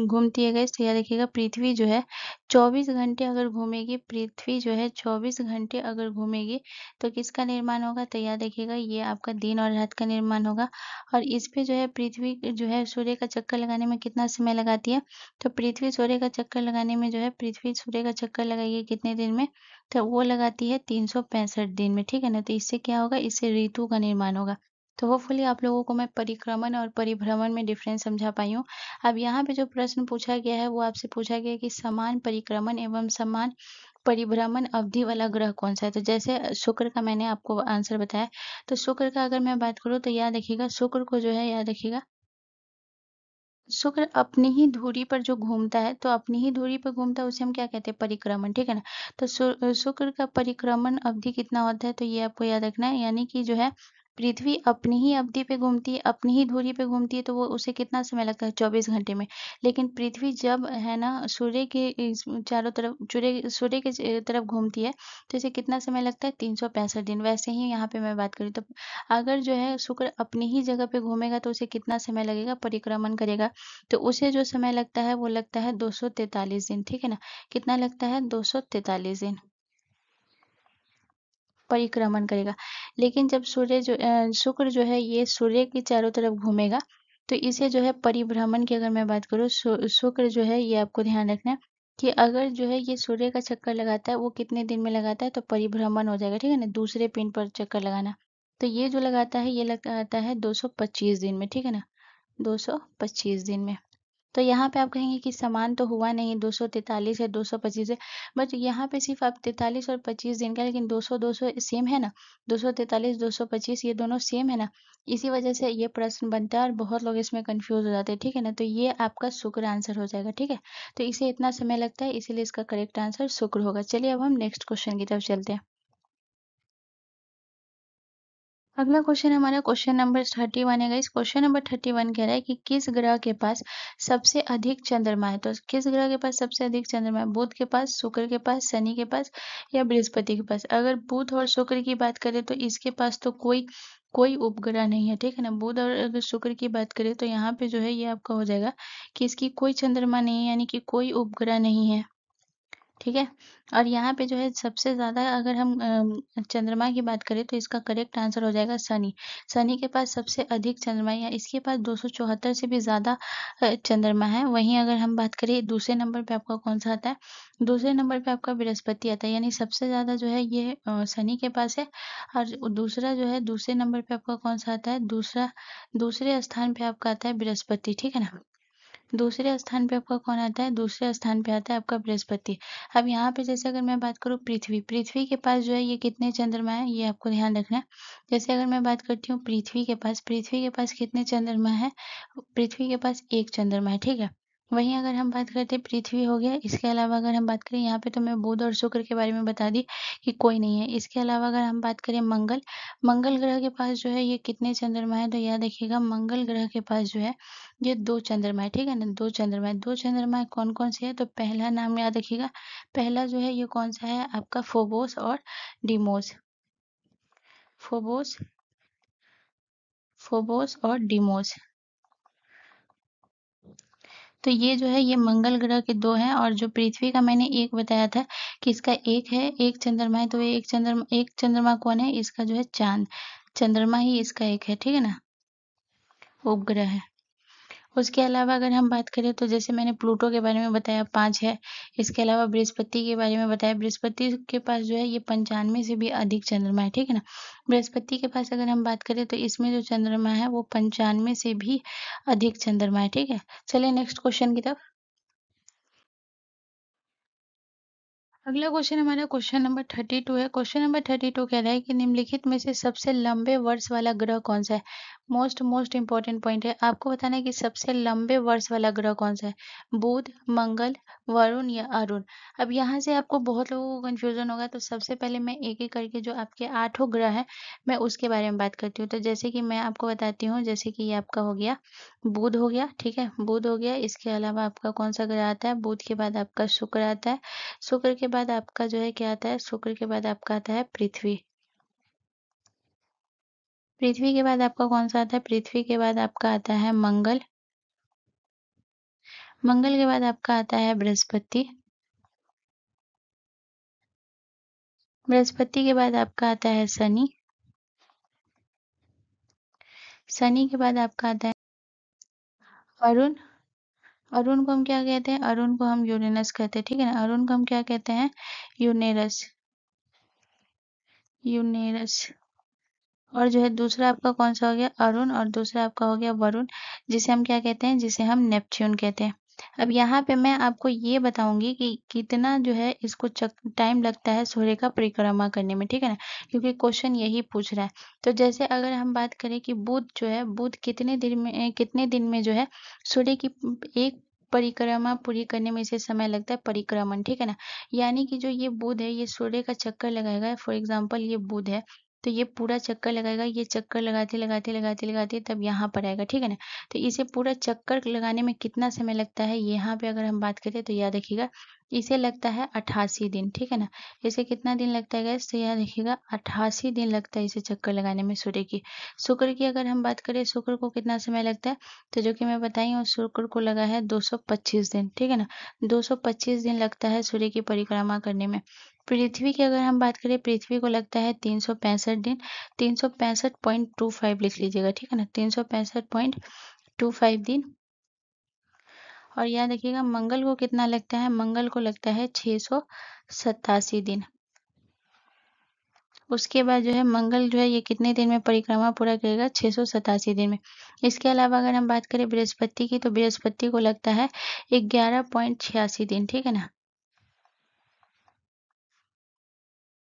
घूमती है गाइस, तो याद रखिएगा पृथ्वी जो है 24 घंटे अगर घूमेगी, पृथ्वी जो है 24 घंटे अगर घूमेगी तो किसका निर्माण होगा, तो याद रखिएगा ये आपका दिन और रात का निर्माण होगा। और इस पे जो है पृथ्वी जो है सूर्य का चक्कर लगाने में कितना समय लगाती है, तो पृथ्वी सूर्य का चक्कर लगाने में जो है पृथ्वी सूर्य का चक्कर लगाएगी कितने दिन में, तो वो लगाती है 365 दिन में, ठीक है ना। तो इससे क्या होगा, इससे ऋतु का निर्माण होगा। तो होपफुली आप लोगों को मैं परिक्रमण और परिभ्रमण में डिफरेंस समझा पाई हूँ। अब यहाँ पे जो प्रश्न पूछा गया है वो आपसे पूछा गया है कि समान परिक्रमण एवं समान परिभ्रमण अवधि वाला ग्रह कौन सा है। तो जैसे शुक्र का मैंने आपको आंसर बताया, तो शुक्र का अगर मैं बात करूँ तो याद रखिएगा शुक्र को जो है, याद रखिएगा शुक्र अपनी ही धुरी पर जो घूमता है, तो अपनी ही धुरी पर घूमता है उसे हम क्या कहते हैं, परिक्रमण, ठीक है ना। तो शुक्र का परिक्रमण अवधि कितना होता है, तो ये आपको याद रखना है, यानी कि जो है पृथ्वी अपनी ही अवधि पे घूमती है, अपनी ही धुरी पे घूमती है, तो वो उसे कितना समय लगता है, 24 घंटे में। लेकिन पृथ्वी जब है ना सूर्य के चारों तरफ सूर्य के तरफ घूमती है, तो इसे कितना समय लगता है, 365 दिन। वैसे ही यहाँ पे मैं बात करूँ तो अगर जो है शुक्र अपनी ही जगह पे घूमेगा तो उसे कितना समय लगेगा, परिक्रमण करेगा, तो उसे जो समय लगता है वो लगता है 243 दिन, ठीक है ना। कितना लगता है, 243 दिन परिक्रमण करेगा। लेकिन जब शुक्र जो है ये सूर्य के चारों तरफ घूमेगा, तो इसे जो है परिभ्रमण की अगर मैं बात करूँ, शुक्र जो है ये आपको ध्यान रखना है कि अगर जो है ये सूर्य का चक्कर लगाता है वो कितने दिन में लगाता है, तो परिभ्रमण हो जाएगा, ठीक है ना, दूसरे पिंड पर चक्कर लगाना। तो ये जो लगाता है ये लगाता है 225 दिन में, ठीक है ना, 225 दिन में। तो यहाँ पे आप कहेंगे कि समान तो हुआ नहीं, 243 है, 225 है, बट यहाँ पे सिर्फ आप 43 और 25 दिन का, लेकिन 200 200 सेम है ना, 243 225 ये दोनों सेम है ना, इसी वजह से ये प्रश्न बनता है और बहुत लोग इसमें कंफ्यूज हो जाते हैं, ठीक है ना। तो ये आपका शुक्र आंसर हो जाएगा, ठीक है। तो इसे इतना समय लगता है, इसीलिए इसका करेक्ट आंसर शुक्र होगा। चलिए अब हम नेक्स्ट क्वेश्चन की तरफ चलते हैं। अगला क्वेश्चन हमारा क्वेश्चन नंबर 31 है गाइस। क्वेश्चन नंबर 31 कह रहा है कि किस ग्रह के पास सबसे अधिक चंद्रमा है। तो किस ग्रह के पास सबसे अधिक चंद्रमा है, बुध के पास, शुक्र के पास, शनि के पास या बृहस्पति के पास। अगर बुध और शुक्र की बात करें तो इसके पास तो कोई कोई उपग्रह नहीं है, ठीक है ना। बुध और अगर शुक्र की बात करें तो यहाँ पे जो है ये आपका हो जाएगा कि इसकी कोई चंद्रमा नहीं है, यानी कि कोई उपग्रह नहीं है, ठीक है। और यहाँ पे जो है सबसे ज़्यादा अगर हम चंद्रमा की बात करें तो इसका करेक्ट आंसर हो जाएगा शनि। शनि के पास सबसे अधिक चंद्रमा है, या इसके पास 274 से भी ज़्यादा चंद्रमा है। वहीं अगर हम बात करें दूसरे नंबर पे आपका कौन सा आता है, दूसरे नंबर पे आपका बृहस्पति आता है, यानी सबसे ज़्यादा जो है ये शनि के पास है। और दूसरा जो है दूसरे नंबर पे आपका कौन सा आता है, दूसरे स्थान पे आपका आता है बृहस्पति, ठीक है ना। दूसरे स्थान पे आपका कौन आता है, दूसरे स्थान पे आता है आपका बृहस्पति। अब यहाँ पे जैसे अगर मैं बात करूँ पृथ्वी, पृथ्वी के पास जो है ये कितने चंद्रमा है, ये आपको ध्यान रखना है। जैसे अगर मैं बात करती हूँ पृथ्वी के पास कितने चंद्रमा है, पृथ्वी के पास एक चंद्रमा है, ठीक है। वहीं अगर हम बात करते हैं पृथ्वी हो गया, इसके अलावा अगर हम बात करें यहाँ पे तो मैं बुध और शुक्र के बारे में बता दी कि कोई नहीं है। इसके अलावा अगर हम बात करें मंगल, मंगल ग्रह के पास जो है ये कितने चंद्रमा है, तो याद रखिएगा मंगल ग्रह के पास जो है ये 2 चंद्रमा है, ठीक है ना, 2 चंद्रमा है। 2 चंद्रमा कौन-कौन से हैं, तो पहला नाम याद रखिएगा, पहला जो है ये कौन-सा है आपका फोबोस और डिमोस। फोबोस फोबोस और डिमोस। तो ये जो है ये मंगल ग्रह के 2 हैं, और जो पृथ्वी का मैंने 1 बताया था कि इसका 1 है, 1 चंद्रमा है, तो ये एक चंद्रमा कौन है, इसका जो है चाँद। चंद्रमा ही इसका 1 है, ठीक है ना, उपग्रह है। उसके अलावा अगर हम बात करें तो जैसे मैंने प्लूटो के बारे में बताया 5 है। इसके अलावा बृहस्पति के बारे में बताया, बृहस्पति के पास जो है ये 95 से भी अधिक चंद्रमा है, ठीक है ना। बृहस्पति के पास अगर हम बात करें तो इसमें जो चंद्रमा है वो 95 से भी अधिक चंद्रमा है, ठीक है। चलिए नेक्स्ट क्वेश्चन की तरफ। अगला क्वेश्चन हमारा क्वेश्चन नंबर 32 है। क्वेश्चन नंबर 32 कह रहा है कि निम्नलिखित में से सबसे लंबे वर्ष वाला ग्रह कौन सा है। मोस्ट मोस्ट इंपॉर्टेंट पॉइंट है, आपको बताना है कि सबसे लंबे वर्ष वाला ग्रह कौन सा है, बुध, मंगल, वरुण या अरुण। अब यहाँ से आपको बहुत लोगों को कंफ्यूजन होगा, तो सबसे पहले मैं एक एक करके जो आपके 8 ग्रह है मैं उसके बारे में बात करती हूँ। तो जैसे कि मैं आपको बताती हूँ, जैसे कि ये आपका हो गया बुध हो गया, ठीक है, बुध हो गया। इसके अलावा आपका कौन सा ग्रह आता है, बुध के बाद आपका शुक्र आता है, शुक्र के बाद आपका जो है क्या आता है, शुक्र के बाद आपका आता है पृथ्वी। पृथ्वी के बाद आपका कौन सा आता है? पृथ्वी के बाद आपका आता है मंगल। मंगल के बाद आपका आता है बृहस्पति। बृहस्पति के बाद आपका आता है शनि। शनि के बाद आपका आता है अरुण। अरुण को हम क्या कहते हैं? अरुण को हम यूरेनस कहते हैं, ठीक है ना। अरुण को हम क्या कहते हैं? यूनेरस। यूनेरस। और जो है दूसरा आपका कौन सा हो गया? अरुण। और दूसरा आपका हो गया वरुण, जिसे हम क्या कहते हैं? जिसे हम नेपच्यून कहते हैं। अब यहाँ पे मैं आपको ये बताऊंगी कि कितना जो है इसको टाइम लगता है सूर्य का परिक्रमा करने में, ठीक है ना, क्योंकि क्वेश्चन यही पूछ रहा है। तो जैसे अगर हम बात करें कि बुध जो है, बुध कितने दिन में जो है सूर्य की एक परिक्रमा पूरी करने में इसे समय लगता है, परिक्रमण, ठीक है ना। यानी कि जो ये बुध है ये सूर्य का चक्कर लगाएगा। फॉर एग्जाम्पल ये बुध है, तो ये पूरा चक्कर लगाएगा, ये चक्कर लगाते लगाते लगाते लगाते तब यहाँ पर आएगा, ठीक है ना। तो इसे पूरा चक्कर लगाने में कितना समय लगता है, यहाँ पे अगर हम बात करें तो याद रखिएगा इसे लगता है 88 दिन, ठीक है ना। इसे कितना दिन लगता है गैस? तो याद रखिएगा 88 दिन लगता है इसे चक्कर लगाने में सूर्य की। शुक्र की अगर हम बात करें, शुक्र को कितना समय लगता है? तो जो कि मैं बताई हूँ, शुक्र को लगा है 225 दिन, ठीक है ना। 225 दिन लगता है सूर्य की परिक्रमा करने में। पृथ्वी की अगर हम बात करें, पृथ्वी को लगता है 365 दिन। 365.25 लिख लीजिएगा, ठीक है ना। 365.25 दिन। और याद रखिएगा मंगल को कितना लगता है? मंगल को लगता है 687 दिन। उसके बाद जो है मंगल जो है ये कितने दिन में परिक्रमा पूरा करेगा? 687 दिन में। इसके अलावा अगर हम बात करें बृहस्पति की, तो बृहस्पति को लगता है 11.86 दिन, ठीक है ना।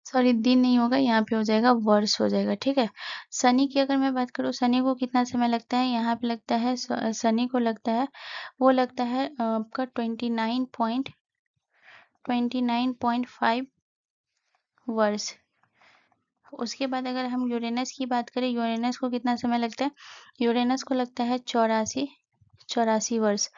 सॉरी, दिन नहीं होगा, यहाँ पे हो जाएगा वर्ष हो जाएगा, ठीक है। शनि की अगर मैं बात करूँ, शनि को कितना समय लगता है? यहाँ पे लगता है शनि को लगता है, वो लगता है आपका 29.5 वर्ष। उसके बाद अगर हम यूरेनस की बात करें, यूरेनस को कितना समय लगता है? यूरेनस को लगता है 84 वर्ष।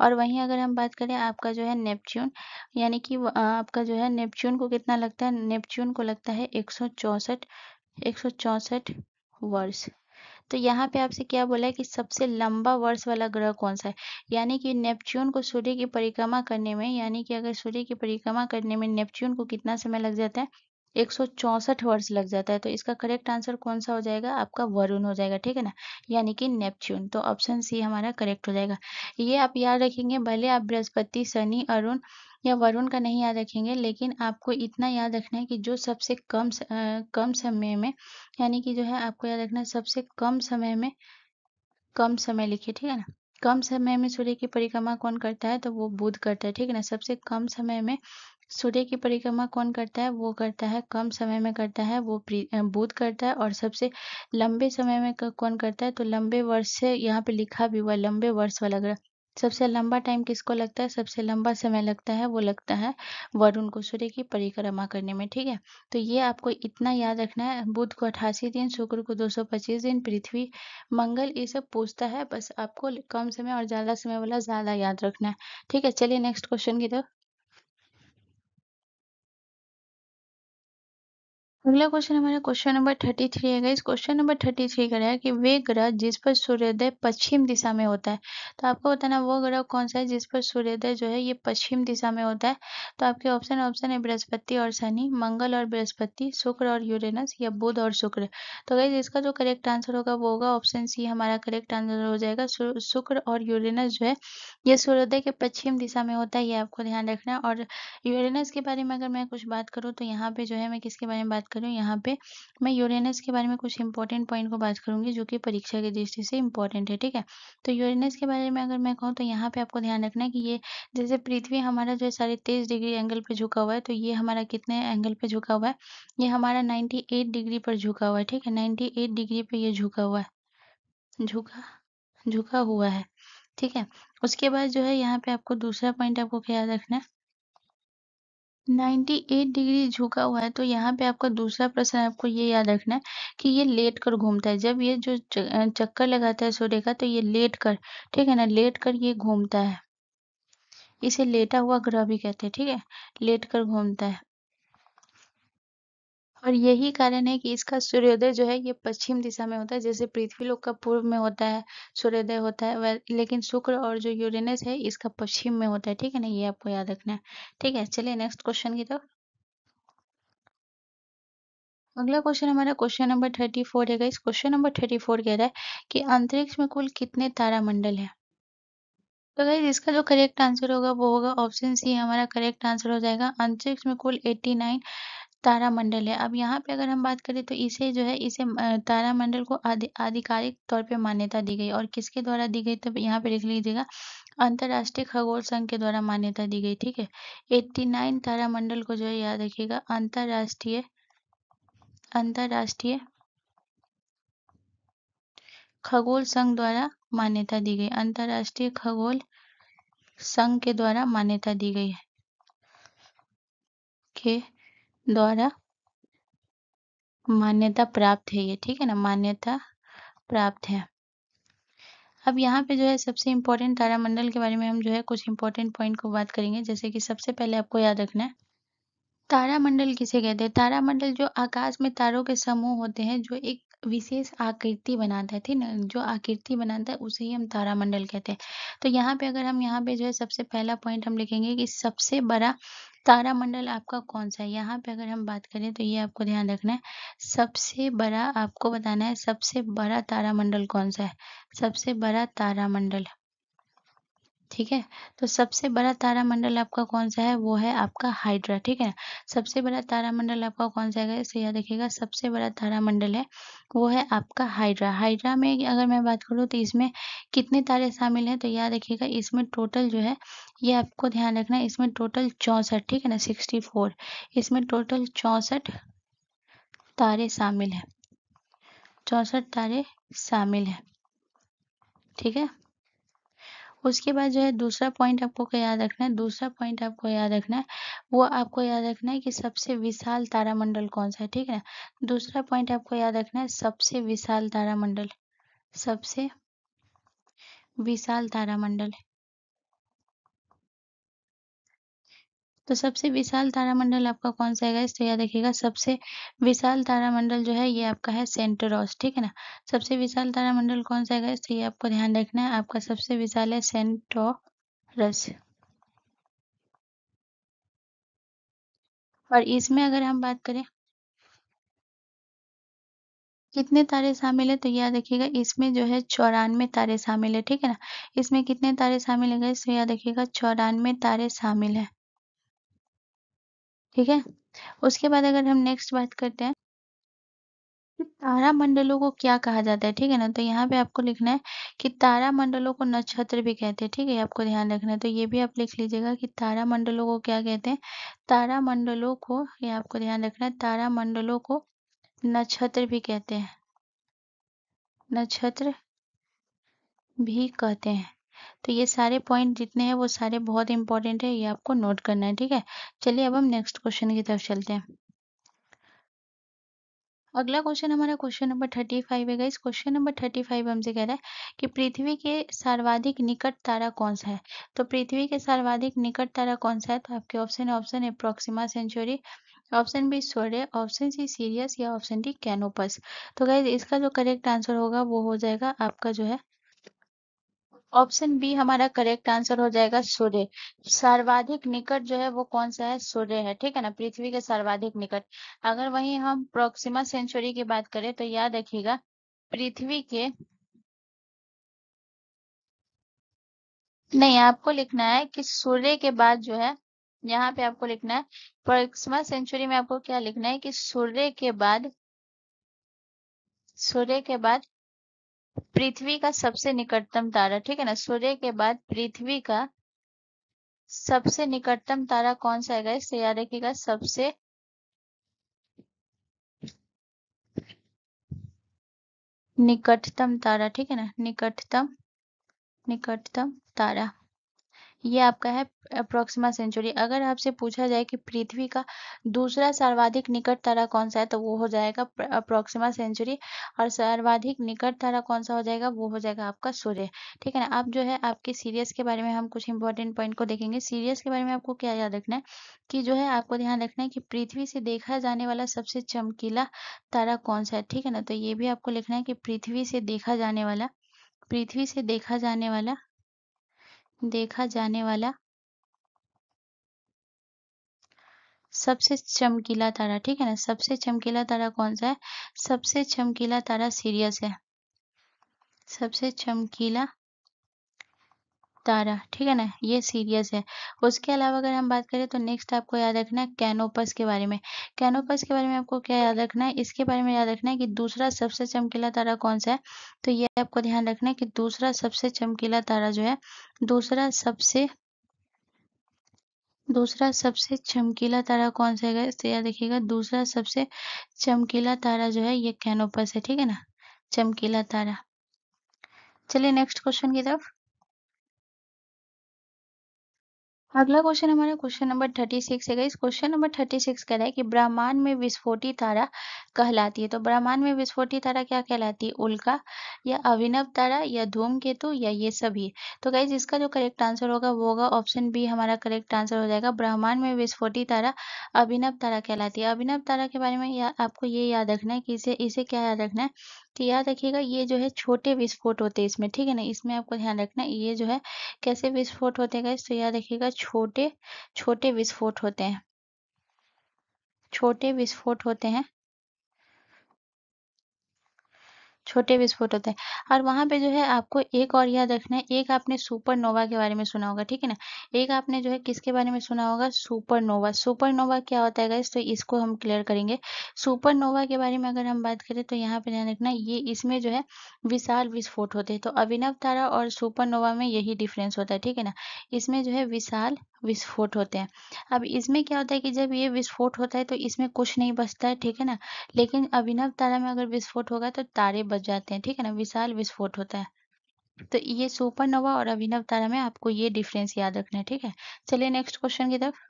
और वहीं अगर हम बात करें आपका जो है नेपच्यून, यानी कि आपका जो है नेपच्यून को कितना लगता है? नेपच्यून को लगता है 164 वर्ष। तो यहाँ पे आपसे क्या बोला है कि सबसे लंबा वर्ष वाला ग्रह कौन सा है? यानी कि नेपच्यून को सूर्य की परिक्रमा करने में, यानी कि अगर सूर्य की परिक्रमा करने में नेपच्यून को कितना समय लग जाता है? 164 वर्ष लग जाता है। तो इसका करेक्ट आंसर कौन सा हो जाएगा? आपका वरुण हो जाएगा, ठीक है ना, यानी कि नेपच्यून। तो ऑप्शन सी हमारा करेक्ट हो जाएगा। ये आप याद रखेंगे, भले आप बृहस्पति, शनि, अरुण या वरुण का नहीं याद रखेंगे, लेकिन आपको इतना याद रखना है कि जो सबसे कम समय में, यानी कि जो है आपको याद रखना है सबसे कम समय लिखिए, ठीक है ना। कम समय में सूर्य की परिक्रमा कौन करता है? तो वो बुध करता है, ठीक है ना। सबसे कम समय में सूर्य की परिक्रमा कौन करता है? वो करता है, कम समय में करता है वो बुध करता है। और सबसे लंबे समय में कौन करता है? तो लंबे वर्ष से यहाँ पे लिखा भी हुआ है, लंबे वर्ष वाला ग्रह। सबसे लंबा टाइम किसको लगता है? सबसे लंबा समय लगता है, वो लगता है वरुण को सूर्य की परिक्रमा करने में, ठीक है। तो ये आपको इतना याद रखना है, बुध को 88 दिन, शुक्र को 225 दिन, पृथ्वी, मंगल, ये सब पूछता है। बस आपको कम समय और ज्यादा समय वाला ज्यादा याद रखना है, ठीक है। चलिए नेक्स्ट क्वेश्चन की तरफ। अगला क्वेश्चन हमारा क्वेश्चन नंबर 33 है गाइस। क्वेश्चन नंबर 33 कह रहा है कि वे ग्रह जिस पर सूर्योदय पश्चिम दिशा में होता है। तो आपको बताना वो ग्रह कौन सा है जिस पर सूर्योदय जो है ये पश्चिम दिशा में होता है। तो आपके ऑप्शन है बृहस्पति और शनि, मंगल और बृहस्पति, शुक्र और यूरेनस, या बुध और शुक्र। तो गाइस इसका जो करेक्ट आंसर होगा वो होगा ऑप्शन सी, हमारा करेक्ट आंसर हो जाएगा। शुक्र और यूरेनस जो है ये सूर्योदय के पश्चिम दिशा में होता है, ये आपको ध्यान रखना है। और यूरेनस के बारे में अगर मैं कुछ बात करूँ, तो यहाँ पे जो है मैं किसके बारे में बात करूँ, यहाँ पे मैं यूरेनस के बारे में कुछ इंपॉर्टेंट पॉइंट को बात करूंगी जो कि परीक्षा की दृष्टि से इंपॉर्टेंट है, ठीक है। तो यूरेनस के बारे में अगर मैं कहूँ, तो यहाँ पे आपको ध्यान रखना है कि ये जैसे पृथ्वी हमारा जो है 23.5 डिग्री एंगल पे झुका हुआ है, तो ये हमारा कितने एंगल पे झुका हुआ है? ये हमारा 98 डिग्री पर झुका हुआ है, ठीक है। 98 डिग्री पे ये झुका हुआ है, झुका झुका हुआ है, ठीक है। उसके बाद जो है यहाँ पे आपको दूसरा पॉइंट आपको क्या याद रखना है? 98 डिग्री झुका हुआ है, तो यहाँ पे आपका दूसरा प्रश्न आपको ये याद रखना है कि ये लेट कर घूमता है। जब ये जो चक्कर लगाता है सूर्य का, तो ये लेट कर, ठीक है ना, लेट कर ये घूमता है। इसे लेटा हुआ ग्रह भी कहते हैं, ठीक है, लेट कर घूमता है। और यही कारण है कि इसका सूर्योदय जो है ये पश्चिम दिशा में होता है, जैसे पृथ्वी लोक का पूर्व में होता है, सूर्योदय होता है, लेकिन शुक्र और जो यूरेनस है इसका पश्चिम में होता है, ठीक है ना? ये आपको याद रखना है, ठीक है? चलिए नेक्स्ट क्वेश्चन की तरफ। अगला क्वेश्चन हमारा क्वेश्चन नंबर 34 है गाइस। क्वेश्चन नंबर 34 कह रहा है कि अंतरिक्ष में कुल कितने तारामंडल है? तो गाइस इसका जो करेक्ट आंसर होगा वो होगा ऑप्शन सी, हमारा करेक्ट आंसर हो जाएगा। अंतरिक्ष में कुल 89 तारामंडल है। अब यहाँ पे अगर हम बात करें तो इसे जो है तारामंडल को आधिकारिक तौर पे मान्यता दी गई, और किसके द्वारा दी गई, तो यहाँ पे लिख लीजिएगा, अंतर्राष्ट्रीय खगोल संघ के द्वारा मान्यता दी गई, ठीक है? 89 तारामंडल को जो है याद रखिएगा, अंतर्राष्ट्रीय अंतर्राष्ट्रीय खगोल संघ द्वारा मान्यता दी गई, अंतर्राष्ट्रीय खगोल संघ के द्वारा मान्यता दी गई है, के द्वारा मान्यता प्राप्त है ये, ठीक है ना? मान्यता प्राप्त है। अब यहाँ पे जो है सबसे इम्पोर्टेंट तारामंडल के बारे में हम जो है कुछ इम्पोर्टेंट पॉइंट को बात करेंगे, जैसे कि सबसे पहले आपको याद रखना है, तारामंडल किसे कहते हैं? तारामंडल जो आकाश में तारों के समूह होते हैं जो एक विशेष आकृति बनाता है, ठीक ना? जो आकृति बनाता है उसे ही हम तारामंडल कहते हैं। तो यहाँ पे अगर हम यहाँ पे जो है सबसे पहला पॉइंट हम लिखेंगे कि सबसे बड़ा तारामंडल आपका कौन-सा है? यहाँ पे अगर हम बात करें तो ये आपको ध्यान रखना है, सबसे बड़ा आपको बताना है सबसे बड़ा तारामंडल कौन-सा है? सबसे बड़ा तारामंडल, ठीक है? तो सबसे बड़ा तारामंडल आपका कौन-सा है? वो है आपका हाइड्रा, ठीक है? सबसे बड़ा तारामंडल आपका कौन-सा है? इसे याद रखिएगा, सबसे बड़ा तारामंडल है, वो है आपका हाइड्रा। हाइड्रा में अगर मैं बात करूँ तो इसमें कितने तारे शामिल हैं? तो याद रखिएगा इसमें टोटल जो है, ये आपको ध्यान रखना है, इसमें टोटल 64, ठीक है ना? 64, इसमें टोटल 64 तारे शामिल हैं, 64 तारे शामिल हैं, ठीक है? उसके बाद जो है दूसरा पॉइंट आपको क्या याद रखना है, दूसरा पॉइंट आपको याद रखना है, वो आपको याद रखना है कि सबसे विशाल तारामंडल कौन-सा है, ठीक है ना? दूसरा पॉइंट आपको याद रखना है सबसे विशाल तारामंडल, सबसे विशाल तारामंडल। तो सबसे विशाल तारामंडल आपका कौन-सा है गाइस? तो याद रखिएगा सबसे विशाल तारामंडल जो है ये आपका है सेंटोरस, ठीक है ना? सबसे विशाल तारामंडल कौन-सा है गाइस? तो ये आपको ध्यान रखना है, आपका सबसे विशाल है सेंटोरस। और इसमें अगर हम बात करें कितने तारे शामिल हैं, तो याद रखिएगा इसमें जो है 94 तारे शामिल है, ठीक है ना? इसमें कितने तारे शामिल हैं गाइस? तो याद रखिएगा 94 तारे शामिल हैं, ठीक है? उसके बाद अगर हम नेक्स्ट बात करते हैं कि तारामंडलों को क्या कहा जाता है, ठीक है ना? तो यहाँ पे आपको लिखना है कि तारामंडलों को नक्षत्र भी कहते हैं, ठीक है? ये आपको ध्यान रखना है, तो ये भी आप लिख लीजिएगा कि तारामंडलों को क्या कहते हैं? तारामंडलों को, ये आपको ध्यान रखना है, तारामंडलों को नक्षत्र भी कहते हैं, नक्षत्र भी कहते हैं। तो ये सारे पॉइंट जितने हैं वो सारे बहुत इंपॉर्टेंट है, ये आपको नोट करना है, ठीक है? चलिए अब हम नेक्स्ट क्वेश्चन की तरफ चलते हैं। अगला क्वेश्चन हमारा क्वेश्चन नंबर 35 है गाइस। क्वेश्चन नंबर 35 हमसे कह रहा है कि पृथ्वी के सर्वाधिक निकट तारा कौन सा है? तो पृथ्वी के सर्वाधिक निकट तारा कौन सा है? तो आपके ऑप्शन है, option A Proxima Centauri, option B Surya, option C Sirius, या ऑप्शन डी कैनोपस। तो गाइस इसका जो करेक्ट आंसर होगा वो हो जाएगा आपका जो है ऑप्शन बी, हमारा करेक्ट आंसर हो जाएगा सूर्य। सर्वाधिक निकट जो है वो कौन सा है? सूर्य है, ठीक है ना? पृथ्वी के सर्वाधिक निकट। अगर वहीं हम प्रोक्सिमा सेंचुरी की बात करें तो याद रखिएगा पृथ्वी के, नहीं, आपको लिखना है कि सूर्य के बाद जो है, यहाँ पे आपको लिखना है प्रोक्सिमा सेंचुरी में आपको क्या लिखना है कि सूर्य के बाद पृथ्वी का सबसे निकटतम तारा, ठीक है ना? सूर्य के बाद पृथ्वी का सबसे निकटतम तारा कौन सा है गाइस? तो याद रखिएगा सबसे निकटतम तारा, ठीक है ना? निकटतम निकटतम तारा, ये आपका है प्रोक्सिमा सेंचुरी। अगर आपसे पूछा जाए कि पृथ्वी का दूसरा सर्वाधिक निकट तारा कौन सा है, तो वो हो जाएगा प्रोक्सिमा सेंचुरी। और सर्वाधिक निकट तारा कौन सा हो जाएगा, वो हो जाएगा आपका सूर्य। ठीक है ना। अब जो है आपके सीरियस के बारे में हम कुछ इंपॉर्टेंट पॉइंट को देखेंगे। सीरियस के बारे में आपको क्या याद रखना है कि जो है आपको ध्यान रखना है कि पृथ्वी से देखा जाने वाला सबसे चमकीला तारा कौन सा है। ठीक है ना। तो ये भी आपको लिखना है कि पृथ्वी से देखा जाने वाला सबसे चमकीला तारा। ठीक है ना। सबसे चमकीला तारा कौन सा है? सबसे चमकीला तारा सिरियस है। सबसे चमकीला तारा, ठीक है ना, ये सीरियस है। उसके अलावा अगर हम बात करें तो नेक्स्ट आपको याद रखना है कैनोपस के बारे में। कैनोपस के बारे में आपको क्या याद रखना है? इसके बारे में याद रखना है कि दूसरा सबसे चमकीला तारा कौन सा है। तो ये आपको ध्यान रखना है कि दूसरा सबसे चमकीला तारा जो है, दूसरा सबसे दूसरा सबसे चमकीला तारा कौन सा है? तो याद रखिएगा, दूसरा सबसे चमकीला तारा जो है ये कैनोपस है। ठीक है ना, चमकीला तारा। चलिए नेक्स्ट क्वेश्चन की तरफ। अगला क्वेश्चन हमारा क्वेश्चन नंबर 36 है गाइस। क्वेश्चन नंबर 36 कह रहा है कि ब्रह्मांड में विस्फोटी तारा कहलाती है। तो ब्रह्मांड में विस्फोटी तारा क्या कहलाती है? उल्का, या अभिनव तारा, या धूमकेतु, या ये सभी। तो गाइस इसका जो करेक्ट आंसर होगा वो होगा ऑप्शन बी, हमारा करेक्ट आंसर हो जाएगा। ब्रह्मांड में विस्फोटी तारा अभिनव तारा कहलाती है। अभिनव तारा के बारे में आपको ये याद रखना है कि इसे इसे क्या याद रखना है, तो याद रखिएगा ये जो है छोटे विस्फोट होते हैं इसमें। ठीक है ना, इसमें आपको ध्यान रखना है ये जो है कैसे विस्फोट होते हैं गाइस, तो याद रखिएगा छोटे छोटे विस्फोट होते हैं। छोटे विस्फोट होते हैं। छोटे विस्फोट होते हैं। और वहाँ पे जो है आपको एक और याद रखना है, एक आपने सुपरनोवा के बारे में सुना होगा। ठीक है ना, एक आपने जो है किसके बारे में सुना होगा? सुपरनोवा। सुपरनोवा क्या होता है गाइस, तो इसको हम क्लियर करेंगे। सुपरनोवा के बारे में अगर हम बात करें तो यहाँ पे ध्यान रखना, ये इसमें जो है विशाल विस्फोट होते हैं। तो अभिनव तारा और सुपरनोवा में यही डिफरेंस होता है। ठीक है ना, इसमें जो है विशाल विस्फोट होते हैं। अब इसमें क्या होता है कि जब ये विस्फोट होता है तो इसमें कुछ नहीं बचता है। ठीक है ना, लेकिन अभिनव तारा में अगर विस्फोट होगा तो तारे बच जाते हैं। ठीक है ना, विशाल विस्फोट होता है। तो ये सुपरनोवा और अभिनव तारा में आपको ये डिफरेंस याद रखना है। ठीक है, चलिए नेक्स्ट क्वेश्चन की तरफ।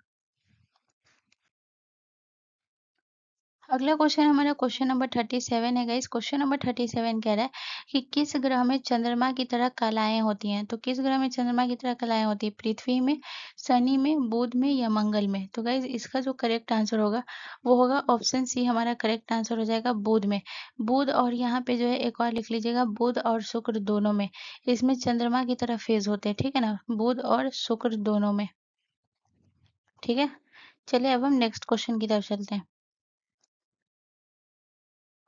अगला क्वेश्चन हमारा क्वेश्चन नंबर 37 है गाइस। क्वेश्चन नंबर 37 कह रहा है कि किस ग्रह में चंद्रमा की तरह कलाएं होती हैं। तो किस ग्रह में चंद्रमा की तरह कलाएं होती है? पृथ्वी में, शनि में, बुध में, या मंगल में। तो गाइस इसका जो करेक्ट आंसर होगा वो होगा ऑप्शन सी, हमारा करेक्ट आंसर हो जाएगा बुध में। बुध, और यहाँ पे जो है एक और लिख लीजिएगा, बुध और शुक्र दोनों में इसमें चंद्रमा की तरह फेज होते हैं। ठीक है ना, बुध और शुक्र दोनों में। ठीक है, चलिए अब हम नेक्स्ट क्वेश्चन की तरफ चलते हैं।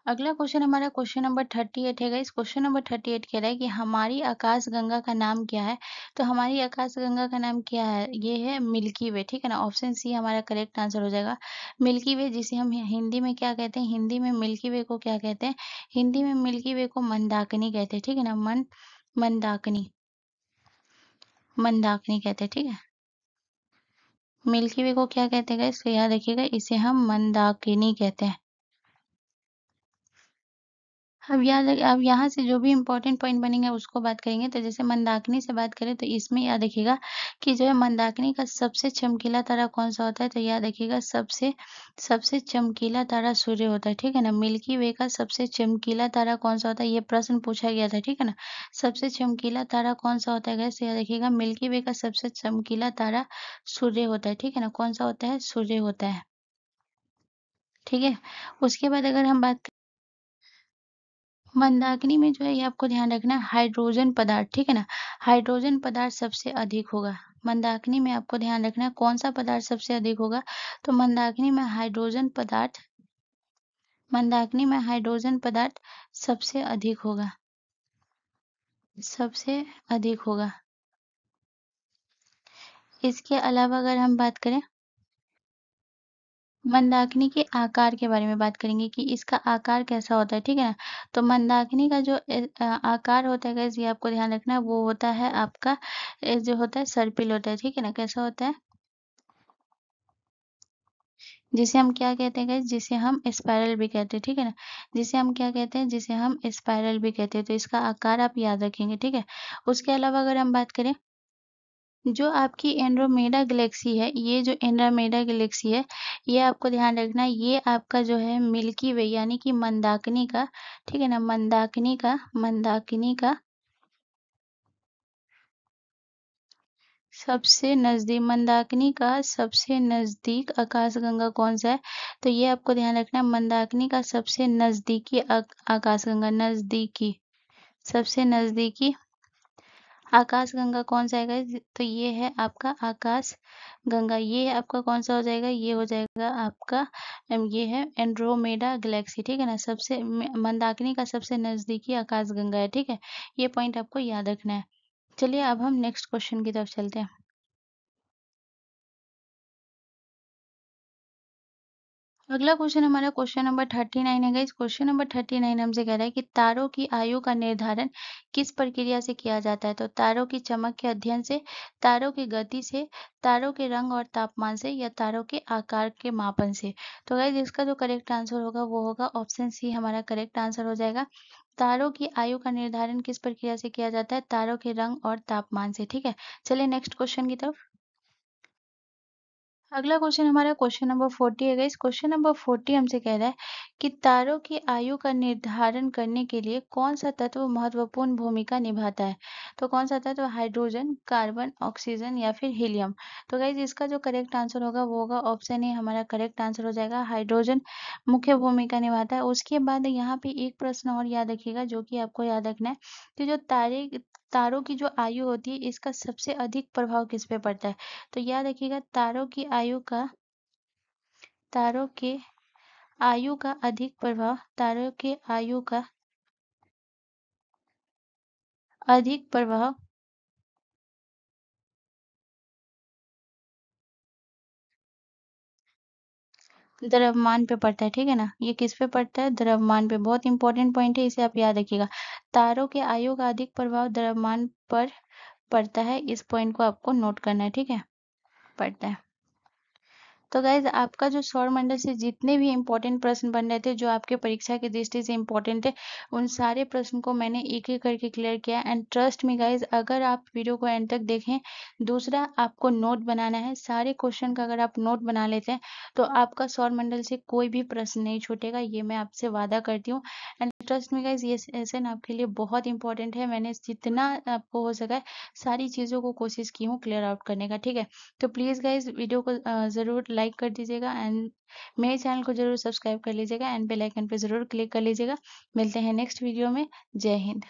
अगला क्वेश्चन हमारा क्वेश्चन नंबर 38 है गाइस। क्वेश्चन नंबर 38 कह रहा है कि हमारी आकाश गंगा का नाम क्या है। तो हमारी आकाश गंगा का नाम क्या है? ये है मिल्की वे। ठीक है ना, ऑप्शन सी हमारा करेक्ट आंसर हो जाएगा। मिल्की वे, जिसे हम हिंदी में क्या कहते हैं? हिंदी में मिल्की वे को क्या कहते हैं? हिंदी में मिल्की वे को मंदाकिनी कहते हैं। ठीक है ना, मंदाकिनी मंदाकिनी कहते हैं। ठीक है, मिल्की वे को क्या कहते हैं गाइस, तो याद रखिएगा इसे हम मंदाकिनी कहते हैं। अब यहाँ से जो भी इम्पोर्टेंट पॉइंट बनेंगे उसको बात करेंगे। तो जैसे मंदाकिनी से बात करें तो इसमें याद रखिएगा कि जो है मंदाकिनी का सबसे चमकीला तारा कौन सा होता है। तो याद रखिएगा सबसे सबसे चमकीला तारा सूर्य होता है। ठीक है ना, मिल्की वे का सबसे चमकीला तारा कौन सा होता है, ये प्रश्न पूछा गया था। ठीक है ना, सबसे चमकीला तारा कौन सा होता है गैस, याद रखिएगा मिल्की वे का सबसे चमकीला तारा सूर्य होता है। ठीक है ना, कौन सा होता है? सूर्य होता है। ठीक है, उसके बाद अगर हम बात मंदाकिनी में जो है ये आपको ध्यान रखना है हाइड्रोजन पदार्थ। ठीक है ना, हाइड्रोजन पदार्थ सबसे अधिक होगा। मंदाकिनी में आपको ध्यान रखना है कौन सा पदार्थ सबसे अधिक होगा, तो मंदाकिनी में हाइड्रोजन पदार्थ सबसे अधिक होगा। सबसे अधिक होगा। इसके अलावा अगर हम बात करें मंदाकिनी के आकार के बारे में बात करेंगे कि इसका आकार कैसा होता है। ठीक है ना, तो मंदाकिनी का जो आकार होता है गाइस, ये आपको ध्यान रखना है वो होता है आपका जो होता है सर्पिल होता है। ठीक है ना, कैसा होता है, जिसे हम क्या कहते हैं गाइस, जिसे हम स्पाइरल भी कहते हैं। ठीक है ना, जिसे हम क्या कहते हैं, जिसे हम स्पाइरल भी कहते हैं। तो इसका आकार आप याद रखेंगे। ठीक है, उसके अलावा अगर हम बात करें जो आपकी एंड्रोमेडा गैलेक्सी है, ये जो एंड्रोमेडा गैलेक्सी है, ये आपको ध्यान रखना है, ये आपका जो है मिल्की वे यानी कि मंदाकिनी का, ठीक है ना, मंदाकिनी का सबसे नज़दीक, मंदाकिनी का सबसे नज़दीक आकाशगंगा कौन-सा है? तो ये आपको ध्यान रखना है, मंदाकिनी का सबसे नज़दीकी आकाशगंगा, सबसे नज़दीकी आकाशगंगा कौन-सा है गाइज़? तो ये है आपका आकाशगंगा। ये आपका कौन-सा हो जाएगा? ये हो जाएगा आपका ये है एंड्रोमेडा गैलेक्सी, ठीक है ना? सबसे मंदाकिनी का सबसे नज़दीकी आकाशगंगा है, ठीक है? ये पॉइंट आपको याद रखना है। चलिए अब हम नेक्स्ट क्वेश्चन की तरफ चलते हैं। अगला क्वेश्चन हमारा क्वेश्चन नंबर 39 है गाइस। क्वेश्चन नंबर 39 हमसे कह रहा है कि तारों की आयु का निर्धारण किस प्रक्रिया से किया जाता है? तो तारों की चमक के अध्ययन से, तारों की गति से, तारों के रंग और तापमान से या तारों के आकार के मापन से। तो गाइस इसका जो करेक्ट आंसर होगा वो होगा ऑप्शन सी हमारा करेक्ट आंसर हो जाएगा। तारों की आयु का निर्धारण किस प्रक्रिया से किया जाता है? तारों के रंग और तापमान से, ठीक है। चलिए नेक्स्ट क्वेश्चन की तरफ। अगला क्वेश्चन हमारा क्वेश्चन नंबर 40 है गाइस। क्वेश्चन नंबर 40 हमसे कह रहा है कि तारों की आयु का निर्धारण करने के लिए कौन सा तत्व महत्वपूर्ण भूमिका निभाता है? तो कौन सा तत्व? हाइड्रोजन, कार्बन, ऑक्सीजन या फिर हीलियम। तो गाइस इसका जो करेक्ट आंसर होगा वो होगा ऑप्शन ए हमारा करेक्ट आंसर हो जाएगा। हाइड्रोजन मुख्य भूमिका निभाता है। उसके बाद यहाँ पे एक प्रश्न और याद रखिएगा जो कि आपको याद रखना है कि जो तारों की जो आयु होती है इसका सबसे अधिक प्रभाव किस पे पड़ता है? तो याद रखिएगा तारों के आयु का अधिक प्रभाव, तारों के आयु का अधिक प्रभाव द्रव्यमान पे पड़ता है, ठीक है ना? ये किस पे पड़ता है? द्रव्यमान पे। बहुत इंपॉर्टेंट पॉइंट है, इसे आप याद रखिएगा। तारों के आयु का अधिक प्रभाव द्रव्यमान पर पड़ता है, इस पॉइंट को आपको नोट करना है, ठीक है? पड़ता है। तो गाइज आपका जो सौरमंडल से जितने भी इम्पोर्टेंट प्रश्न बन रहे थे जो आपके परीक्षा की दृष्टि से इम्पोर्टेंट थे उन सारे प्रश्न को मैंने एक एक करके क्लियर किया एंड ट्रस्ट मी गाइज अगर आप वीडियो को एंड तक देखें। दूसरा आपको नोट बनाना है, सारे क्वेश्चन का अगर आप नोट बना लेते हैं तो आपका सौरमंडल से कोई भी प्रश्न नहीं छूटेगा, ये मैं आपसे वादा करती हूँ। एंड ट्रस्ट मी गाइज ये सेशन आपके लिए बहुत इंपॉर्टेंट है, मैंने जितना आपको हो सका है सारी चीज़ों को कोशिश की हूँ क्लियर आउट करने का, ठीक है। तो प्लीज़ गाइज़ वीडियो को ज़रूर लाइक कर दीजिएगा एंड मेरे चैनल को ज़रूर सब्सक्राइब कर लीजिएगा एंड बेल आइकन पे ज़रूर क्लिक कर लीजिएगा। मिलते हैं नेक्स्ट वीडियो में। जय हिंद।